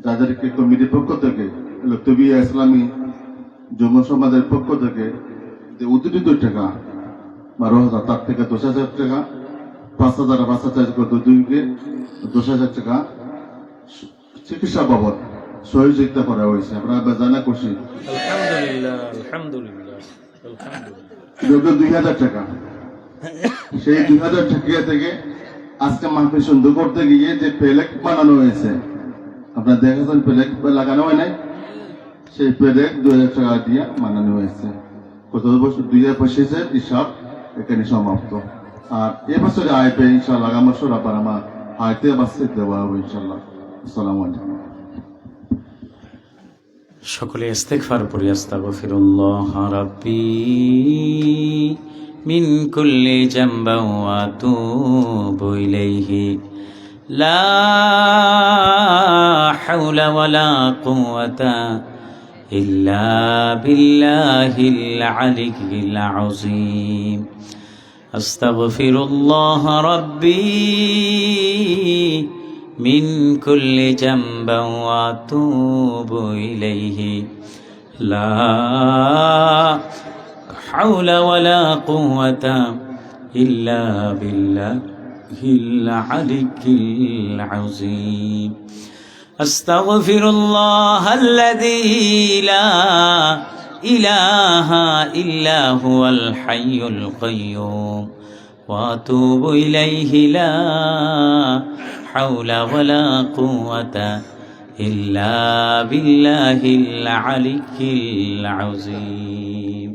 S4: যাদেরকে কমিটির পক্ষ থেকে লক্তবিয়া ইসলামী যুব সমাজের পক্ষ থেকে অতিরিক্ত টাকা 12,000, তার থেকে 10,000 টাকা, 5,000 করে দুইকে 10,000 টাকা চিকিৎসা বাবদ সহযোগিতা করা হয়েছে। আপনারা জানা খুশি।
S1: আলহামদুলিল্লাহ, আলহামদুলিল্লাহ, আলহামদুলিল্লাহ।
S4: 2,000 টাকা, সেই 2,000 টাকা থেকে আজকে মাহফিল সুন্দর করতে গিয়ে যে প্লেক বানানো হয়েছে, আপনারা দেখেছেন প্লেক লাগানো হয় নাই, সেই প্লেক 2,000 টাকা দিয়ে বানানো হয়েছে। গত বছর 2025 হিসাব এখানে সমাপ্ত। আর এবছরে আয় পেয়ে ইনশাল্লাহ আগামী বছর আবার আমার আয়তে বাঁচতে দেওয়া হবে ইনশাল্লাহ। আসসালামু আলাইকুম।
S1: সকলে ইস্তেগফার পড়ি। আস্তাগফিরুল্লাহ রাব্বি মিন কুল্লি জামবিন ওয়া আতুবু ইলাইহি লা হাওলা ওয়ালা কুওয়াতা ইল্লা বিল্লাহিল আলিয়্যিল আযীম। আস্তাগফিরুল্লাহ রাব্বি মিন কুল্লি জামবিন ওয়া আতুবু ইলাইহি লা হাওলা ওয়ালা কুওয়াতা ইল্লা বিল্লাহিল আলিয়্যিল আযীম। আস্তাগফিরুল্লাহাল্লাযী লা ইলাহা ইল্লা হুয়াল হাইয়ুল কাইয়্যুম ওয়া আতুবু ইলাইহি লা হাওলা ওয়ালা কুওয়াতা ইল্লা বিল্লাহিল আলিয়্যিল আযীম।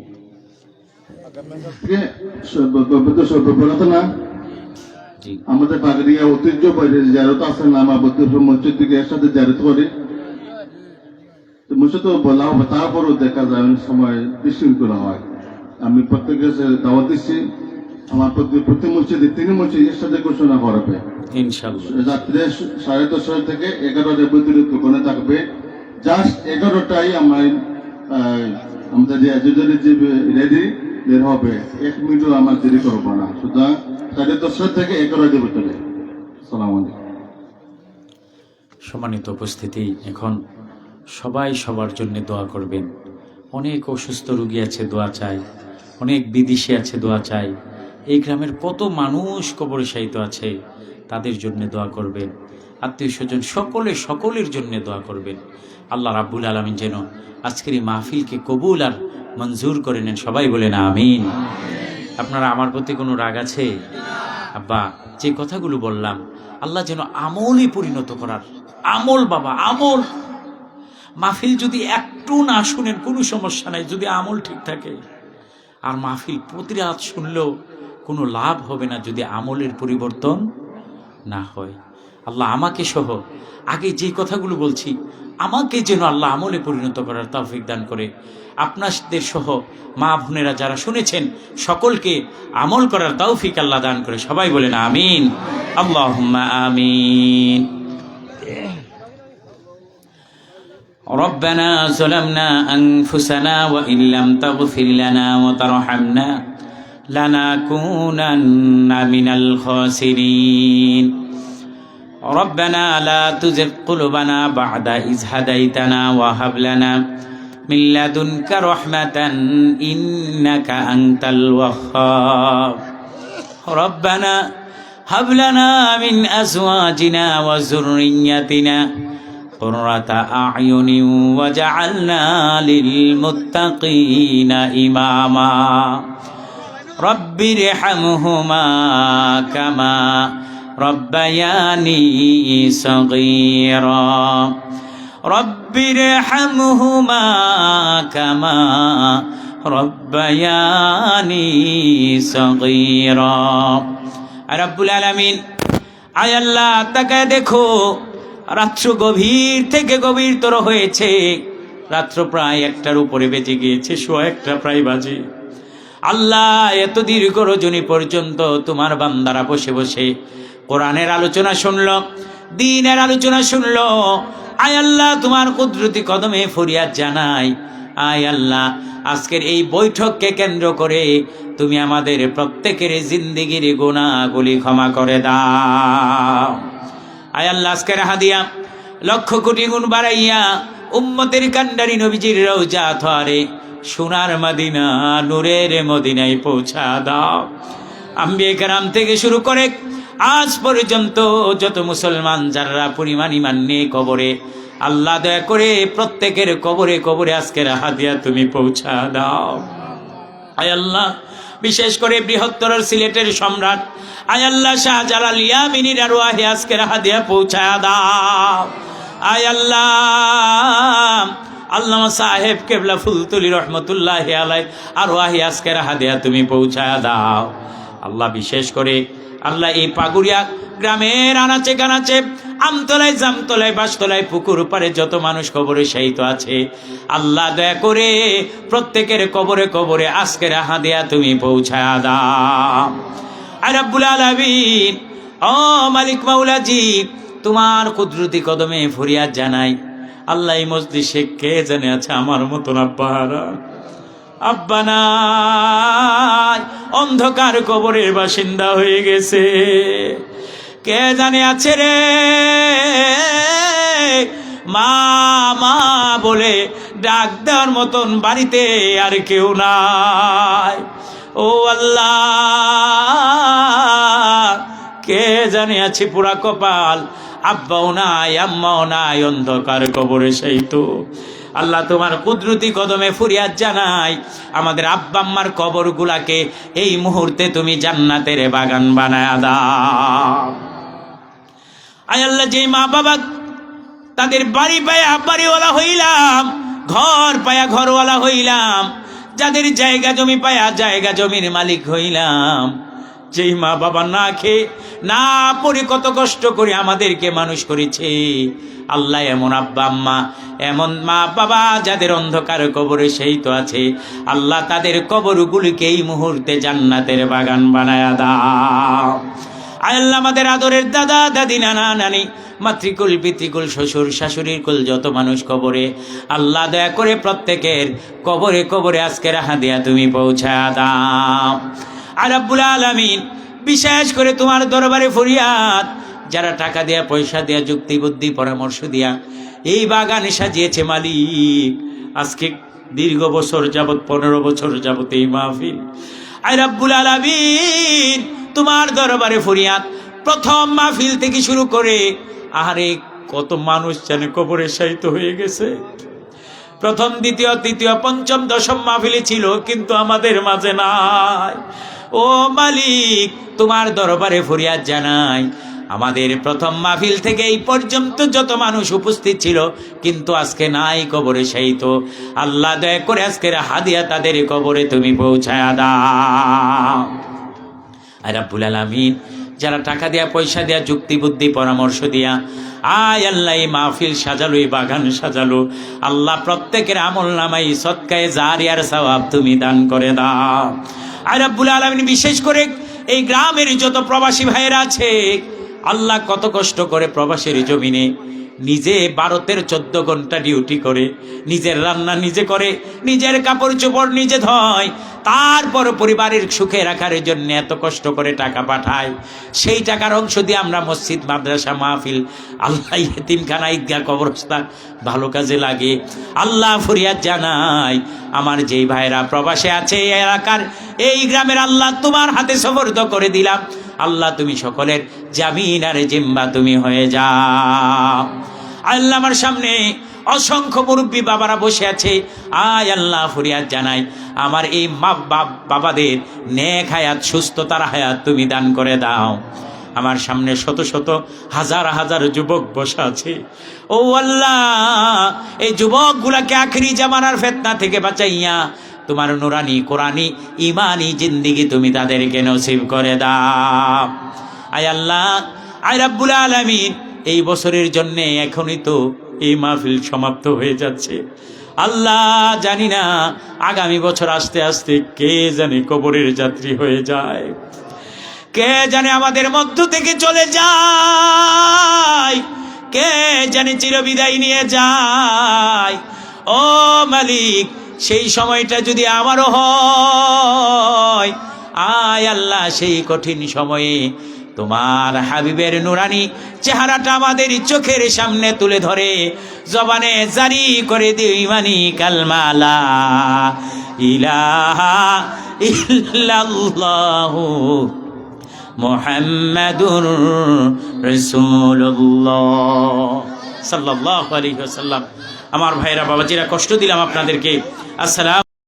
S4: সর্বপ্রথম
S1: জি,
S4: আমাদের পাগড়িয়া ঐতিহ্য জারত আছে না, আমার মসজিদ থেকে একসাথে জারত করি। মসজিদ তো বলা হবে, তারপরও দেখা যায় অনেক সময় বিশৃঙ্খলা হয়। আমি প্রত্যেকের দাওয়াত দিচ্ছি, আমার প্রতি মসজিদে 3 মসজিদ একসাথে ঘোষণা করবে
S1: ইনশাআল্লাহ।
S4: রাত্রে 10:30 থেকে 11টার ভিতরে দোকানে থাকবে। জাস্ট 11টাই আমাদের যে রেডি বের হবে, 1 মিনিটও আমার দেরি করবো না। সুতরাং 10:30 থেকে 11টার ভিতরে। আসসালামু আলাইকুম।
S1: সম্মানিত উপস্থিতি, এখন সবাই সবার জন্য দোয়া করবেন। অনেক অসুস্থ রোগী আছে, দোয়া চাই। অনেক বিদেশি আছে, দোয়া চাই। এই গ্রামের কত মানুষ কবরে শায়িত আছে, তাদের জন্য দোয়া করবেন। আত্মীয় স্বজন সকলের জন্য দোয়া করবেন। আল্লাহ রাব্বুল আলামিন যেন আজকের এই মাহফিলকে কবুল আর মঞ্জুর করে নেন। সবাই বলেন আমিন। আপনারা আমার প্রতি কোনো রাগ আছে? আব্বা, যে কথাগুলো বললাম, আল্লাহ যেন আমলে পরিণত করার, আমল বাবা, আমল। মাহফিল যদি একটু না শুনেন কোনো সমস্যা নাই, যদি আমল ঠিক থাকে। আর মাহফিল প্রতি রাত শুনলেও কোনো লাভ হবে না যদি আমলের পরিবর্তন না হয়। আল্লাহ আমাকে সহ আগে যে কথাগুলো বলছি, আমাকে যেন আল্লাহ আমলে পরিণত করার তৌফিক দান করে। আপনাদের সহ মা বোনেরা যারা শুনেছেন, সকলকে আমল করার তৌফিক আল্লাহ দান করে। সবাই বলেন আমিন। আল্লাহুম্মা আমিন।
S2: ربنا ظلمنا أنفسنا وإن لم تغفر لنا وترحمنا لنكونن من الخاسرين ربنا لا تزغ قلوبنا بعد إذ هديتنا وهب لنا من لدنك رحمة إنك أنت الوهاب ربنا هب لنا من أزواجنا وذريتنا قرة أعين وجعلنا للمتقين إماما رب ارحمهما كما ربياني صغيرا رب ارحمهما كما ربياني صغيرا রব্বুল আলামিন আয় আল্লাহ তাকায় দেখো রাত্র গভীর থেকে গভীরতর হয়েছে রাত্র প্রায় 1টার উপরে বেজে গিয়েছে 1:15 প্রায় বাজে আল্লাহ এত দীর্ঘ রজনী পর্যন্ত তোমার বান্দারা বসে বসে কোরআনের আলোচনা শুনলো দ্বীনের আলোচনা শুনলো আয় আল্লাহ তোমার কুদরতি কদমে ফরিয়াদ জানাই আয় আল্লাহ আজকের এই বৈঠককে কেন্দ্র করে তুমি আমাদের প্রত্যেকের জিন্দেগির গুনাহগুলি ক্ষমা করে দাও আয় আল্লাহ আজকের হাদিয়া লক্ষ কোটি গুণ বাড়াইয়া উম্মতের কান্ডারি নবীজির রওজা থরে সোনার মদিনা নূরের মদিনায় পৌঁছা দাও আম্বিয়া কেরাম থেকে শুরু করে আজ পর্যন্ত যত মুসলমান যারা পরিমাণ ঈমান নিয়ে কবরে আল্লাহ দয়া করে প্রত্যেকের কবরে কবরে আজকের হাদিয়া তুমি পৌঁছা দাও আয় আল্লাহ বিশেষ করে বৃহত্তর সিলেটের সম্রাট আয় আল্লাহ শাহজালাল ইয়ামিনীর আরওয়াহে আজকের হাদিয়া পৌঁছা দাও আয় আল্লাহ আল্লামা সাহেব কেবলা ফুলতুলি রহমতুল্লাহি আলাইহি আরওয়াহে আজকের হাদিয়া তুমি পৌঁছা দাও আল্লাহ বিশেষ করে আল্লাহ এই পাগুড়িয়া গ্রামের আনাচে কানাচে আমতলায় জামতলায় বাসতলায় পুকুর পারে যত মানুষ কবরে শায়িত আছে আল্লাহ দয়া করে প্রত্যেকের কবরে কবরে আজকের হাদিয়া তুমি পৌঁছা দাও আর রব্বুল আলামিন ও মালিক মাওলাজি তোমার কুদরতি কদমে ফরিয়াদ জানাই আল্লাহ এই মজলিসে কে জানে আছে আমার মতন আব্বারা আব্বা নাই অন্ধকার কবরের বাসিন্দা হয়ে গেছে কে জানে আছে রে মা মা বলে ডাক দেওয়ার মতন বাড়িতে আর কেউ নাই ও আল্লাহ কে জানে আছে পুরা কপাল আব্বাও নাই আম্মাও নাই অন্ধকার কবরে সেই তো আল্লাহ তোমার কুদরতি কদমে ফরিয়াদ জানাই আমাদের আব্বা আম্মার কবরগুলাকে এই মুহূর্তে তুমি জান্নাতের বাগান বানায়া দাও আয় আল্লাহ যে মা বাবা তাদের বাড়ি পায়া বাড়িওয়ালা হইলাম ঘর পায়া ঘরওয়ালা হইলাম যাদের জায়গা জমি পায়া জায়গা জমির মালিক হইলাম যেই মা বাবা না খেয়ে না পড়ে কত কষ্ট করে আমাদেরকে মানুষ করেছে আল্লাহ এমন আব্বা আম্মা এমন মা বাবা যাদের অন্ধকার কবরে সেই তো আছে আল্লাহ তাদের কবরগুলিকে এই মুহূর্তে জান্নাতের বাগান বানায়া দাও আয় আল্লাহ আমাদের আদরের দাদা দাদি নানা নানি মাতৃকুল পিতৃকুল শ্বশুর শাশুড়ির কুল যত মানুষ কবরে আল্লাহ দয়া করে প্রত্যেকের কবরে কবরে আজকের হাদিয়া তুমি পৌঁছা দাও আর রব্বুল আলামিন বিশেষ করে তোমার দরবারে ফরিয়াদ যারা টাকা দেয়া পয়সা দেয়া যুক্তি বুদ্ধি পরামর্শ দিয়া এই বাগানে সাজিয়েছে মালিক আজকে দীর্ঘ বছর যাবত 15 বছর যাবত এই মাহফিল আয় রব্বুল আলামিন তোমার দরবারে ফরিয়াদ প্রথম মাহফিল থেকে শুরু করে আহারে কত মানুষ জানে কবরে শায়িত হয়ে গেছে প্রথম দ্বিতীয় তৃতীয় পঞ্চম দশম মাহফিলে ছিল কিন্তু আমাদের মাঝে নাই ও মালিক তোমার দরবারে ফরিয়াদ জানাই আমাদের প্রথম মাহফিল থেকে এই পর্যন্ত যত মানুষ উপস্থিত ছিল কিন্তু আজকে নাই কবরে শায়িত আল্লাহ দয়া করে আজকের হাদিয়া তাদের কবরে তুমি পৌঁছায়া দাও আর রব্বুল আলামিন যারা টাকা দেয়া পয়সা দেয়া যুক্তি বুদ্ধি পরামর্শ দিয়া আয় আল্লাহ এই মাহফিল সাজালো এই বাগান সাজালো আল্লাহ প্রত্যেকের আমল নামাই সদকায়ে জারিয়ার সওয়াব তুমি দান করে দাও আর রব্বুল আলামিন বিশেষ করে এই গ্রামের যত প্রবাসী ভাইয়েরা আছে আল্লাহ কত কষ্ট করে প্রবাসের জমিনে নিজে 12-14 ঘন্টা ডিউটি করে, নিজের রান্না নিজে করে, নিজের কাপড় চোপড় নিজে ধয়, তারপর পরিবারের সুখে রাখার জন্য এত কষ্ট করে টাকা পাঠায়। সেই টাকার অংশ দিয়ে আমরা মসজিদ, মাদ্রাসা, মাহফিল, আল্লাহ, ইতিমখানা, ঈদগাহ, কবরস্থান ভালো কাজে লাগে। আল্লাহ ফরিয়াদ জানাই, আমার যেই ভাইরা প্রবাসে আছে এই এলাকার, এই গ্রামের, আল্লাহ তোমার হাতে সুপর্দ করে দিলাম। আল্লাহ তুমি সকলের জামিন আর জিম্মা তুমি হয়ে যাও। আল্লাহ আমার সামনে অসংখ্য মুরব্বী বাবারা বসে আছে, আয় আল্লাহ ফরিয়াদ জানাই, আমার এই মা বাবাদের নেক হায়াত, সুস্থতার হায়াত তুমি দান করে দাও। আমার সামনে শত শত হাজার হাজার যুবক বসে আছে, ও আল্লাহ এই যুবকগুলাকে আখেরি জামানার ফিতনা থেকে বাঁচাইয়া তোমার নুরানি কোরআনি ইমানি জিন্দেগি তুমি তাদেরকে নসিব করে দাও। আয় আল্লাহ, আয় রাব্বুল আলামিন, এই বছরের জন্য এখনই তো এই মাহফিল সমাপ্ত হয়ে যাচ্ছে। আল্লাহ জানি না আগামী বছর আস্তে আস্তে কে জানে কবরের যাত্রী হয়ে যায়, কে জানে আমাদের মধ্য থেকে চলে যায়, কে জানে চিরবিদায় নিয়ে যায়। ও মালিক, সেই সময়টা যদি আমারও হয়, আয় আল্লাহ সেই কঠিন সময়ে তোমার হাবিবের নুরানি চেহারাটা আমাদের চোখের সামনে তুলে ধরে জবানে জারি করে দিও ইমানি কালমা লা ইলাহা ইল্লাল্লাহু মুহাম্মাদুর রাসূলুল্লাহ সাল্লাল্লাহু আলাইহি ওয়াসাল্লাম। আমার ভাইরা, বাবাজিরা, কষ্ট দিলাম আপনাদেরকে। আসসালাম।